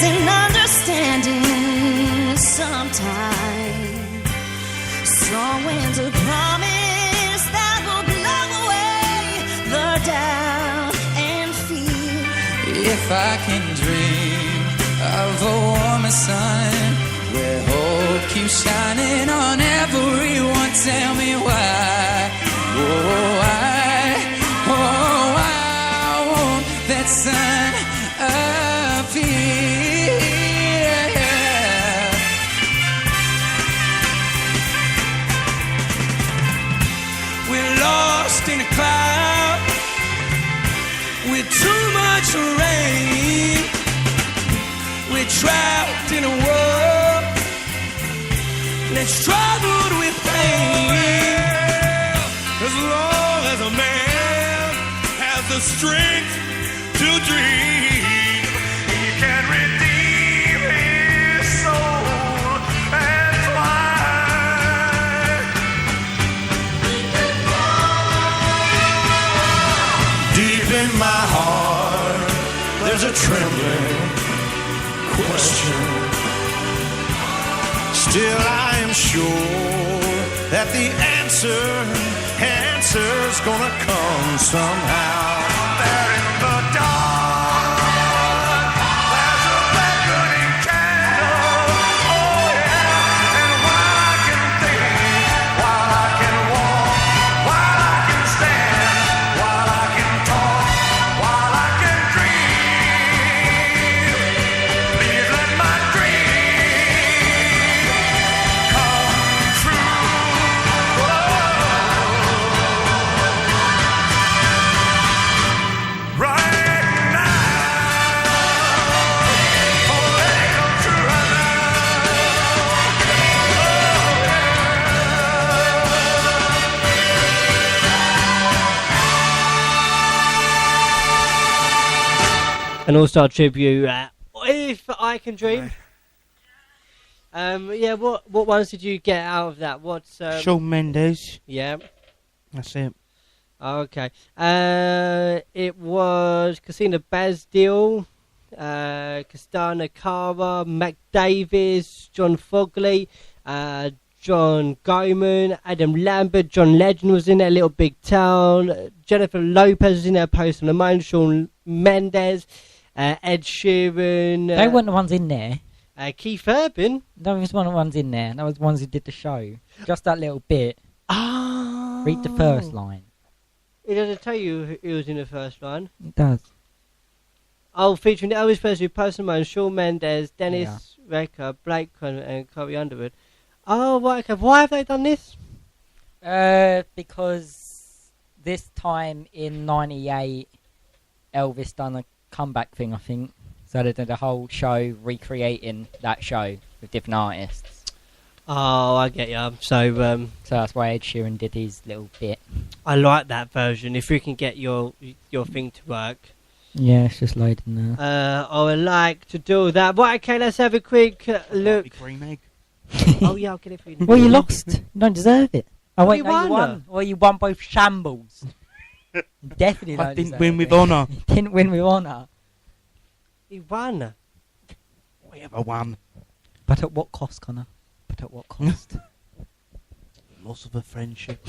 and understanding sometimes. Strong winds of promise that will blow away the doubt and fear. If I can dream of a warmer sun where hope keeps shining on everyone, tell me why. Oh, why won't that sun appear? In a cloud with too much rain, we're trapped in a world that's troubled with pain. As long as a man has the strength to dream, he can redeem his soul and fly. trembling question. Still I am sure that the answer's gonna come somehow. There in the dark, there's a beckoning candle. Oh yeah, and while I can think, while I can walk, while I can stand, while I can talk, while I can dream, please let my dream come true. Right now, oh, let it come true right An all-star tribute. If I Can Dream. Yeah. What ones did you get out of that? What's Shawn Mendes. Yeah. That's it. Okay. It was Christina Basdale, Castana Cara, Mac Davis, John Fogley, John Goman, Adam Lambert, John Legend was in there, Little Big Town, Jennifer Lopez was in there, Post Malone, Shawn Mendes, Ed Sheeran. They weren't the ones in there. Keith Urban. That was one of the ones in there. That was the ones who did the show. Just that little bit. Read the first line. It doesn't tell you who was in the first line. It does. Oh, featuring Elvis Presley, Post Malone, Shawn Mendes, Dennis Raker, Blake Conner, and Corey Underwood. Oh, right, okay. Why have they done this? Because this time in '98, Elvis done a comeback thing, I think. So they did a whole show recreating that show with different artists. Oh, I get you. So that's why Ed Sheeran did his little bit. I like that version. If you can get your thing to work. Yeah, it's just loading now. I would like to do that. Right, okay, let's have a quick look. Cream egg. Oh, yeah, I'll get it for you. Well, you lost. You don't deserve it. Oh, wait, You no, you won. won. Well, you won both shambles. Definitely I don't didn't deserve win it. with honour. You didn't win with honour. He won. We ever won. But at what cost, Connor? But at what cost? Loss of a friendship.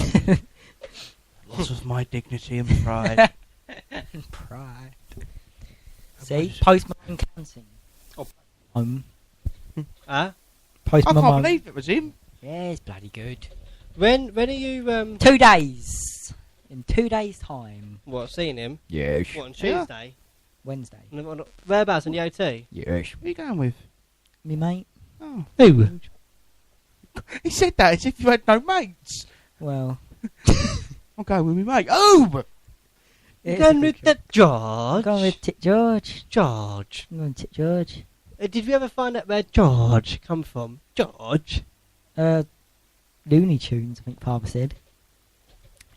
Loss of my dignity and pride. And pride. See? Post Malone can sing. Oh, Huh? Post I can't Malone. believe it was him. Yeah, it's bloody good. When are you 2 days. In 2 days' time. what, seeing him? Yes. What, on Tuesday? Wednesday. Whereabouts, on the O2? Yes. Who are you going with? Me mate. Oh. Who? He said that as if you had no mates. Well. I'm going with my mate. Oh! You're going with that George? I'm going with Tit George. George. I'm going with Tit George. Did we ever find out where George come from? George? Looney Tunes, I think Father said.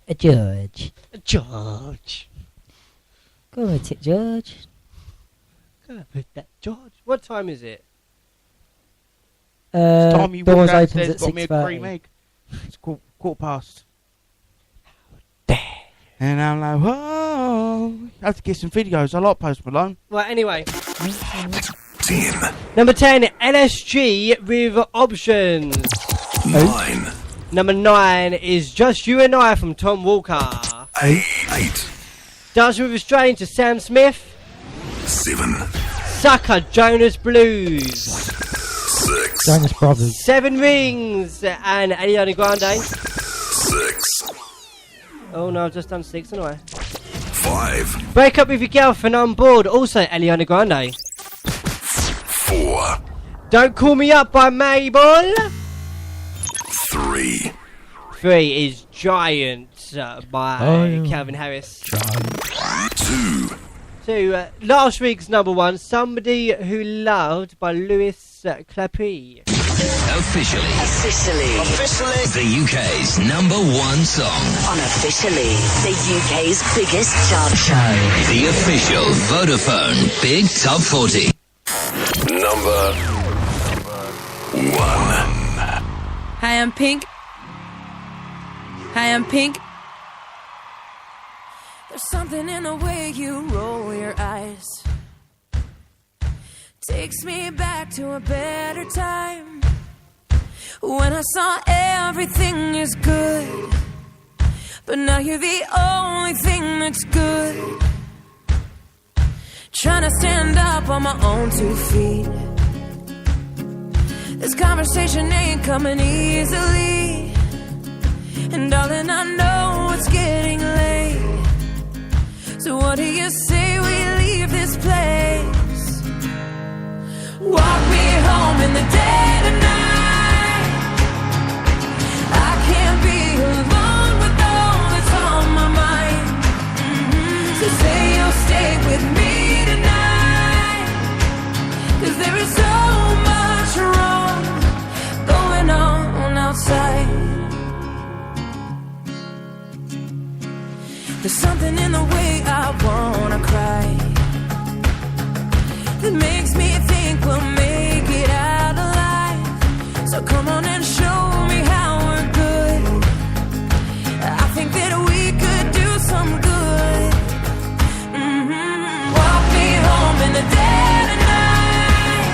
A George. George. Go with Tit George. Go with that George. What time is it? It's time you doors walked opens downstairs, at got me a cream 6:30. egg. It's quarter past. And I'm like, whoa. I have to get some videos. I like Post Malone. Right, anyway. 10. Number 10, LSG with Options. 9. Number 9 is Just You and I from Tom Walker. 8. Dancing with a Stranger, Sam Smith. 7. Sucker, Jonas Blues. 6. Jonas Brothers. 7 Rings and Ariana Grande. 6. Oh no, I've just done 6, haven't I? 5. Break up with your girlfriend on board, also Ariana Grande. 4. Don't Call Me Up by Mabel. 3. 3 is Giant by Calvin Harris. 2. 2, last week's number 1, Somebody Who Loved by Lewis Clappy. Officially. The UK's #1 song. Unofficially, the UK's biggest chart show. The official Vodafone Big Top 40. Number 1. Hi, I'm Pink. Hi, I'm Pink. There's something in the way you roll your eyes. Takes me back to a better time when I saw everything is good, but now you're the only thing that's good. Trying to stand up on my own 2 feet. This conversation ain't coming easily, and darling, I know it's getting late. So what do you say we leave this place? Walk me home in the dead of night. I can't be alone with all that's on my mind. So say you'll stay with me tonight, 'cause there is so much wrong going on outside. There's something in the way I wanna cry that makes me think we'll make it out alive. So come on and show me how we're good. I think that we could do some good. Walk me home in the dead of night.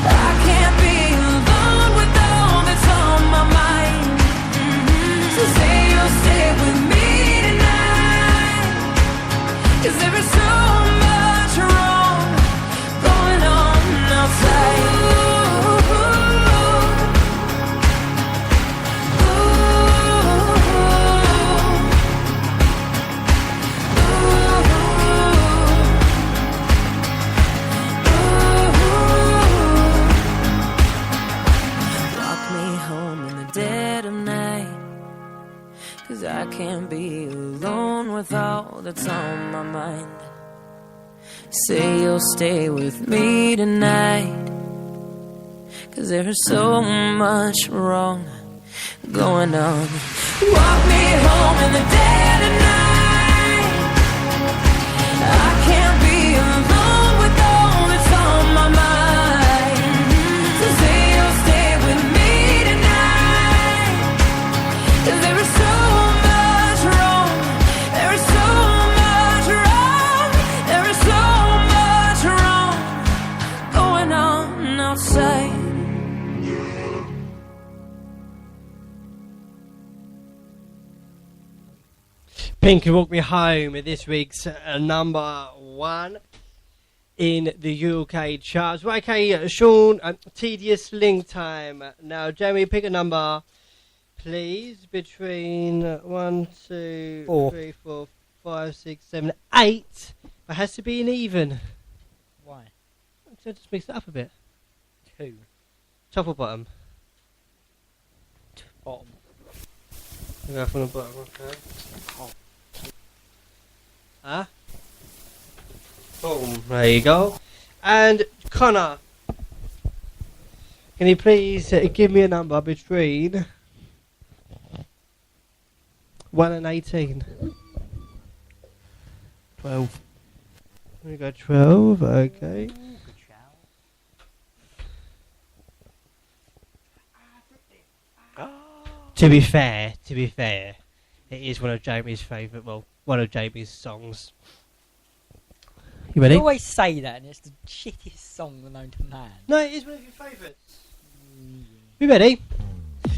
I can't be alone with all that's on my mind. So say you'll stay with me tonight, 'cause there is so much wrong going on outside. Walk me home in the dead of night, 'cause I can't be alone with all that's on my mind. Say you'll stay with me tonight, 'cause there is so much wrong going on. Walk me home in the dead of night. I can't be alone with all that's on my mind. So say you'll stay with me tonight, 'cause there is so much wrong. There is so much wrong. There is so much wrong going on outside. Pink can Walk Me Home, this week's number 1 in the UK charts. Right, okay, Sean, tedious link time. Now, Jamie, pick a number, please, between 1, 2, 4. 3, 4, 5, 6, 7, 8. It has to be an even. Why? So just mix it up a bit. 2. Top or bottom? Bottom. Go from the bottom, okay. Huh? Boom, there you go. And Connor, can you please give me a number between 1 and 18? 12. We got 12, okay. To be fair, it is one of Jamie's favourite, well, one of Jamie's songs. You ready? You always say that, and it's the shittiest song known to man. No, it is one of your favourites. You ready?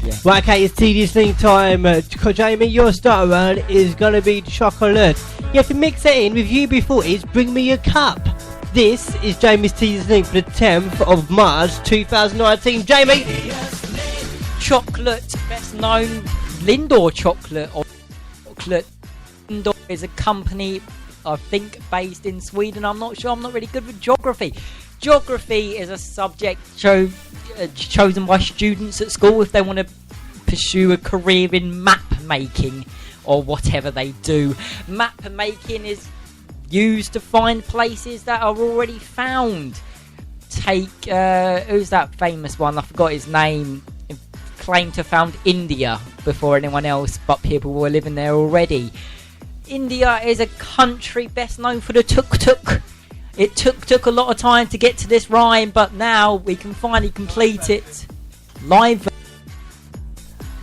Yeah. Right, okay, it's tedious thing time. Jamie, your starter round is going to be chocolate. You have to mix it in with UB40's Bring Me a Cup. This is Jamie's tedious thing for the 10th of March 2019. Jamie! Chocolate, best known Lindor chocolate, or chocolate. Lindor is a company, I think, based in Sweden. I'm not sure. I'm not really good with geography. Geography is a subject chosen by students at school if they want to pursue a career in map making or whatever they do. Map making is used to find places that are already found. Take who's that famous one? I forgot his name. Claimed to have found India before anyone else, but people were living there already. India is a country best known for the tuk-tuk. It took a lot of time to get to this rhyme, but now we can finally complete it live.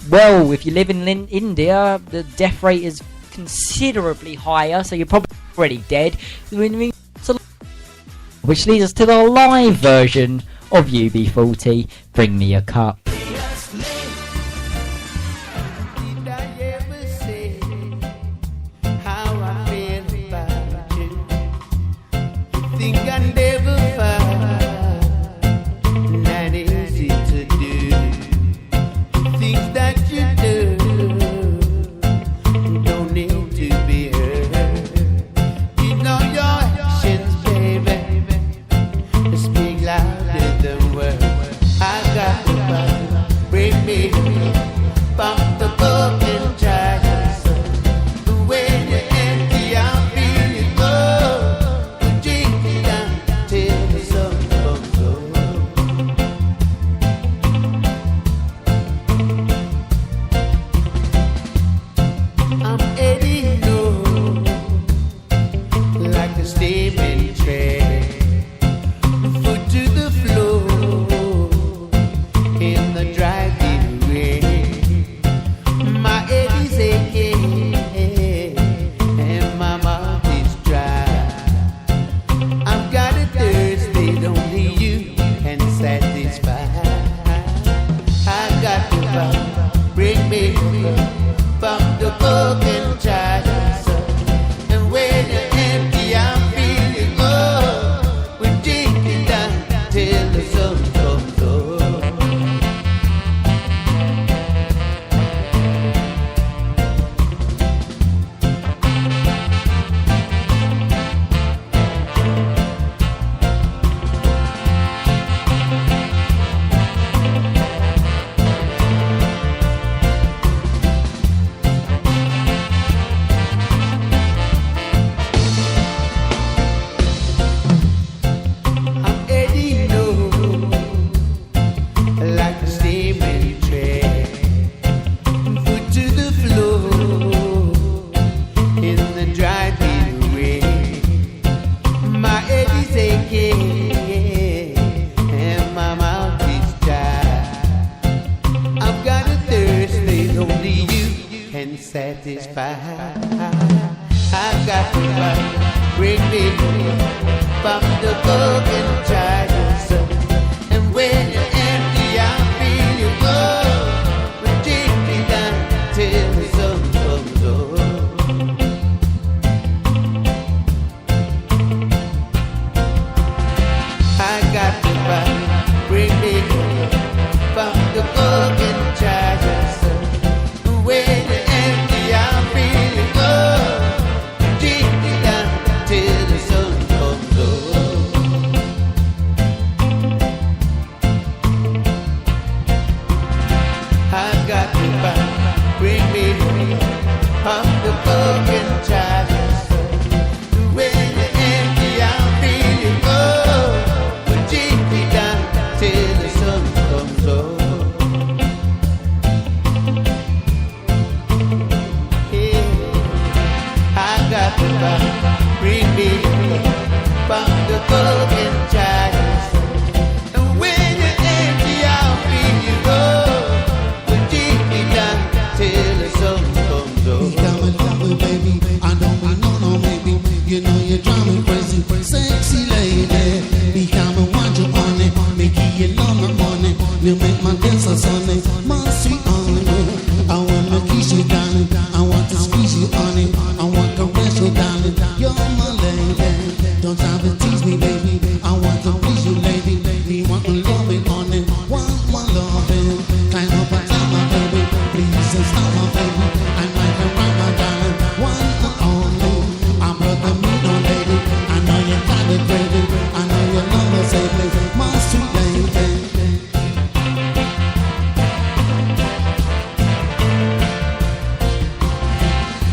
Well, if you live in India, the death rate is considerably higher, so you're probably already dead. which leads us to the live version of UB40, Bring Me a Cup.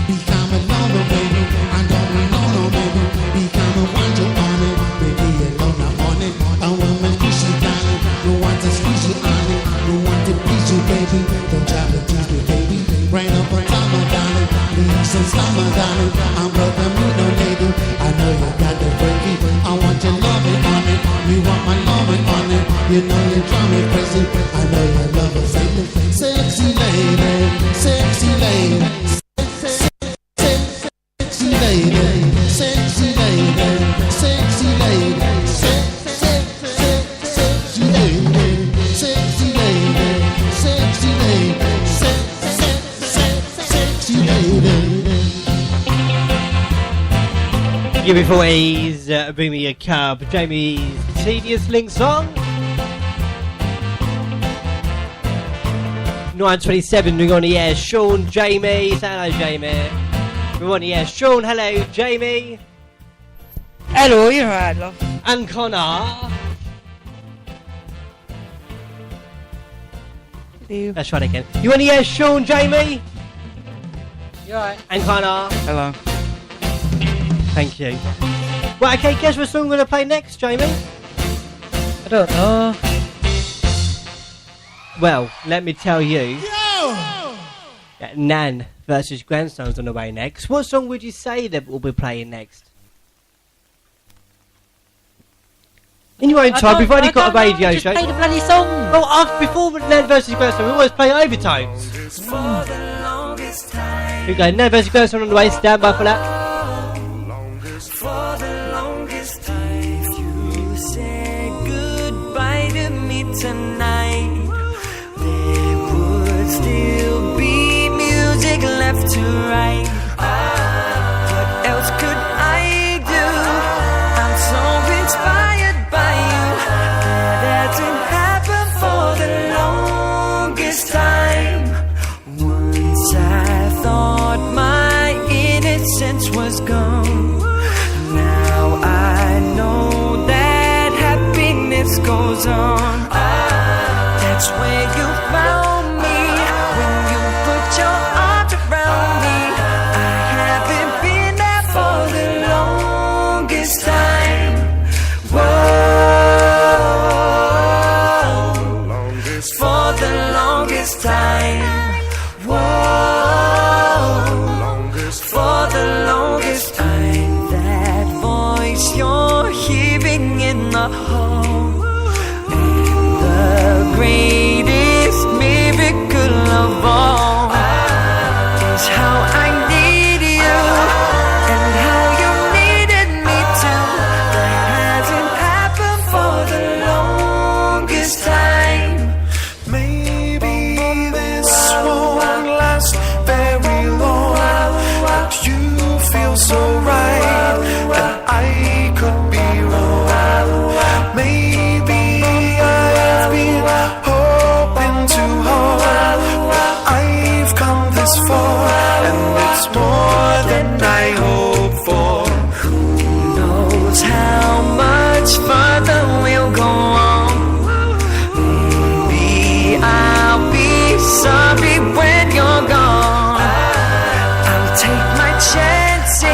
Become a lover, baby. I don't know, no, baby. Become a wonder on UB40s, Bring Me a Cup, Jamie's Tedious Link song. 9:27, we're on the air. Sean, Jamie, say hello, Jamie. We're on the air. Sean, hello, Jamie. Hello, you're right, love. And Connor. Hello. Let's try it again. You on the air, Sean, Jamie? You alright? And Connor. Hello. Thank you. Right, okay, guess what song we're going to play next, Jamie? I don't know. Well, let me tell you. Nan versus Grandstone's on the way next. What song would you say that we'll be playing next? In your own time, we've already got a radio show. Play the bloody song. Well, before Nan versus Grandstone, we always play overtones. Here we go, Nan versus Grandstone on the way. Stand by for that. For the longest time, you said goodbye to me tonight. There would still be music left to write. What else could I do? I'm so inspired by you. That hasn't happened for the longest time. Once I thought my innocence was gone. Now I know that happiness goes on. That's where you found me when you put your arms around me. I haven't been there for the longest time. Whoa, for the longest time. Whoa, for the longest time. That voice you're hearing in the hall. The greatest miracle of all is how I need you and how you needed me too. That hasn't happened for the longest time. Maybe this won't last very long, but you feel so right, and I could be wrong. Maybe I've been hoping too hard, but I've come this far, and it's more than I hoped for. Who knows how much further we'll go on? Maybe I'll be sorry when you're gone. I'll take my chances. I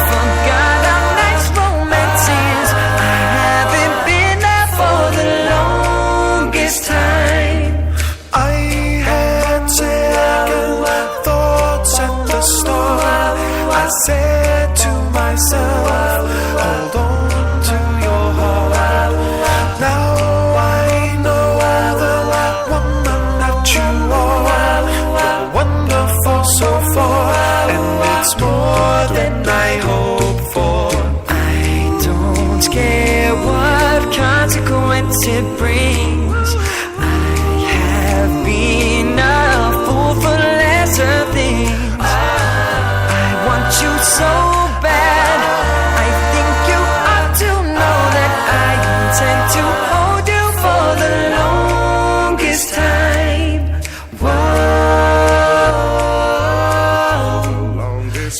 forgot our nice romances. I haven't been there for the longest time. I had second thoughts at the start. I said to myself, hold on to your heart. Now I know the woman that you are. You're wonderful so far, and it's more than I hoped for. I don't care what consequence it brings. I have been a fool for lesser things. I want you so bad. I think you ought to know that I intend to hold you for the longest time. Whoa,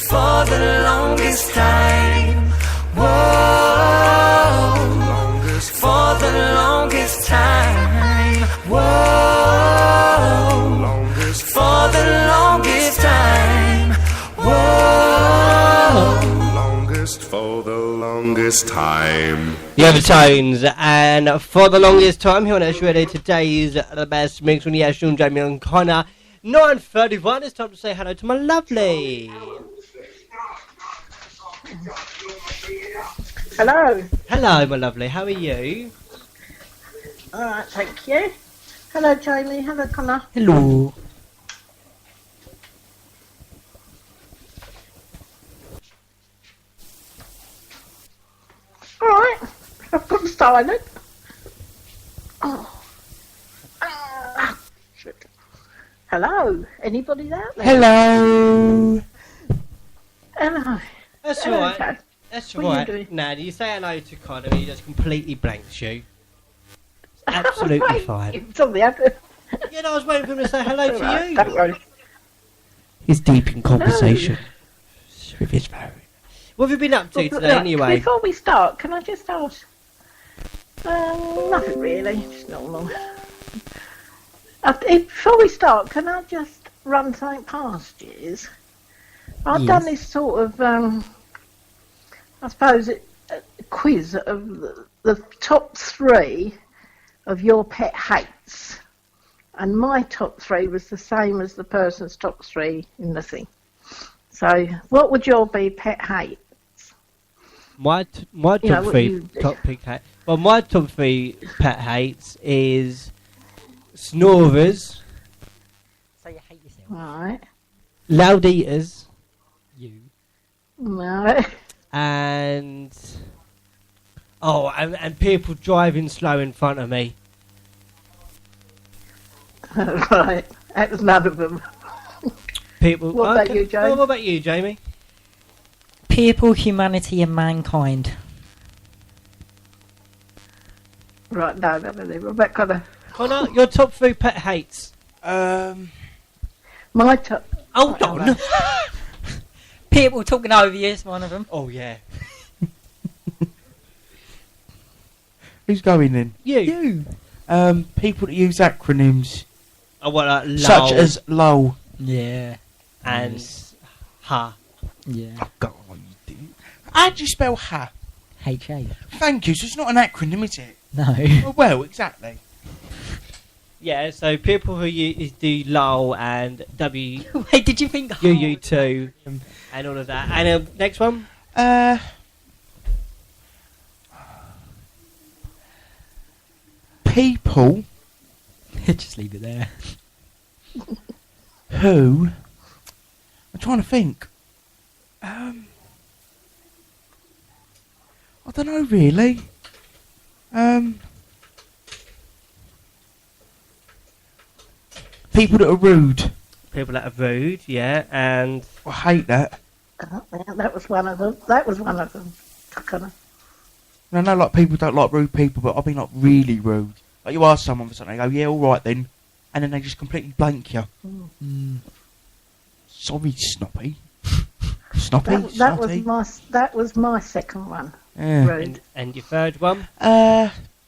for the longest time. Whoa, for the longest time. Whoa, for the longest time. Whoa, For the longest time. The overtones, and for the longest time here on S Radio, today's the best mix on the Ash, Sean, Jamie and Connor. 9:31, it's time to say hello to my lovely. Hello. Hello, my lovely, how are you? Alright, thank you. Hello, Jamie. Hello, Connor. Hello. Alright, I've gone silent. Oh. Ah, shit. Hello, anybody out there? Hello. Hello. That's Hello, alright. Chad. That's What are you right. doing? Now, you say hello to Connor and he just completely blanks you. It's absolutely fine. It's on the other. Yeah, no, I was waiting for him to say hello to Right, you. don't worry. He's deep in conversation with his phone. What have you been up to today, Look, anyway? Before we start, can I just ask? Nothing really, just normal. Before we start, can I just run something past you? I've done this sort of, I suppose, a quiz of the top 3 of your pet hates. And my top 3 was the same as the person's top 3 in the thing. So, what would your be pet hate? My top 3 top pet hate. Well, my top 3 pet hates is snorers. So you hate yourself. Right. Loud eaters. You. Right. And people driving slow in front of me. Right. That was none of them. People. What about you, Jamie? What about you, Jamie? People, humanity, and mankind. Right, no, none of them. What about Connor? Connor, your top 3 pet hates. My top... Hold on. People talking over you is one of them. Oh, yeah. Who's going then? You. People that use acronyms. Oh, what, like LOL. Such as LOL. Yeah. And HA. Yeah. Oh, God, you didn't. How do you spell HA? H-A. Thank you, so it's not an acronym, is it? No. Well, exactly. Yeah, so people who do LOL and W. Wait, did you think UU2 and all of that. And next one? People. Just leave it there. Who? I'm trying to think. I don't know really. People that are rude. People that are rude, yeah, and I hate that. Yeah, that was one of them. That was one of them. Connor. I know like people don't like rude people, but I've been like really rude. Like you ask someone for something, they go, yeah, all right then, and then they just completely blank you. Sorry, Snoppy. Snoppy. That was my second one. Yeah. Rude. And your third one?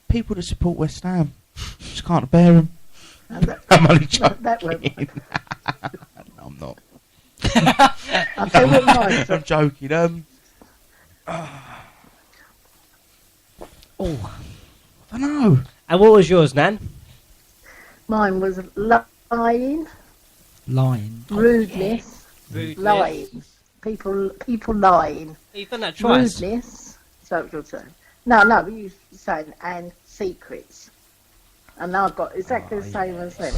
People that support West Ham. Just can't bear them. I'm only joking. That went. No, I'm not. I'll tell you what mine. I'm joking. Oh, I don't know. And what was yours, Nan? Mine was lying. Lying. Rudeness. Rudeness. Lying. People lying. You've done that twice. Rudeness. So you're saying. No, but you were saying and secrets. And I've got exactly the same as them.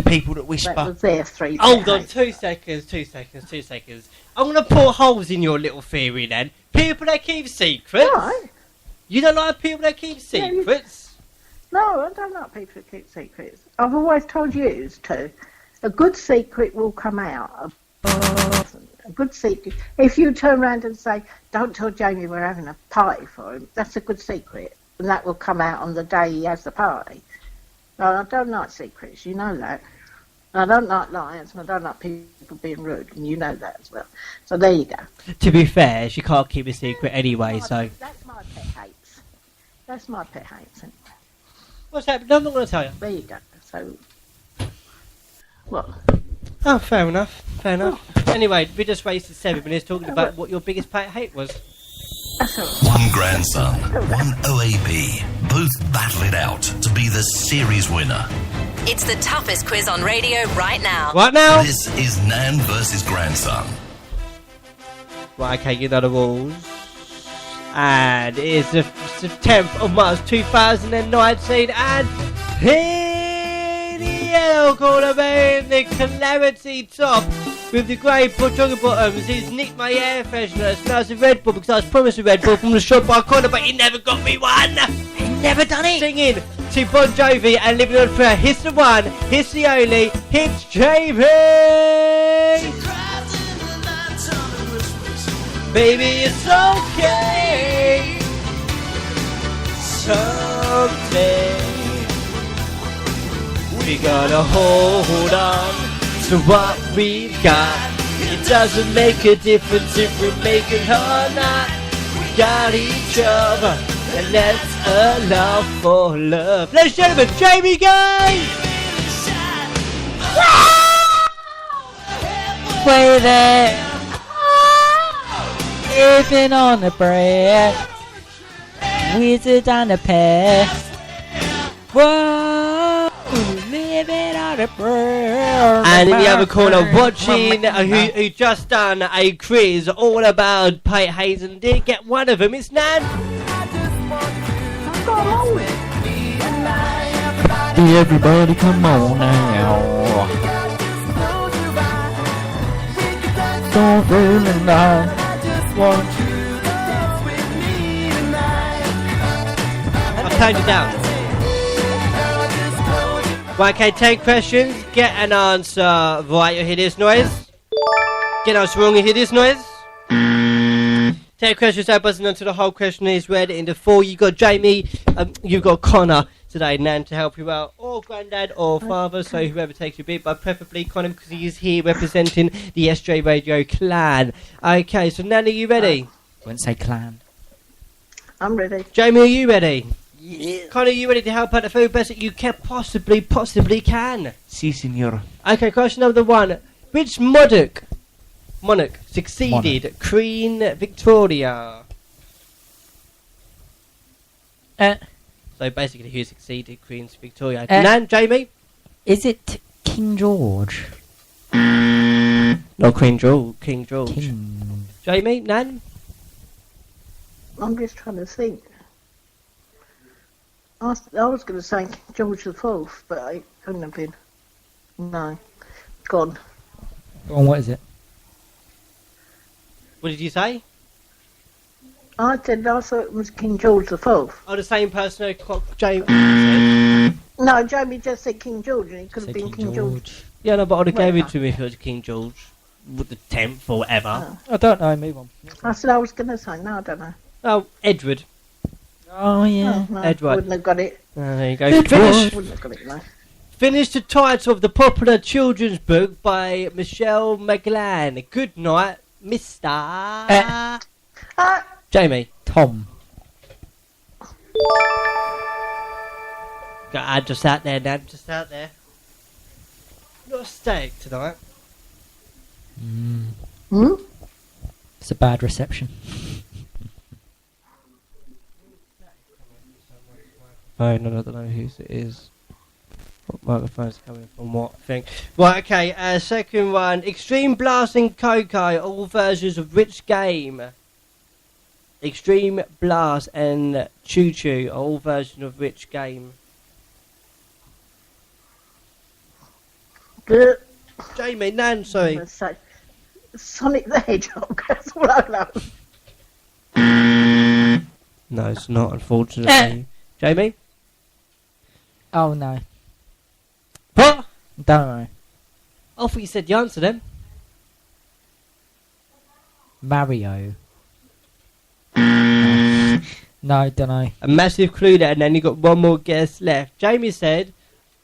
People that whisper. That was their 3. Hold on, 2 seconds. I'm going to put holes in your little theory then. People that keep secrets. Right. You don't like people that keep secrets? No, I don't like people that keep secrets. I've always told you to. A good secret will come out. A good secret. If you turn around and say, don't tell Jamie we're having a party for him, that's a good secret. And that will come out on the day he has the party. No, I don't like secrets, you know that. I don't like lions, and I don't like people being rude, and you know that as well. So there you go. To be fair, she can't keep a secret anyway, so... That's my pet hates. That's my pet hates, anyway. What's happening? I'm not going to tell you. There you go. So, what? Oh, fair enough. Anyway, we just wasted 7 minutes talking about what your biggest pet hate was. One grandson, one OAP, both battle it out to be the series winner. It's the toughest quiz on radio right now. Right now? This is Nan versus grandson. Right, okay, you know the rules. And it is the 10th of March 2019, and in the yellow corner being the Calamity top with the grey jogger bottoms is Nick my air freshener. Smells of Red Bull because I was promised a Red Bull from the shop by corner, but he never got me one. He never done it. Singing to Bon Jovi and Living on Prayer. He's the one, he's the only, it's Jamie. Baby, it's okay. Someday we gotta hold on to what we've got. It doesn't make a difference if we make it or not. We got each other, and that's a love for love. Ladies and gentlemen, Jamie Gay! Way there, living on a prayer, wizard on a pest. Whoa, living on a prayer. And in the other corner, watching who just done a quiz all about Pate Hayes and didn't get one of them. It's Nan. Everybody, come on now. Don't really know. I've toned it down. Right, okay, 10 questions. Get an answer right, you hear this noise. Get an answer wrong, you hear this noise. 10 questions, so buzzing until the whole question is read into 4. You got Jamie, you got Connor today, Nan, to help you out, or Grandad, or Father, so whoever takes your beat, but preferably Connor because he is here representing the SJ Radio clan. Okay, so Nan, are you ready? Wouldn't say clan. I'm ready. Jamie, are you ready? Yeah. Connor, are you ready to help out the food best that you can possibly can? Si, senor. Okay, question number 1. Which monarch succeeded Queen Victoria? So basically, who succeeded Queen Victoria? Nan, Jamie? Is it King George? No, King George. Jamie, Nan? I'm just trying to think. I was going to say George the Fourth, but it couldn't have been. No, gone. Go on, what is it? What did you say? I thought it was King George the Fourth. Oh, the same person who Jamie. No, Jamie just said King George, and it could have been King George. Yeah, no, but I'd have gave it to him if it was King George, with the 10th or whatever. I don't know. Move on. I said I was going to say no. I don't know. Oh, Edward. Oh yeah, no, Edward. Wouldn't have got it. There you go. Wouldn't have got it. No. Finish the title of the popular children's book by Michelle McGlann. Good night, Mr. Jamie. Tom. Got to add just out there, Nan. Just out there. Not a steak tonight. It's a bad reception. Oh, no, I don't know whose it is. What microphone's coming from what thing? Right, okay, second one. Extreme Blast and Coco, all versions of which game? Extreme Blast and Choo Choo, all versions of which game? Jamie, Nan, sorry. Sonic the Hedgehog, that's all I know. No, it's not, unfortunately. Jamie? Oh no. What? Don't know. I thought you said the answer then. Mario. No, don't know. A massive clue there, and then you got one more guess left. Jamie said,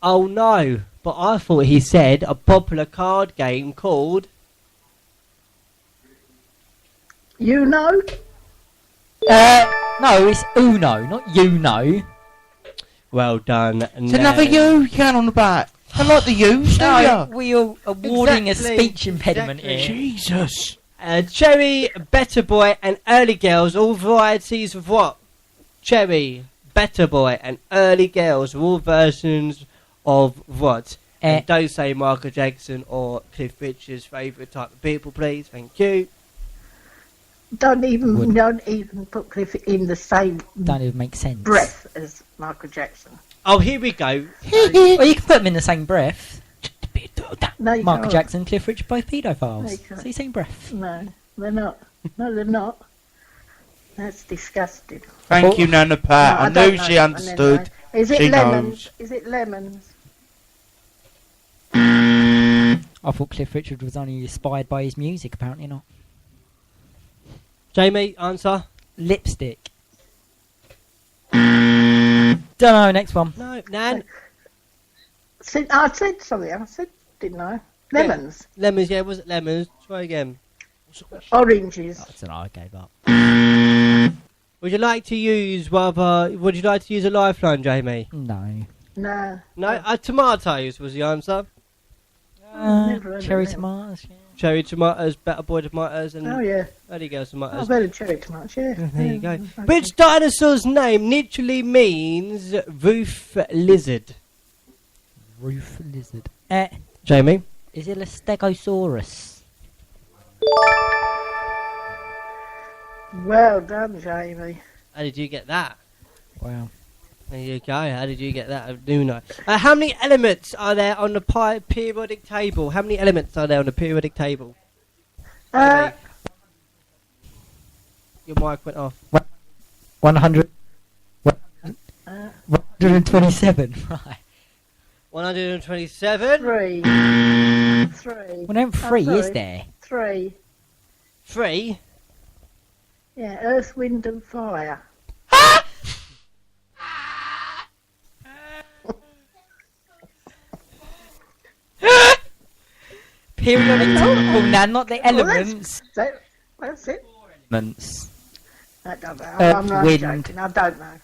oh no, but I thought he said a popular card game called... You know? No, it's Uno, not you know. Well done. It's another you can on the back. I like the U's, do ya? We are awarding a speech impediment here. Jesus. Cherry, Better Boy and Early Girls, all varieties of what? Cherry, Better Boy and Early Girls, all versions of what? And don't say Michael Jackson or Cliff Richard's favourite type of people, please. Thank you. Don't even put Cliff in the same Don't even make sense. breath as Michael Jackson. Oh, here we go. Well, you can put them in the same breath. No, you Michael can't. Jackson, Cliff Richard, both paedophiles. No, you can't. See, same breath. No, they're not. No, they're not. That's disgusting. Thank you, Nana Pat. No, I don't knew know. she understood. Is it She lemons? knows. Is it lemons? I thought Cliff Richard was only inspired by his music, apparently not. Jamie, answer. Lipstick. Don't know. Next one. No, Nan. I said something. I said, didn't I? Lemons. Yeah. Lemons, yeah, was it lemons? Try again. Oranges. That's an I gave up. Would you like to use would you like to use a lifeline, Jamie? No. No. No? Tomatoes was the answer. Cherry tomatoes. Yeah. Cherry tomatoes, better boy tomatoes, and Oh, yeah. there you go, tomatoes. Oh, better cherry tomatoes, yeah. There you go. Which dinosaur's name literally means roof lizard? Roof lizard. Jamie? Is it a Stegosaurus? Well done, Jamie. How did you get that? Wow. There you go. How did you get that? I do know. How many elements are there on the periodic table? How many elements are there on the periodic table? Your mic went off. 100. 127. Right. 127. 3. Well, no, 3 is there? 3. 3? Yeah, Earth, Wind and Fire. Periodic table, now not the elements. That's it. Elements. I don't know. Earth, I'm not wind. joking. I don't know.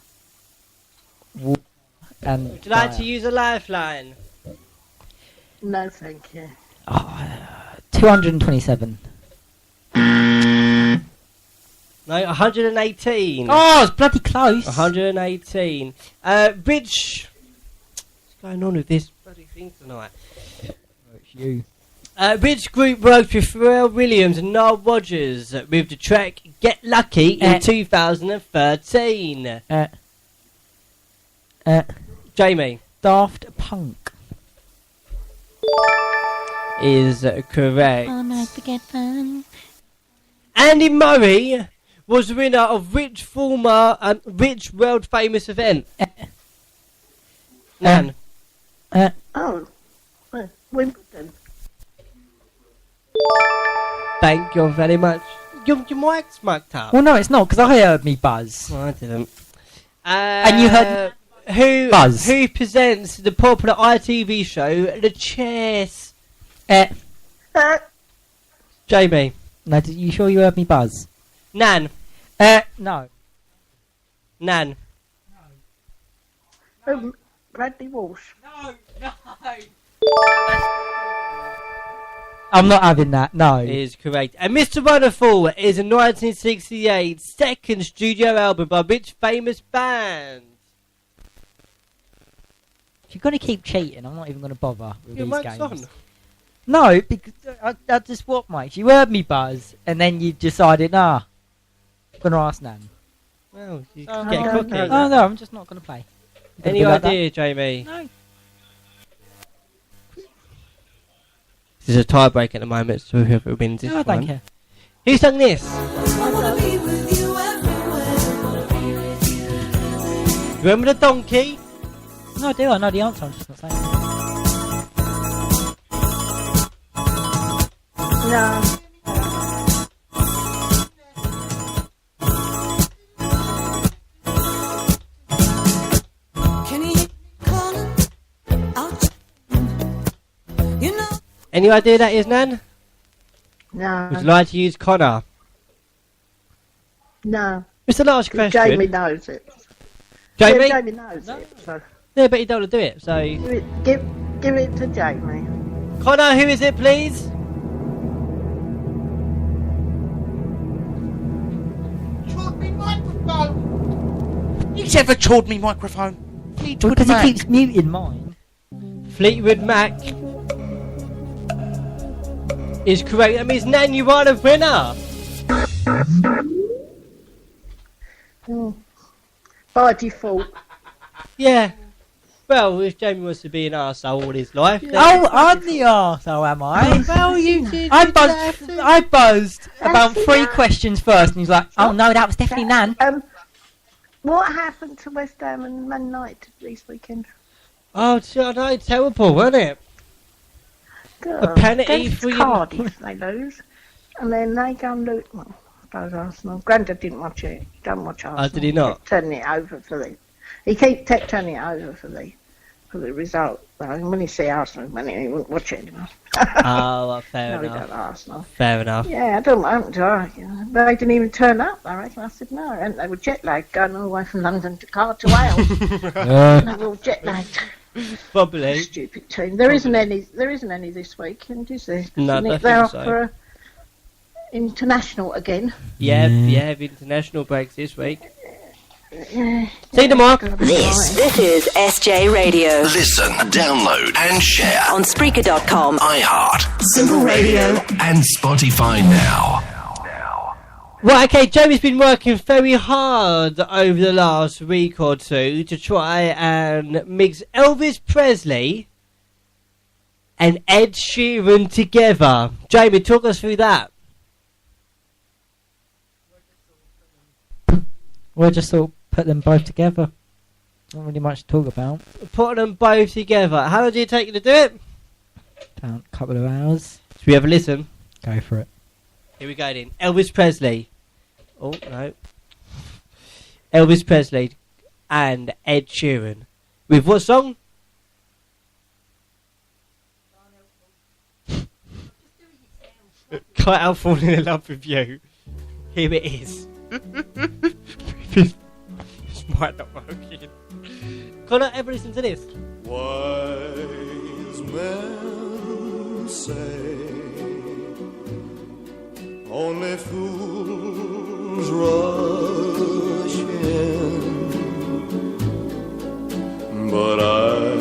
And Would you like to use a lifeline? No, thank you. 227. No, 118. Oh, it's bloody close. 118. What's going on with this bloody thing tonight? It's you. Which group worked with Pharrell Williams and Nile Rodgers with the track Get Lucky in 2013? Jamie. Daft Punk. Is correct. All night forget fun. Andy Murray was the winner of which world famous event? Nan. Wimbledon. Thank you very much. Your mic's mic'd up. Well, no, it's not, because I heard me buzz. No, I didn't. And you heard buzz. Who presents the popular ITV show The Chess? Jamie. No, you sure you heard me buzz? Nan. No. Nan. Bradley Walsh. No. I'm not having that, no. Is correct. And Mr. Wonderful is a 1968 second studio album by which famous band? If you're going to keep cheating, I'm not even going to bother with Your these mic's games. on. No, because I just what, Mike? You heard me buzz, and then you decided, I'm going to ask Nan. Well, you Oh, get a cookie. Oh, no, I'm just not going to play. Any idea, Jamie? No. This is a tie-break at the moment, so whoever wins this No, I one. don't care. Who sung this? Remember the donkey? No, I do. I know the answer. I'm just not saying it. No. Any idea that is, Nan? No. Would you like to use Connor? No. It's the last question. Jamie knows it. Jamie? Yeah, Jamie knows it. So. Yeah, but you don't want to do it, so... Give it to Jamie. Connor, who is it, please? He's ever chawed me microphone. Fleetwood Because Mac. he keeps muting mine. Fleetwood Mac is correct. That means, Nan, you are the winner. By default. Yeah. Well, if Jamie wants to be an arsehole all his life... then- Oh, I'm the arsehole, am I? Well, you did. I buzzed about 3 questions first, and he's like, oh no, that was definitely Nan. What happened to West Ham and Man United this weekend? Oh, I know, terrible, wasn't it? God, A penalty against for you. Cardiff, they lose. And then they go and lose. Well, suppose, Arsenal. Grandad didn't watch it. He don't watch Arsenal. Oh, did he not? Kept turning it over for the... He kept turning it over for the result. When he see Arsenal winning, he wouldn't watch it anymore. Oh, well, fair No, he enough. don't Arsenal. Fair enough. Yeah, I don't want to. But they didn't even turn up, I reckon. I said no. And they were jet lagged, going all the way from London to Wales. They were all jet lagged. Probably. Stupid team. There isn't any this weekend, is there? No, I don't they're think off so. for international again. Yeah, international breaks this week. Yeah. See you tomorrow. This is SJ Radio. Listen, download, and share On Spreaker.com. iHeart, Simple Radio. and Spotify now. Right, okay, Jamie's been working very hard over the last week or two to try and mix Elvis Presley and Ed Sheeran together. Jamie, talk us through that. We'll just sort of put them both together. Not really much to talk about. Put them both together. How long did it take you to do it? About a couple of hours. Should we have a listen? Go for it. Here we go then. Elvis Presley. Oh, no. Elvis Presley and Ed Sheeran. With what song? Quite out falling in love with you. Here it is. This might not work. Can I ever listen to this? Wise men say only fools rush in, but I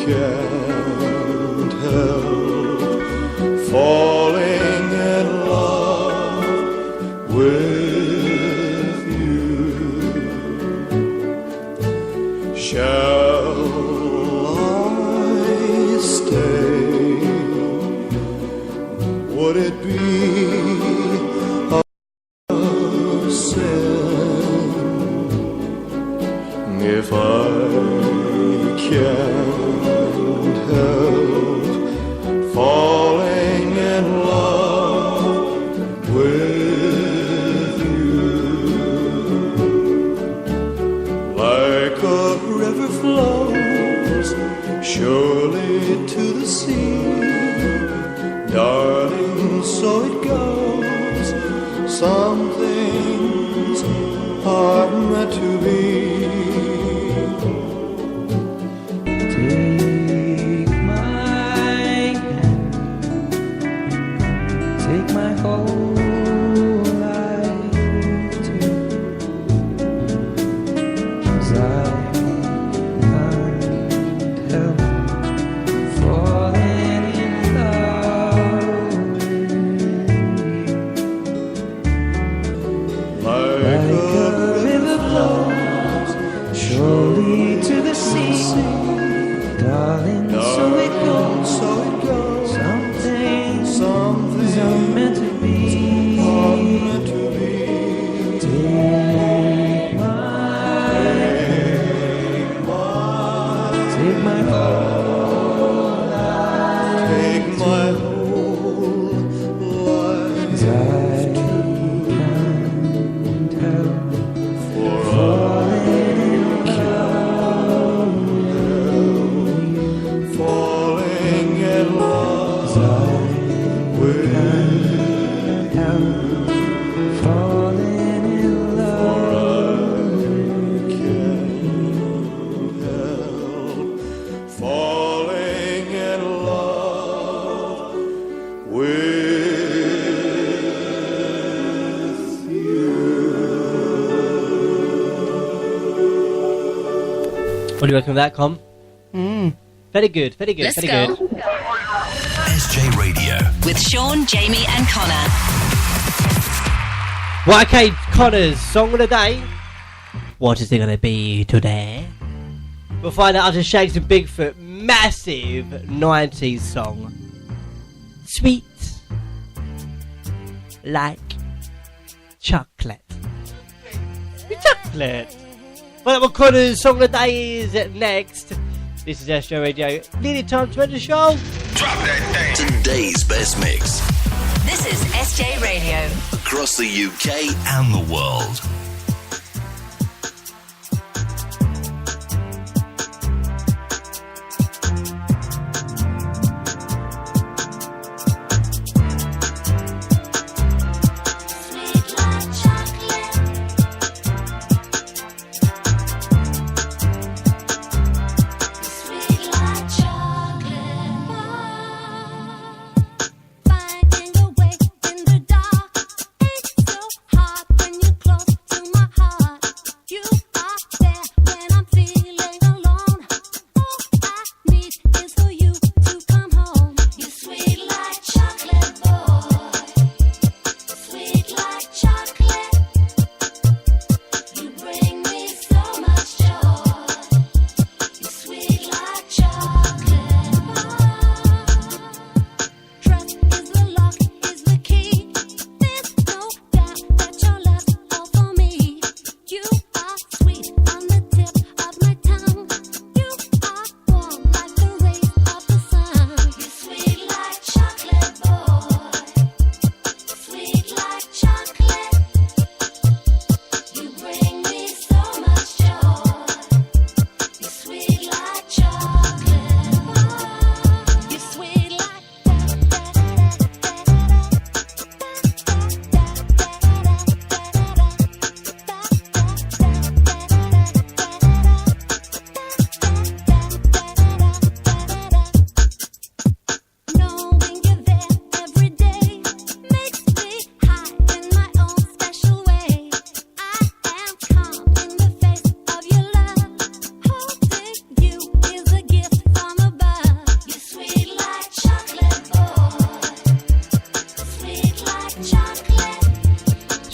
can't help falling in love with you. Shall I stay? Would it be a sin if I can't help falling in love with you? Like a river flows surely to the sea, darling, so it goes. Some things are meant to be. Take my hand, take my whole life too, 'cause I can't help falling in love with you. Like a river flows surely to the sea, darling, so it goes, so it goes. Some things are meant to be, Take my whole life, take my whole life, 'cause I can't help falling in love with you. Falling in love with you. Falling in love with you. Falling in love with What do you reckon of that, Com? Very good, very good, Let's very go. good. SJ Radio. With Sean, Jamie, and Connor. Right, okay, Connor's song of the day. What is it going to be today? We'll find out after Shakes and Bigfoot. Massive 90s song. Sweet. Like chocolate. Chocolate. Well, what Connor's song of the day is next. This is SJ Radio. Nearly time to end the show. Drop that thing. Today's best mix. This is SJ Radio. Across the UK and the world.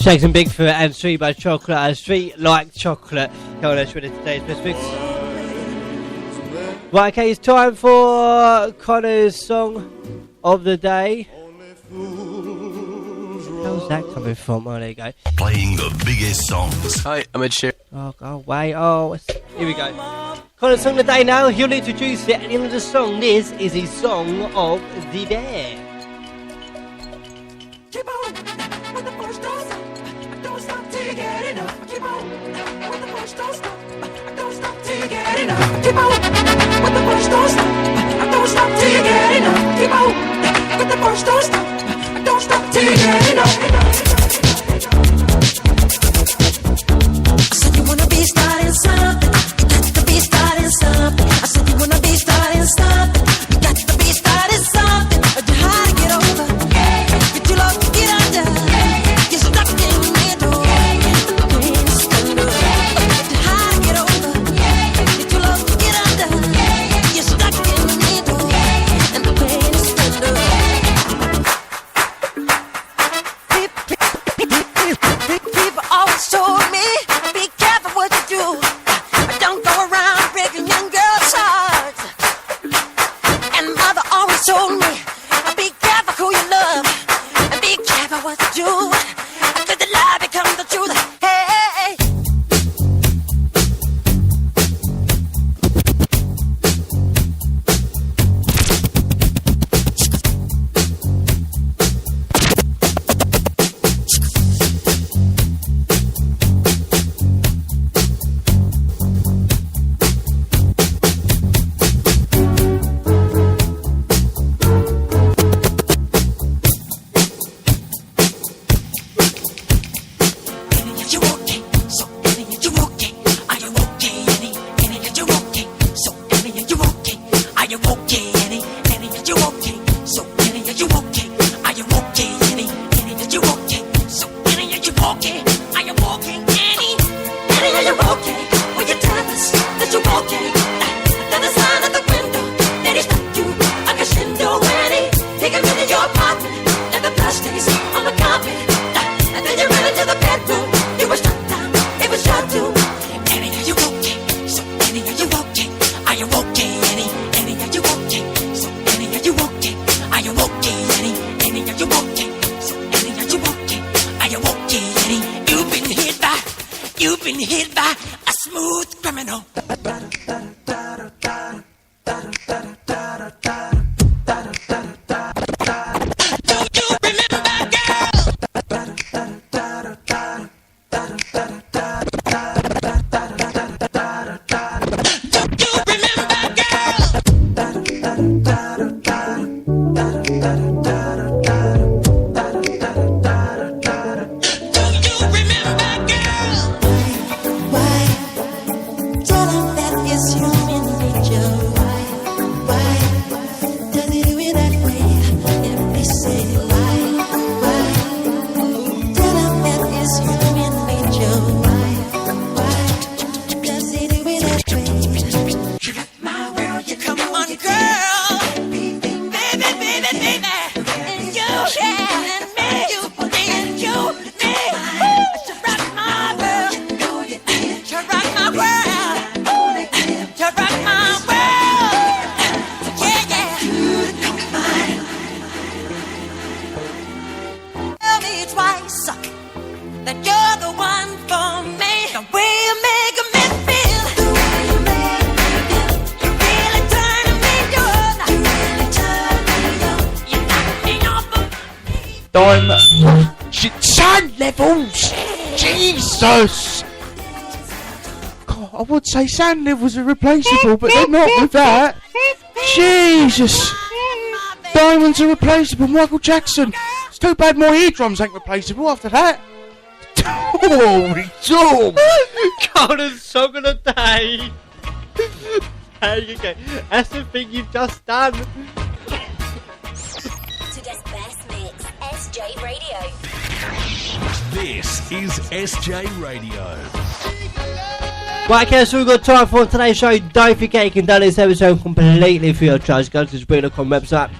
Shakes and Bigfoot and Sweet by Chocolate and Sweet Like Chocolate. Come on, let's read today's best mix. Right, okay, it's time for Connor's song of the day. How's that coming from? Oh, there you go. Playing the biggest songs. Hi, I'm Ed Sheeran. Oh, go away. Oh, here we go. Connor's song of the day now. He'll introduce it at the end of the song. This is his song of the day. Keep on with the push, don't stop. Don't stop till you get enough. Keep on with the push, don't stop. Don't stop till you get enough. Keep on with the push, don't stop. Don't stop till you get enough. Keep on with the push, don't stop. Don't stop till you get enough. I said you wanna be starting something. You got to be starting something. I said you wanna be starting something. You got to be starting something. You hard to get over. You're too low to get under. You're stuck in the middle. And the pain is under. You're hard to get over. You're too low to get under. You're stuck in the middle. And the pain is under. People always told me, be careful what you do. Don't go around breaking young girls' hearts. And mother always told me, be careful who you love. And be careful what you do. Cause the lie becomes the truth. Hey. You okay? So Annie, you okay? Are you okay, Annie? Annie, you okay? So Annie, you okay? Are you okay, Annie? Annie, you okay? So Annie, you okay? Are you okay, Annie? Annie, you okay? So Annie, you okay? Are you okay, Annie? Annie, are you okay? Will you tell us that you okay? That the sign at the window that he stuck you like a shindo, Annie. Take him into your apartment and the blood stains on the carpet. And then you ran into the bedroom. You were shut down. It was shut too. Annie, are you okay? So Annie, are you okay? Are you okay, Annie? Annie, are you okay? So Annie, are you okay? Are you okay, Annie? Annie, are you okay? So Annie, are you okay? Are you okay, Annie? You've been hit by a smooth criminal. Do you remember Sound levels! Jesus! God, I would say sound levels are replaceable, but they're not with that. Jesus! Diamonds are replaceable, Michael Jackson. It's too bad my eardrums ain't replaceable after that. Holy Tom! Coldest song of the day. There you go. That's the thing you've just done. Today's best mix, SJ Radio. This is SJ Radio. Right, okay, so we've got time for today's show. Don't forget you can download this episode completely free of charge. Go to the Spreaker.com website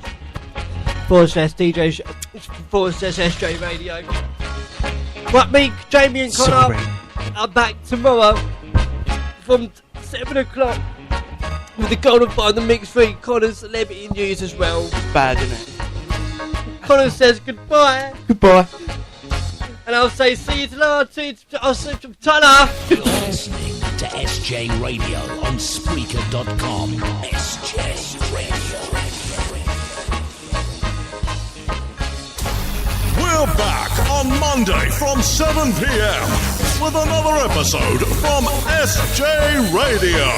/SJ Radio. Right, me, Jamie and Connor are back tomorrow from 7 o'clock with the Golden Bar, the Mix 3, Connor's Celebrity News as well. It's bad, isn't it? Connor says goodbye. Goodbye. And I'll say see you tomorrow. I'll say ta-da. You're listening to SJ Radio on Spreaker.com. SJ Radio. We're back on Monday from 7 p.m. with another episode from SJ Radio.